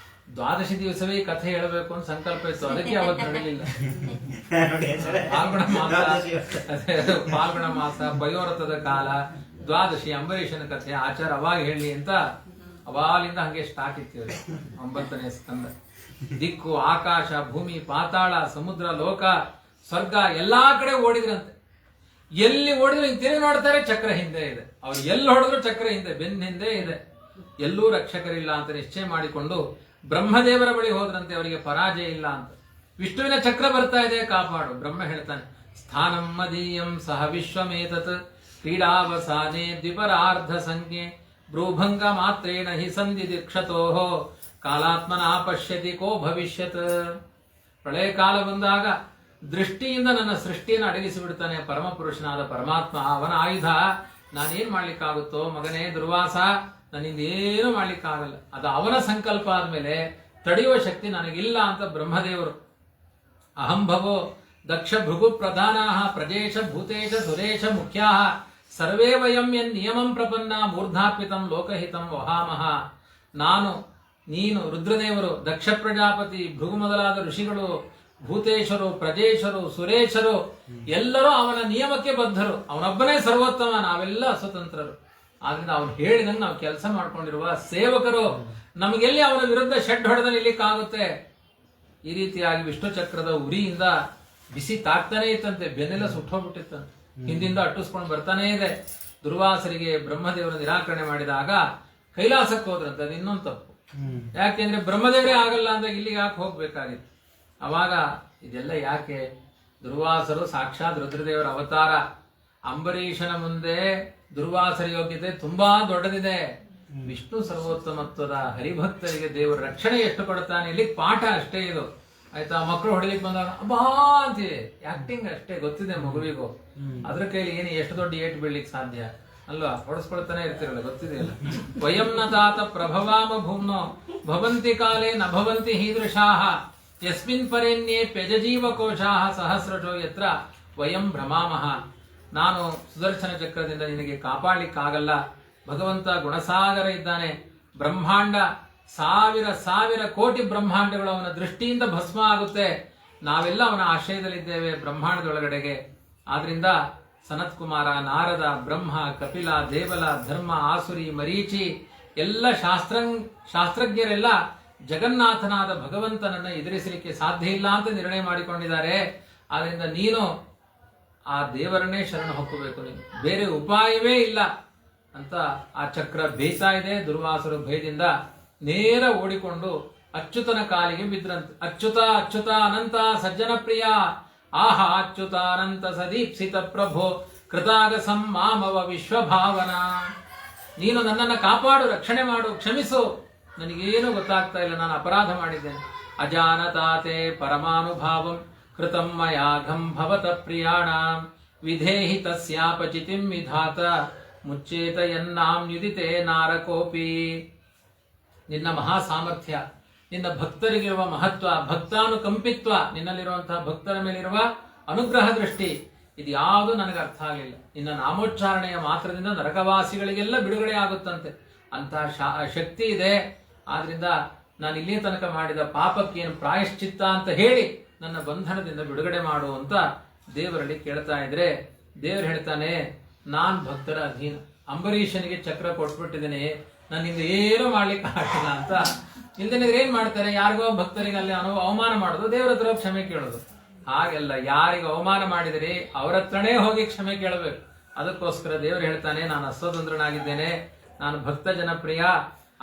ದ್ವಾದಶಿ ದಿವಸವೇ ಕಥೆ ಹೇಳಬೇಕು ಅಂತ ಸಂಕಲ್ಪ ಇತ್ತು, ಅದಕ್ಕೆ ಅವತ್ತು ನಡೀಲಿಲ್ಲ. ಫಾಲ್ಗುಣ ಮಾಸ, ಪಯೋರಥದ ಕಾಲ, ದ್ವಾದಶಿ, ಅಂಬರೀಷನ ಕಥೆ ಆಚಾರ ಅವಾಗ ಹೇಳಿ ಅಂತ ಅವಾಲಿಂದ ಹಂಗೆ ಸ್ಟಾರ್ಟ್ ಇತ್ತು. 9ನೇ ಸ್ಕಂದ. ದಿಕ್ಕು, ಆಕಾಶ, ಭೂಮಿ, ಪಾತಾಳ, ಸಮುದ್ರ, ಲೋಕ, ಸ್ವರ್ಗ ಎಲ್ಲಾ ಕಡೆ ಓಡಿದ್ರಂತೆ. ಎಲ್ಲಿ ಓಡಿದ್ರು ತಿರುಗಿ ನೋಡ್ತಾರೆ, ಚಕ್ರ ಹಿಂದೆ ಇದೆ. ಅವ್ರು ಎಲ್ಲಿ ಹೊಡೆದ್ರು ಚಕ್ರ ಹಿಂದೆ, ಬೆನ್ನ ಹಿಂದೆ ಇದೆ. ಎಲ್ಲೂ ರಕ್ಷಕರಿಲ್ಲ ಅಂತ ನಿಶ್ಚಯ ಮಾಡಿಕೊಂಡು ಬ್ರಹ್ಮದೇವರ ಬಳಿ ಹೋದ್ರಂತೆ. ಅವರಿಗೆ ಪರಾಜಯ ಇಲ್ಲ ಅಂತ. ವಿಷ್ಣುವಿನ ಚಕ್ರ ಬರ್ತಾ ಇದೆ, ಕಾಪಾಡು. ಬ್ರಹ್ಮ ಹೇಳ್ತಾನೆ, ಸ್ಥಾನಂ ಮದೀಯಂ ಸಹ ವಿಶ್ವಮೇತತ್ ಕ್ರೀಡಾವಸಾನೆ ದ್ವಿಪರಾರ್ಧ ಸಂಜ್ಞೆ ಬ್ರೂಭಂಗ ಮಾತ್ರೇಣ ಹಿ ಸಂಧಿ ದೀಕ್ಷತೋ ಕಾಲಾತ್ಮನ ಪಶ್ಯತಿ ಕೋ ಭವಿಷ್ಯತ್. ಪ್ರಳಯ ಕಾಲ ಬಂದಾಗ ದೃಷ್ಟಿಯಿಂದ ನನ್ನ ಸೃಷ್ಟಿಯನ್ನು ಅಡಗಿಸಿ ಬಿಡ್ತಾನೆ ಪರಮಪುರುಷನಾದ ಪರಮಾತ್ಮ. ಅವನ ಆಯುಧ ನಾನೇನ್ ಮಾಡ್ಲಿಕ್ಕಾಗುತ್ತೋ ಮಗನೇ ದುರ್ವಾಸ, ನನ್ನಿಂದ ಏನು ಮಾಡ್ಲಿಕ್ಕಾಗಲ್ಲ. ಅದು ಅವನ ಸಂಕಲ್ಪ ಆದ್ಮೇಲೆ ತಡೆಯುವ ಶಕ್ತಿ ನನಗಿಲ್ಲ ಅಂತ ಬ್ರಹ್ಮದೇವರು. ಅಹಂಭವೋ ದಕ್ಷ ಭೃಗು ಪ್ರಧಾನ ಪ್ರಜೇಶ ಭೂತೇಶ ಸುರೇಶ ಮುಖ್ಯಾ ಸರ್ವೇ ವಯಂ ಯನ್ ನಿಯಮಂ ಪ್ರಪನ್ನ ಮೂರ್ಧಾಪಿತಂ ಲೋಕಹಿತಂ ವಹಾಮಹ. ನಾನು, ನೀನು, ರುದ್ರದೇವರು, ದಕ್ಷ ಪ್ರಜಾಪತಿ, ಭೃಗು ಮೊದಲಾದ ಋಷಿಗಳು, ಭೂತೇಶ್ವರು, ಪ್ರಜೇಶರು, ಸುರೇಶರು ಎಲ್ಲರೂ ಅವನ ನಿಯಮಕ್ಕೆ ಬದ್ಧರು. ಅವನೊಬ್ಬನೇ ಸರ್ವೋತ್ತಮ, ನಾವೆಲ್ಲ ಸ್ವತಂತ್ರರು. ಆದ್ರಿಂದ ಅವನು ಹೇಳಿದಂಗೆ ನಾವು ಕೆಲಸ ಮಾಡ್ಕೊಂಡಿರುವ ಸೇವಕರು. ನಮಗೆಲ್ಲಿ ಅವನ ವಿರುದ್ಧ ಶೆಡ್ ಹೊಡೆದ ನಿಲ್ಲಿಕ್ಕಾಗುತ್ತೆ? ಈ ರೀತಿಯಾಗಿ ವಿಷ್ಣು ಚಕ್ರದ ಉರಿಯಿಂದ ಬಿಸಿ ತಾಕ್ತಾನೆ ಇತ್ತಂತೆ, ಬೆನ್ನೆಲ್ಲ ಸುಟ್ಟೋಗ್ಬಿಟ್ಟಿತ್ತಂತೆ, ಹಿಂದಿಂದ ಅಟ್ಟಿಸ್ಕೊಂಡು ಬರ್ತಾನೇ ಇದೆ. ದುರ್ವಾಸರಿಗೆ ಬ್ರಹ್ಮದೇವರ ನಿರಾಕರಣೆ ಮಾಡಿದಾಗ ಕೈಲಾಸಕ್ಕೆ ಹೋದ್ರಂತೆ. ಅದು ಇನ್ನೊಂದು ತಪ್ಪು. ಯಾಕೆಂದ್ರೆ ಬ್ರಹ್ಮದೇವರೇ ಆಗಲ್ಲ ಅಂದ್ರೆ ಇಲ್ಲಿಗೆ ಯಾಕೆ ಹೋಗ್ಬೇಕಾಗಿತ್ತು? ಅವಾಗ ಇದೆಲ್ಲ ಯಾಕೆ? ದುರ್ವಾಸರು ಸಾಕ್ಷಾತ್ ರುದ್ರದೇವರ ಅವತಾರ. ಅಂಬರೀಷನ ಮುಂದೆ ದುರ್ವಾಸರ ಯೋಗ್ಯತೆ ತುಂಬಾ ದೊಡ್ಡದಿದೆ. ವಿಷ್ಣು ಸರ್ವೋತ್ತಮತ್ವದ ಹರಿಭಕ್ತರಿಗೆ ದೇವರ ರಕ್ಷಣೆ ಎಷ್ಟು ಕೊಡ್ತಾನೆ ಇಲ್ಲಿ ಪಾಠ ಅಷ್ಟೇ ಇದು. ಆಯ್ತಾ? ಮಕ್ಕಳು ಹೊಡಿಲಿಕ್ಕೆ ಬಂದಾಗ ಅಬ್ಬಾ ಅಂತೀವಿ, ಆಕ್ಟಿಂಗ್ ಅಷ್ಟೇ, ಗೊತ್ತಿದೆ ಮಗುವಿಗೂ. ಅದ್ರ ಕೈಲಿ ಏನು ಎಷ್ಟು ದೊಡ್ಡ ಏಟು ಬೀಳ್ಲಿಕ್ಕೆ ಸಾಧ್ಯ ಅಲ್ವಾ? ಹೊಡೆಸ್ಕೊಳ್ತಾನೆ ಇರ್ತಿರಲ್ಲ, ಗೊತ್ತಿದೆಯಲ್ಲ. ವಯಂ ನ ತಾತ ಪ್ರಭವಾಮ ಭೂಮ್ನೋ ಭವಂತಿ ಕಾಲೇ ನ ಭವಂತಿ ಹೀದೃಶಾಹ ಯಸ್ಮಿನ್ ಪರೇಣ್ಯೇ ಪ್ಯಜಜೀವಕೋಶಾಹ ಸಹಸ್ರಜೋ ಯತ್ರ ವಯಂ ಭ್ರಮಾಮಹ. ನಾನು ಸುದರ್ಶನ ಚಕ್ರದಿಂದ ನಿನಗೆ ಕಾಪಾಡಲಿಕ್ಕಾಗಲ್ಲ. ಭಗವಂತ ಗುಣಸಾಗರ ಇದ್ದಾನೆ. ಬ್ರಹ್ಮಾಂಡ ಸಾವಿರ ಸಾವಿರ ಕೋಟಿ ಬ್ರಹ್ಮಾಂಡಗಳು ಅವನ ದೃಷ್ಟಿಯಿಂದ ಭಸ್ಮ ಆಗುತ್ತೆ. ನಾವೆಲ್ಲ ಅವನ ಆಶ್ರಯದಲ್ಲಿದ್ದೇವೆ ಬ್ರಹ್ಮಾಂಡದೊಳಗಡೆಗೆ. ಆದ್ರಿಂದ ಸನತ್ ಕುಮಾರ, ನಾರದ, ಬ್ರಹ್ಮ, ಕಪಿಲ, ದೇವಲ, ಧರ್ಮ, ಆಸುರಿ, ಮರೀಚಿ ಎಲ್ಲ ಶಾಸ್ತ್ರಜ್ಞರೆಲ್ಲ ಜಗನ್ನಾಥನಾದ ಭಗವಂತನನ್ನ ಎದುರಿಸಲಿಕ್ಕೆ ಸಾಧ್ಯ ಇಲ್ಲ ಅಂತ ನಿರ್ಣಯ ಮಾಡಿಕೊಂಡಿದ್ದಾರೆ. ಆದ್ರಿಂದ ನೀನು ಆ ದೇವರನ್ನೇ ಶರಣ ಹೊಕ್ಕಬೇಕು, ನೀನು ಬೇರೆ ಉಪಾಯವೇ ಇಲ್ಲ ಅಂತ ಆ ಚಕ್ರ ಬೇಯ್ತಾ ಇದೆ. ದುರ್ವಾಸರು ಭಯದಿಂದ ನೇರ ಓಡಿಕೊಂಡು ಅಚ್ಯುತನ ಕಾಲಿಗೆ ಬಿದ್ರಂತೆ. ಅಚ್ಯುತ ಅಚ್ಯುತ ಅನಂತ ಸಜ್ಜನ ಪ್ರಿಯ ಆಹ ಅಚ್ಯುತ ಅನಂತ ಸದೀಪ್ಸಿತ ಪ್ರಭೋ ಕೃತಾಗಸಂ ಮಾಮವ ವಿಶ್ವಭಾವನ. ನೀನು ನನ್ನನ್ನು ಕಾಪಾಡು, ರಕ್ಷಣೆ ಮಾಡು, ಕ್ಷಮಿಸು, ನನಗೇನು ಗೊತ್ತಾಗ್ತಾ ಇಲ್ಲ, ನಾನು ಅಪರಾಧ ಮಾಡಿದ್ದೇನೆ. ಅಜಾನತಾತೆ ಪರಮಾನುಭಾವಂ ಕೃತಂ ಮಯಾಘಂ ಭವತ ಪ್ರಿಯಾಣಾಂ ವಿಧೇಹಿ ತಸ್ಯಾಪಚಿತಿಂ ವಿಧಾತ ಮುಚ್ಚೇತ ಯನ್ನಾಮ್ಯುದಿತೆ ನಾರಕೋಪಿ. ನಿನ್ನ ಮಹಾ ಸಾಮರ್ಥ್ಯ, ನಿನ್ನ ಭಕ್ತರಿಗಿರುವ ಮಹತ್ವ, ಭಕ್ತಾನುಕಂಪಿತ್ವ, ನಿನ್ನಲ್ಲಿರುವಂತಹ ಭಕ್ತರ ಮೇಲಿರುವ ಅನುಗ್ರಹ ದೃಷ್ಟಿ, ಇದು ಯಾವುದು ನನಗೆ ಅರ್ಥ ಆಗಲಿಲ್ಲ. ನಿನ್ನ ನಾಮೋಚ್ಚಾರಣೆಯ ಮಾತ್ರದಿಂದ ನರಕವಾಸಿಗಳಿಗೆಲ್ಲ ಬಿಡುಗಡೆ ಆಗುತ್ತಂತೆ, ಅಂತಹ ಶಕ್ತಿ ಇದೆ. ಆದ್ರಿಂದ ನಾನು ಇಲ್ಲಿ ತನಕ ಮಾಡಿದ ಪಾಪಕ್ಕೇನು ಪ್ರಾಯಶ್ಚಿತ್ತ ಅಂತ ಹೇಳಿ ನನ್ನ ಬಂಧನದಿಂದ ಬಿಡುಗಡೆ ಮಾಡು ಅಂತ ದೇವರಲ್ಲಿ ಕೇಳ್ತಾ ಇದ್ರೆ, ದೇವರು ಹೇಳ್ತಾನೆ, ನಾನ್ ಭಕ್ತರ ಅಧೀನ. ಅಂಬರೀಷನಿಗೆ ಚಕ್ರ ಕೊಟ್ಬಿಟ್ಟಿದ್ದೇನೆ, ನನ್ನಿಂದ ಏನು ಮಾಡ್ಲಿಕ್ಕೆ ಆಗಿಲ್ಲ ಅಂತ. ಇಲ್ದೇನೆ ಏನ್ ಮಾಡ್ತಾರೆ? ಯಾರಿಗೋ ಭಕ್ತರಿಗೆ ಅಲ್ಲಿ ಅವಮಾನ ಮಾಡೋದು, ದೇವರ ಹತ್ರ ಕ್ಷಮೆ ಕೇಳೋದು. ಹಾಗೆಲ್ಲ, ಯಾರಿಗೆ ಅವಮಾನ ಮಾಡಿದರೆ ಅವರ ಹತ್ರನೇ ಹೋಗಿ ಕ್ಷಮೆ ಕೇಳಬೇಕು. ಅದಕ್ಕೋಸ್ಕರ ದೇವರು ಹೇಳ್ತಾನೆ, ನಾನು ಅಸ್ವತಂತ್ರನಾಗಿದ್ದೇನೆ, ನಾನು ಭಕ್ತ ಜನಪ್ರಿಯ.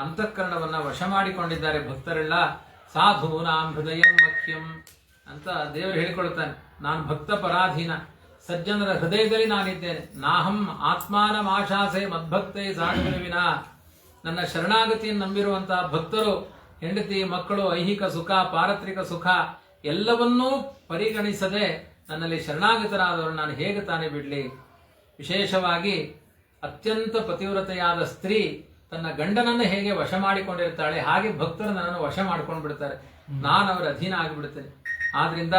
ಅಂತಃಕರಣವನ್ನ ವಶ ಮಾಡಿಕೊಂಡಿದ್ದಾರೆ ಭಕ್ತರೆಲ್ಲ. ಸಾಧೂನಾಂ ಹೃದಯಂ ಮಖ್ಯಂ ಅಂತ ದೇವರು ಹೇಳಿಕೊಳ್ತಾನೆ. ನಾನು ಭಕ್ತ ಪರಾಧೀನ, ಸಜ್ಜನರ ಹೃದಯದಲ್ಲಿ ನಾನಿದ್ದೇನೆ. ನಾಹಂ ಆತ್ಮಾನಂ ಆಶಾಸೆ ಮದ್ಭಕ್ತೈ ಸಾಧುವಿನ. ನನ್ನ ಶರಣಾಗತಿಯನ್ನು ನಂಬಿರುವಂತಹ ಭಕ್ತರು ಹೆಂಡತಿ, ಮಕ್ಕಳು, ಐಹಿಕ ಸುಖ, ಪಾರತ್ರಿಕ ಸುಖ ಎಲ್ಲವನ್ನೂ ಪರಿಗಣಿಸದೆ ನನ್ನಲ್ಲಿ ಶರಣಾಗತರಾದವರು ನಾನು ಹೇಗೆ ತಾನೇ ಬಿಡ್ಲಿ? ವಿಶೇಷವಾಗಿ ಅತ್ಯಂತ ಪತಿವ್ರತೆಯಾದ ಸ್ತ್ರೀ ತನ್ನ ಗಂಡನನ್ನು ಹೇಗೆ ವಶ ಮಾಡಿಕೊಂಡಿರ್ತಾಳೆ, ಹಾಗೆ ಭಕ್ತರು ನನ್ನನ್ನು ವಶ ಮಾಡ್ಕೊಂಡು ಬಿಡ್ತಾರೆ. ನಾನು ಅವರ ಅಧೀನ ಆಗಿಬಿಡ್ತೇನೆ. ಆದ್ರಿಂದ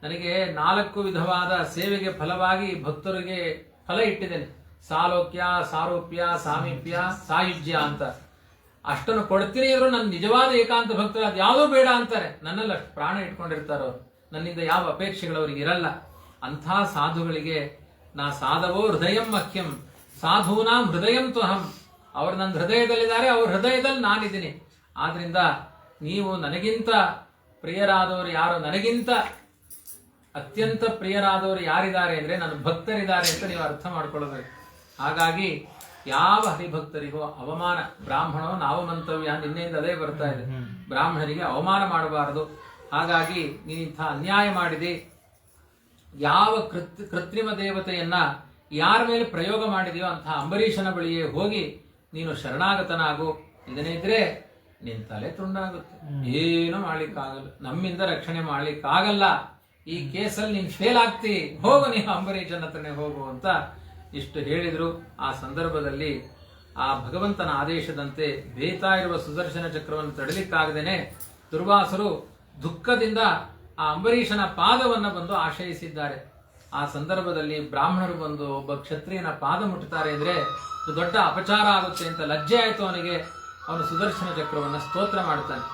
ನನಗೆ 4 ವಿಧವಾದ ಸೇವೆಗೆ ಫಲವಾಗಿ ಭಕ್ತರಿಗೆ ಫಲ ಇಟ್ಟಿದ್ದೇನೆ. ಸಾಲೋಕ್ಯ, ಸಾರೂಪ್ಯ, ಸಾಮೀಪ್ಯ, ಸಾಯುಜ್ಯ ಅಂತ. ಅಷ್ಟನ್ನು ಕೊಡ್ತೀನಿ ಅಂದ್ರು ನನ್ನ ನಿಜವಾದ ಏಕಾಂತ ಭಕ್ತರು ಅದು ಯಾವುದೂ ಬೇಡ ಅಂತಾರೆ. ನನ್ನಲ್ಲಿ ಅಷ್ಟು ಪ್ರಾಣ ಇಟ್ಕೊಂಡಿರ್ತಾರೋ, ನನ್ನಿಂದ ಯಾವ ಅಪೇಕ್ಷೆಗಳು ಅವರಿಗೆ ಇರಲ್ಲ. ಅಂಥ ಸಾಧುಗಳಿಗೆ ನಾ ಸಾಧವೋ ಹೃದಯಂ ಮಖ್ಯಂ ಸಾಧೂನಾಂ ಹೃದಯಂ ತ್ವಹಂ. ಅವರು ನನ್ನ ಹೃದಯದಲ್ಲಿದ್ದಾರೆ, ಅವ್ರ ಹೃದಯದಲ್ಲಿ ನಾನಿದ್ದೀನಿ. ಆದ್ರಿಂದ ನೀವು ನನಗಿಂತ ಪ್ರಿಯರಾದವರು ಯಾರು, ನನಗಿಂತ ಅತ್ಯಂತ ಪ್ರಿಯರಾದವರು ಯಾರಿದ್ದಾರೆ ಅಂದ್ರೆ ನನ್ನ ಭಕ್ತರಿದ್ದಾರೆ ಅಂತ ನೀವು ಅರ್ಥ ಮಾಡ್ಕೊಳ್ಳಬೇಕು. ಹಾಗಾಗಿ ಯಾವ ಹರಿಭಕ್ತರಿಗೂ ಅವಮಾನ, ಬ್ರಾಹ್ಮಣೋ ನಾವು ಮಂತವ್ಯ ನಿನ್ನೆಯಿಂದ ಅದೇ ಬರ್ತಾ ಇದೆ, ಬ್ರಾಹ್ಮಣರಿಗೆ ಅವಮಾನ ಮಾಡಬಾರದು. ಹಾಗಾಗಿ ನೀನಿಂಥ ಅನ್ಯಾಯ ಮಾಡಿದಿ. ಯಾವ ಕೃತ್ರಿಮ ದೇವತೆಯನ್ನ ಯಾರ ಮೇಲೆ ಪ್ರಯೋಗ ಮಾಡಿದೆಯೋ ಅಂತಹ ಅಂಬರೀಷನ ಬಳಿಯೇ ಹೋಗಿ ನೀನು ಶರಣಾಗತನಾಗು, ಇದನ್ನೇ ಇದ್ರೆ ನಿನ್ ತಲೆ ತುಂಡಾಗುತ್ತೆ, ಏನು ಮಾಡ್ಲಿಕ್ಕಾಗಲ್ಲ, ನಮ್ಮಿಂದ ರಕ್ಷಣೆ ಮಾಡ್ಲಿಕ್ಕಾಗಲ್ಲ, ಈ ಕೇಸಲ್ಲಿ ನೀನ್ ಫೇಲ್ ಆಗ್ತಿ, ಹೋಗು ನೀನು ಅಂಬರೀಷನ ಹತ್ರನೇ ಹೋಗು ಅಂತ ಇಷ್ಟು ಹೇಳಿದ್ರು. ಆ ಸಂದರ್ಭದಲ್ಲಿ ಆ ಭಗವಂತನ ಆದೇಶದಂತೆ ಬೇತಾ ಇರುವ ಸುದರ್ಶನ ಚಕ್ರವನ್ನು ತಡಲಿಕ್ಕಾಗದೇನೆ ದುರ್ವಾಸರು ದುಃಖದಿಂದ ಆ ಅಂಬರೀಷನ ಪಾದವನ್ನ ಬಂದು ಆಶ್ರಯಿಸಿದ್ದಾರೆ. ಆ ಸಂದರ್ಭದಲ್ಲಿ ಬ್ರಾಹ್ಮಣರು ಬಂದು ಒಬ್ಬ ಕ್ಷತ್ರಿಯನ ಪಾದ ಮುಟ್ಟುತ್ತಾರೆ ಅಂದ್ರೆ ಇದು ದೊಡ್ಡ ಅಪಚಾರ ಆಗುತ್ತೆ ಅಂತ ಲಜ್ಜೆ ಆಯ್ತು ಅವನಿಗೆ. ಅವನು ಸುದರ್ಶನ ಚಕ್ರವನ್ನ ಸ್ತೋತ್ರ ಮಾಡುತ್ತಾನೆ.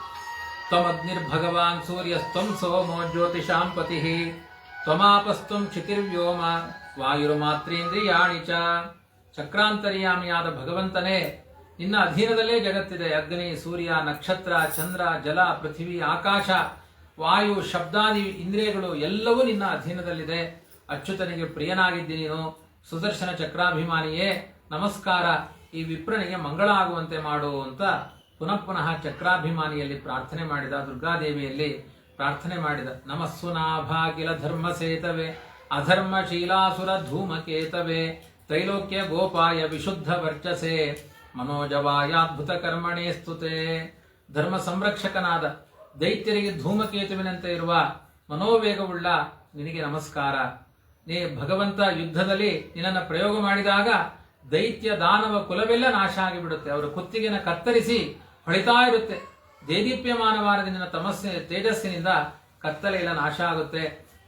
ತ್ವಮಗ್ನಿರ್ಭಗವಾನ್ ಸೂರ್ಯಸ್ತ್ವಂ ಸೋಮೋ ಜ್ಯೋತಿಷಾಂ ಪತಿ ತ್ವಮಾಪಸ್ತ್ವಂ ಕ್ಷಿತಿರ್ವ್ಯೋಮ ವಾಯುರ್ಮಾತ್ರೇಂದ್ರಿಯಾಣಿ ಚ. ಚಕ್ರಾಂತರ್ಯಾಮಿಯಾದ ಭಗವಂತನೇ, ನಿನ್ನ ಅಧೀನದಲ್ಲೇ ಜಗತ್ತಿದೆ. ಅಗ್ನಿ, ಸೂರ್ಯ, ನಕ್ಷತ್ರ, ಚಂದ್ರ, ಜಲ, ಪೃಥ್ವಿ, ಆಕಾಶ, ವಾಯು, ಶಬ್ದಾದಿ ಇಂದ್ರಿಯಗಳು ಎಲ್ಲವೂ ನಿನ್ನ ಅಧೀನದಲ್ಲಿದೆ. ಅಚ್ಯುತನಿಗೆ ಪ್ರಿಯನಾಗಿದ್ದಿ ನೀನು. ಸುದರ್ಶನ ಚಕ್ರಾಭಿಮಾನಿಯೇ ನಮಸ್ಕಾರ, ಈ ವಿಪ್ರನಿಗೆ ಮಂಗಳ ಆಗುವಂತೆ ಮಾಡು ಅಂತ ಪುನಃ ಪುನಃ ಚಕ್ರಾಭಿಮಾನಿಯಲ್ಲಿ ಪ್ರಾರ್ಥನೆ ಮಾಡಿದ, ದುರ್ಗಾದೇವಿಯಲ್ಲಿ ಪ್ರಾರ್ಥನೆ ಮಾಡಿದ. ನಮಸ್ಸುನಾಭಾಗಿಲ ಧರ್ಮ ಸೇತವೆ ಅಧರ್ಮಶೀಲಾಸುರ ಧೂಮಕೇತವೆ ತ್ರೈಲೋಕ್ಯ ಗೋಪಾಯ ವಿಶುದ್ಧ ವರ್ಚಸೆ ಮನೋಜವಾಯಾದ್ಭುತ ಕರ್ಮಣೇ ಸ್ತುತೆ. ಧರ್ಮ ಸಂರಕ್ಷಕನಾದ ದೈತ್ಯರಿಗೆ ಧೂಮಕೇತುವಿನಂತೆ ಇರುವ ಮನೋವೇಗವುಳ್ಳ ನಿನಗೆ ನಮಸ್ಕಾರ. ನೀ ಭಗವಂತ ಯುದ್ಧದಲ್ಲಿ ನಿನ್ನನ್ನು ಪ್ರಯೋಗ ಮಾಡಿದಾಗ ದೈತ್ಯ ದಾನವ ಕುಲವೆಲ್ಲ ನಾಶ ಆಗಿಬಿಡುತ್ತೆ. ಅವರ ಕುತ್ತಿಗೆನ ಕತ್ತರಿಸಿ ಹೊಳಿತಾ ಇರುತ್ತೆ. ದೇದೀಪ್ಯಮಾನವಾದ ನಿನ್ನ ತೇಜಸ್ಸಿನಿಂದ ಕತ್ತಲೆ ಎಲ್ಲ ನಾಶ ಆಗುತ್ತೆ.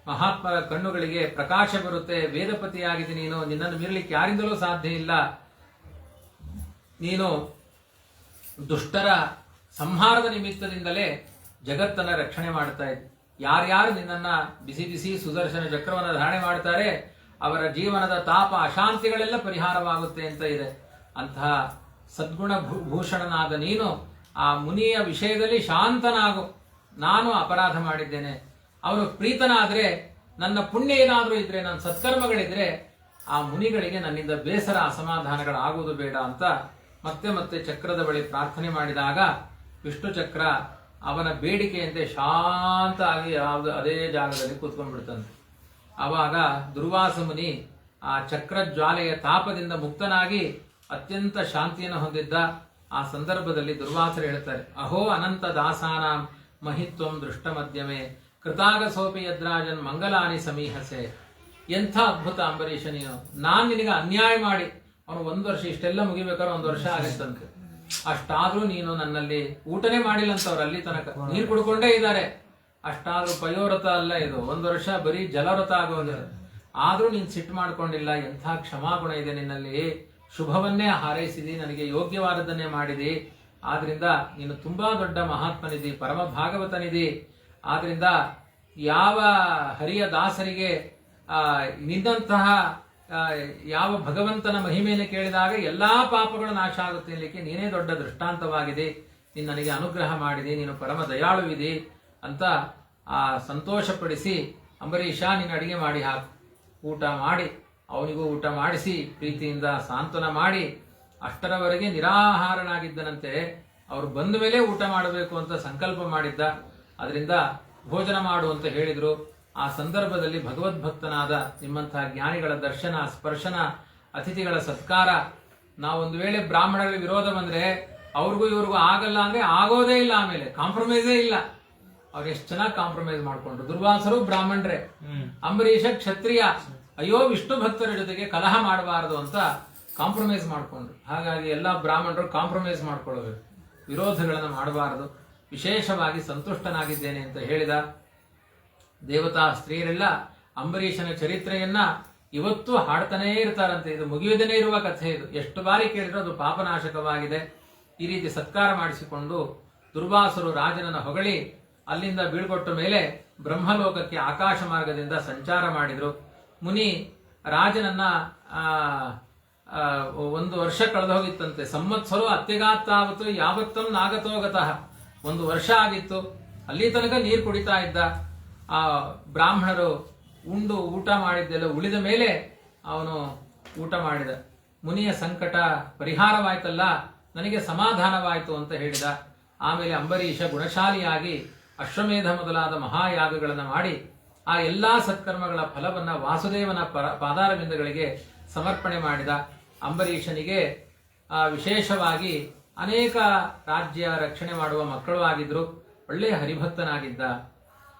ಮಹಾತ್ಮರ ಕಣ್ಣುಗಳಿಗೆ ಪ್ರಕಾಶ ಬರುತ್ತೆ. ವೇದಪತಿಯಾಗಿದೆ ನೀನು, ನಿನ್ನನ್ನು ಮೀರಲಿಕ್ಕೆ ಯಾರಿಂದಲೂ ಸಾಧ್ಯ ಇಲ್ಲ. ನೀನು ದುಷ್ಟರ ಸಂಹಾರದ ನಿಮಿತ್ತದಿಂದಲೇ ಜಗತ್ತನ್ನ ರಕ್ಷಣೆ ಮಾಡ್ತಾ ಇದ್ದೆ. ಯಾರ್ಯಾರು ನಿನ್ನನ್ನ ಬಿಸಿ ಬಿಸಿ ಸುದರ್ಶನ ಚಕ್ರವನ್ನು ಧಾರಣೆ ಮಾಡ್ತಾರೆ ಅವರ ಜೀವನದ ತಾಪ ಅಶಾಂತಿಗಳೆಲ್ಲ ಪರಿಹಾರವಾಗುತ್ತೆ ಅಂತ ಇದೆ. ಅಂತಹ ಸದ್ಗುಣ ಭೂಷಣನಾದ ನೀನು ಆ ಮುನಿಯ ವಿಷಯದಲ್ಲಿ ಶಾಂತನಾಗು. ನಾನು ಅಪರಾಧ ಮಾಡಿದ್ದೇನೆ, ಅವನು ಪ್ರೀತನಾದ್ರೆ, ನನ್ನ ಪುಣ್ಯ ಏನಾದರೂ ಇದ್ರೆ, ನನ್ನ ಸತ್ಕರ್ಮಗಳಿದ್ರೆ ಆ ಮುನಿಗಳಿಗೆ ನನ್ನಿಂದ ಬೇಸರ ಅಸಮಾಧಾನಗಳಾಗುವುದು ಬೇಡ ಅಂತ ಮತ್ತೆ ಮತ್ತೆ ಚಕ್ರದ ಬಳಿ ಪ್ರಾರ್ಥನೆ ಮಾಡಿದಾಗ ವಿಷ್ಣು ಚಕ್ರ ಅವನ ಬೇಡಿಕೆಯಂತೆ ಶಾಂತ ಆಗಿ ಅದೇ ಜಾಗದಲ್ಲಿ ಕೂತ್ಕೊಂಡ್ಬಿಡ್ತಂತೆ. ಆವಾಗ ದುರ್ವಾಸ ಮುನಿ ಆ ಚಕ್ರ ಜ್ವಾಲೆಯ ತಾಪದಿಂದ ಮುಕ್ತನಾಗಿ ಅತ್ಯಂತ ಶಾಂತಿಯನ್ನು ಹೊಂದಿದ್ದ. ಆ ಸಂದರ್ಭದಲ್ಲಿ ದುರ್ವಾಸರು ಹೇಳ್ತಾರೆ, ಅಹೋ ಅನಂತ ದಾಸಾನಾಂ ಮಹಿತ್ವಂ ದೃಷ್ಟ ಮಧ್ಯಮೆ ಕೃತಾಗ ಸೋಪಿ ಯದ್ರಾಜನ್ ಮಂಗಲಾನಿ ಸಮೀಹಸೆ. ಎಂಥ ಅದ್ಭುತ ಅಂಬರೀಷ ನೀನು. ನಾನ್ ನಿನಗೆ ಅನ್ಯಾಯ ಮಾಡಿ ಅವನು 1 ವರ್ಷ, ಇಷ್ಟೆಲ್ಲ ಮುಗಿಬೇಕಾದ್ರೆ 1 ವರ್ಷ ಆಗಿತ್ತಂತೆ. ಅಷ್ಟಾದ್ರೂ ನೀನು ನನ್ನಲ್ಲಿ ಊಟನೇ ಮಾಡಿಲ್ಲ ಅಂತ ಅವ್ರು ಅಲ್ಲಿ ತನಕ ನೀರು ಕುಡ್ಕೊಂಡೇ ಇದ್ದಾರೆ. ಅಷ್ಟಾದ್ರೂ ಪಯೋವ್ರತ ಅಲ್ಲ ಇದು, 1 ವರ್ಷ ಬರೀ ಜಲವ್ರತ ಆಗೋದು. ಆದ್ರೂ ನೀನ್ ಸಿಟ್ಟು ಮಾಡ್ಕೊಂಡಿಲ್ಲ. ಎಂಥ ಕ್ಷಮಾಗುಣ ಇದೆ ನಿನ್ನಲ್ಲಿ. ಶುಭವನ್ನೇ ಹಾರೈಸಿದಿ, ನನಗೆ ಯೋಗ್ಯವಾದದ್ದನ್ನೇ ಮಾಡಿದಿ. ಆದ್ರಿಂದ ನೀನು ತುಂಬಾ ದೊಡ್ಡ ಮಹಾತ್ಮನಿದಿ, ಪರಮ ಭಾಗವತನಿದಿ. ಆದ್ರಿಂದ ಯಾವ ಹರಿಯ ದಾಸರಿಗೆ ನಿನ್ನಂತಹ ಯಾವ ಭಗವಂತನ ಮಹಿಮೆಯನ್ನು ಕೇಳಿದಾಗ ಎಲ್ಲಾ ಪಾಪಗಳು ನಾಶ ಆಗುತ್ತೆ ಇರಲಿಕ್ಕೆ ನೀನೇ ದೊಡ್ಡ ದೃಷ್ಟಾಂತವಾಗಿದೆ. ನೀನು ನನಗೆ ಅನುಗ್ರಹ ಮಾಡಿದಿ, ನೀನು ಪರಮ ದಯಾಳುವಿದಿ ಅಂತ ಆ ಸಂತೋಷಪಡಿಸಿ, ಅಂಬರೀಷ ನೀನು ಅಡಿಗೆ ಮಾಡಿ ಹಾಕು, ಊಟ ಮಾಡಿ ಅವನಿಗೂ ಊಟ ಮಾಡಿಸಿ ಪ್ರೀತಿಯಿಂದ ಸಾಂತ್ವನ ಮಾಡಿ, ಅಷ್ಟರವರೆಗೆ ನಿರಾಹಾರನಾಗಿದ್ದನಂತೆ. ಅವರು ಬಂದ ಮೇಲೆ ಊಟ ಮಾಡಬೇಕು ಅಂತ ಸಂಕಲ್ಪ ಮಾಡಿದ್ದ. ಅದರಿಂದ ಭೋಜನ ಮಾಡು ಅಂತ ಹೇಳಿದ್ರು. ಆ ಸಂದರ್ಭದಲ್ಲಿ ಭಗವದ್ಭಕ್ತನಾದ ನಿಮ್ಮಂತಹ ಜ್ಞಾನಿಗಳ ದರ್ಶನ, ಸ್ಪರ್ಶನ, ಅತಿಥಿಗಳ ಸತ್ಕಾರ. ನಾವೊಂದು ವೇಳೆ ಬ್ರಾಹ್ಮಣರ ವಿರೋಧ ಬಂದ್ರೆ ಅವ್ರಿಗೂ ಇವ್ರಿಗೂ ಆಗಲ್ಲ ಅಂದ್ರೆ ಆಗೋದೇ ಇಲ್ಲ, ಆಮೇಲೆ ಕಾಂಪ್ರಮೈಸೇ ಇಲ್ಲ. ಅವ್ರು ಎಷ್ಟು ಚೆನ್ನಾಗಿ ಕಾಂಪ್ರಮೈಸ್ ಮಾಡ್ಕೊಂಡ್ರು. ದುರ್ವಾಸರು ಬ್ರಾಹ್ಮಣರೇ, ಅಂಬರೀಷ ಕ್ಷತ್ರಿಯ. ಅಯ್ಯೋ ವಿಷ್ಣು ಭಕ್ತರ ಜೊತೆಗೆ ಕಲಹ ಮಾಡಬಾರದು ಅಂತ ಕಾಂಪ್ರಮೈಸ್ ಮಾಡ್ಕೊಂಡ್ರು. ಹಾಗಾಗಿ ಎಲ್ಲಾ ಬ್ರಾಹ್ಮಣರು ಕಾಂಪ್ರಮೈಸ್ ಮಾಡ್ಕೊಳ್ಳಬೇಕು, ವಿರೋಧಗಳನ್ನು ಮಾಡಬಾರದು. ವಿಶೇಷವಾಗಿ ಸಂತುಷ್ಟನಾಗಿದ್ದೇನೆ ಅಂತ ಹೇಳಿದ. ದೇವತಾ ಸ್ತ್ರೀಯರೆಲ್ಲ ಅಂಬರೀಷನ ಚರಿತ್ರೆಯನ್ನ ಇವತ್ತು ಹಾಡ್ತಾನೇ ಇರ್ತಾರಂತೆ. ಇದು ಮುಗಿಯದೇನೆ ಇರುವ ಕಥೆ. ಇದು ಎಷ್ಟು ಬಾರಿ ಕೇಳಿದ್ರು ಅದು ಪಾಪನಾಶಕವಾಗಿದೆ. ಈ ರೀತಿ ಸತ್ಕಾರ ಮಾಡಿಸಿಕೊಂಡು ದುರ್ವಾಸರು ರಾಜನನ್ನ ಹೊಗಳಿ ಅಲ್ಲಿಂದ ಬೀಳ್ಕೊಟ್ಟ ಮೇಲೆ ಬ್ರಹ್ಮಲೋಕಕ್ಕೆ ಆಕಾಶ ಮಾರ್ಗದಿಂದ ಸಂಚಾರ ಮಾಡಿದ್ರು. ಮುನಿ ರಾಜನನ್ನ 1 ವರ್ಷ ಕಳೆದು ಹೋಗಿತ್ತಂತೆ. ಸಂವತ್ಸರ ಅತ್ಯಗಾತ್ತಾವತ್ತು ಯಾವತ್ತಂ ನಾಗತೋಗತಃ. 1 ವರ್ಷ ಆಗಿತ್ತು. ಅಲ್ಲಿ ತನಕ ನೀರು ಕುಡಿತಾ ಇದ್ದ. ಆ ಬ್ರಾಹ್ಮಣರು ಉಂಡು ಊಟ ಮಾಡಿದ್ದೆಲ್ಲ ಉಳಿದ ಮೇಲೆ ಅವನು ಊಟ ಮಾಡಿದ. ಮುನಿಯ ಸಂಕಟ ಪರಿಹಾರವಾಯ್ತಲ್ಲ, ನನಗೆ ಸಮಾಧಾನವಾಯಿತು ಅಂತ ಹೇಳಿದ. ಆಮೇಲೆ ಅಂಬರೀಷ ಗುಣಶಾಲಿಯಾಗಿ ಅಶ್ವಮೇಧ ಮೊದಲಾದ ಮಹಾಯಾಗಗಳನ್ನು ಮಾಡಿ ಆ ಎಲ್ಲಾ ಸತ್ಕರ್ಮಗಳ ಫಲವನ್ನ ವಾಸುದೇವನ ಪಾದಾರವಿಂದಗಳಿಗೆ ಸಮರ್ಪಣೆ ಮಾಡಿದ. ಅಂಬರೀಷನಿಗೆ ವಿಶೇಷವಾಗಿ ಅನೇಕ ರಾಜ್ಯ ರಕ್ಷಣೆ ಮಾಡುವ ಮಕ್ಕಳು ಆಗಿದ್ರು. ಒಳ್ಳೆಯ ಹರಿಭಕ್ತನಾಗಿದ್ದ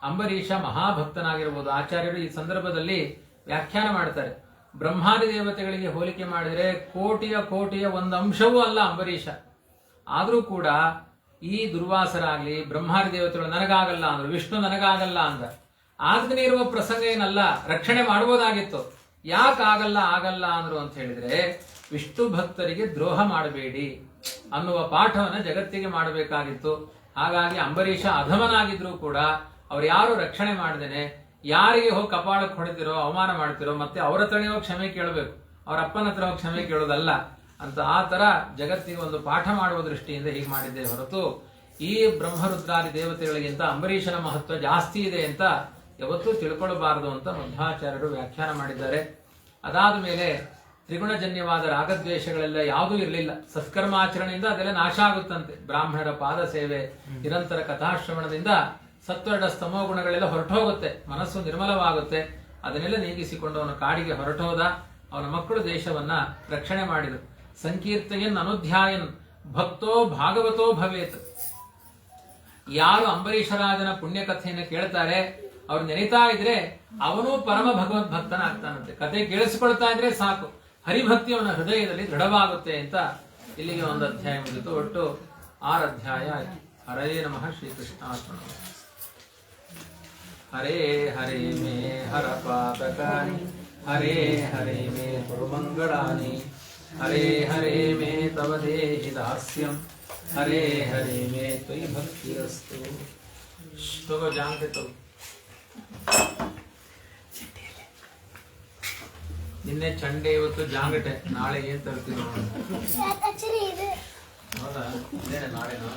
ಅಂಬರೀಷ ಮಹಾಭಕ್ತನಾಗಿರ್ಬೋದು. ಆಚಾರ್ಯರು ಈ ಸಂದರ್ಭದಲ್ಲಿ ವ್ಯಾಖ್ಯಾನ ಮಾಡ್ತಾರೆ, ಬ್ರಹ್ಮಾದಿ ದೇವತೆಗಳಿಗೆ ಹೋಲಿಕೆ ಮಾಡಿದರೆ ಕೋಟಿಯ ಒಂದು ಅಂಶವೂ ಅಲ್ಲ ಅಂಬರೀಷ. ಆದರೂ ಕೂಡ ಈ ದುರ್ವಾಸರಾಗ್ಲಿ ಬ್ರಹ್ಮಾದಿ ದೇವತೆಗಳು ನನಗಾಗಲ್ಲ ಅಂದ್ರು, ವಿಷ್ಣು ನನಗಾಗಲ್ಲ ಅಂದ. ಆಗದೇ ಇರುವ ಪ್ರಸಂಗ ಏನಲ್ಲ, ರಕ್ಷಣೆ ಮಾಡಬಹುದಾಗಿತ್ತು. ಯಾಕೆ ಆಗಲ್ಲ ಅಂದ್ರು ಅಂತ ಹೇಳಿದ್ರೆ, ವಿಷ್ಣು ಭಕ್ತರಿಗೆ ದ್ರೋಹ ಮಾಡಬೇಡಿ ಅನ್ನುವ ಪಾಠವನ್ನ ಜಗತ್ತಿಗೆ ಮಾಡಬೇಕಾಗಿತ್ತು. ಹಾಗಾಗಿ ಅಂಬರೀಷ ಅಧಮನಾಗಿದ್ರು ಕೂಡ ಅವ್ರು ಯಾರು ರಕ್ಷಣೆ ಮಾಡದೇನೆ ಯಾರಿಗೆ ಹೋಗಿ ಕಪಾಳಕ್ಕೆ ಹೊಡೆದಿರೋ ಅವಮಾನ ಮಾಡ್ತಿರೋ ಮತ್ತೆ ಅವರ ಹತ್ರನೇ ಹೋಗಿ ಕ್ಷಮೆ ಕೇಳಬೇಕು, ಅವ್ರ ಅಪ್ಪನ ಹತ್ರ ಹೋಗಿ ಕ್ಷಮೆ ಕೇಳೋದಲ್ಲ ಅಂತ ಆ ತರ ಜಗತ್ತಿಗೆ ಒಂದು ಪಾಠ ಮಾಡುವ ದೃಷ್ಟಿಯಿಂದ ಹೀಗೆ ಮಾಡಿದ್ದೆ ಹೊರತು ಈ ಬ್ರಹ್ಮರುದ್ರಾದಿ ದೇವತೆಗಳಿಗಿಂತ ಅಂಬರೀಷನ ಮಹತ್ವ ಜಾಸ್ತಿ ಇದೆ ಅಂತ ಯಾವತ್ತೂ ತಿಳ್ಕೊಳ್ಬಾರದು ಅಂತ ಮಧ್ವಾಚಾರ್ಯರು ವ್ಯಾಖ್ಯಾನ ಮಾಡಿದ್ದಾರೆ. ಅದಾದ ಮೇಲೆ ತ್ರಿಗುಣಜನ್ಯವಾದ ರಾಗದ್ವೇಷಗಳೆಲ್ಲ ಯಾವುದೂ ಇರಲಿಲ್ಲ. ಸತ್ಕರ್ಮಾಚರಣೆಯಿಂದ ಅದೆಲ್ಲ ನಾಶ ಆಗುತ್ತಂತೆ. ಬ್ರಾಹ್ಮಣರ ಪಾದ ಸೇವೆ, ನಿರಂತರ ಕಥಾಶ್ರವಣದಿಂದ ಸತ್ವರ್ಣ ಸ್ತಮೋ ಗುಣಗಳೆಲ್ಲ ಹೊರಟೋಗುತ್ತೆ, ಮನಸ್ಸು ನಿರ್ಮಲವಾಗುತ್ತೆ. ಅದನ್ನೆಲ್ಲ ನೀಗಿಸಿಕೊಂಡು ಅವನು ಕಾಡಿಗೆ ಹೊರಟೋದ. ಅವನ ಮಕ್ಕಳು ದೇಶವನ್ನ ರಕ್ಷಣೆ ಮಾಡಿದರು. ಸಂಕೀರ್ತಯನ್ ಅನುಧ್ಯಾಯನ್ ಭಕ್ತೋ ಭಾಗವತೋ ಭವೇತ್. ಯಾರು ಅಂಬರೀಷರಾಜನ ಪುಣ್ಯಕಥೆಯನ್ನು ಕೇಳ್ತಾರೆ, ಅವ್ರು ನೆನೀತಾ ಇದ್ರೆ ಅವನು ಪರಮ ಭಗವದ್ ಭಕ್ತನಾಗ್ತಾನಂತೆ. ಕಥೆ ಕೇಳಿಸ್ಕೊಳ್ತಾ ಇದ್ರೆ ಸಾಕು, ಹರಿಭಕ್ತಿ ಅವನ ಹೃದಯದಲ್ಲಿ ದೃಢವಾಗುತ್ತೆ ಅಂತ ಇಲ್ಲಿಗೆ ಒಂದು ಅಧ್ಯಾಯ ಮುಗಿತು. ಒಟ್ಟು 6 ಅಧ್ಯಾಯ ಆಯ್ತು. ಹರೇ ನಮಃ. ಶ್ರೀಕೃಷ್ಣಾರ್ಪಣ. ಹರೇ ಹರೇ ಮೇ ಹರ ಪಾದಕಾನಿ, ಹರೇ ಹರೇ ಮೇ ಗುರುಮಂಗಳಾನಿ, ಹರೇ ಹರೇ ಮೇ ತವ ದೇಹಿ ದಾಸ್ಯಂ, ಹರೇ ಹರೇ ಮೇ ತ್ವಯಿ ಭಕ್ತಿರಸ್ತು. ತಗೋ ಜಾಂತೆ ತಗೋ. ನಿನ್ನೆ ಚಂಡೆ, ಇವತ್ತು ಜಾಂಗಟೆ, ನಾಳೆ ಏನ್ ತರ್ತೀವಿ? ಹೌದಾ? ನಾಳೆನಾ?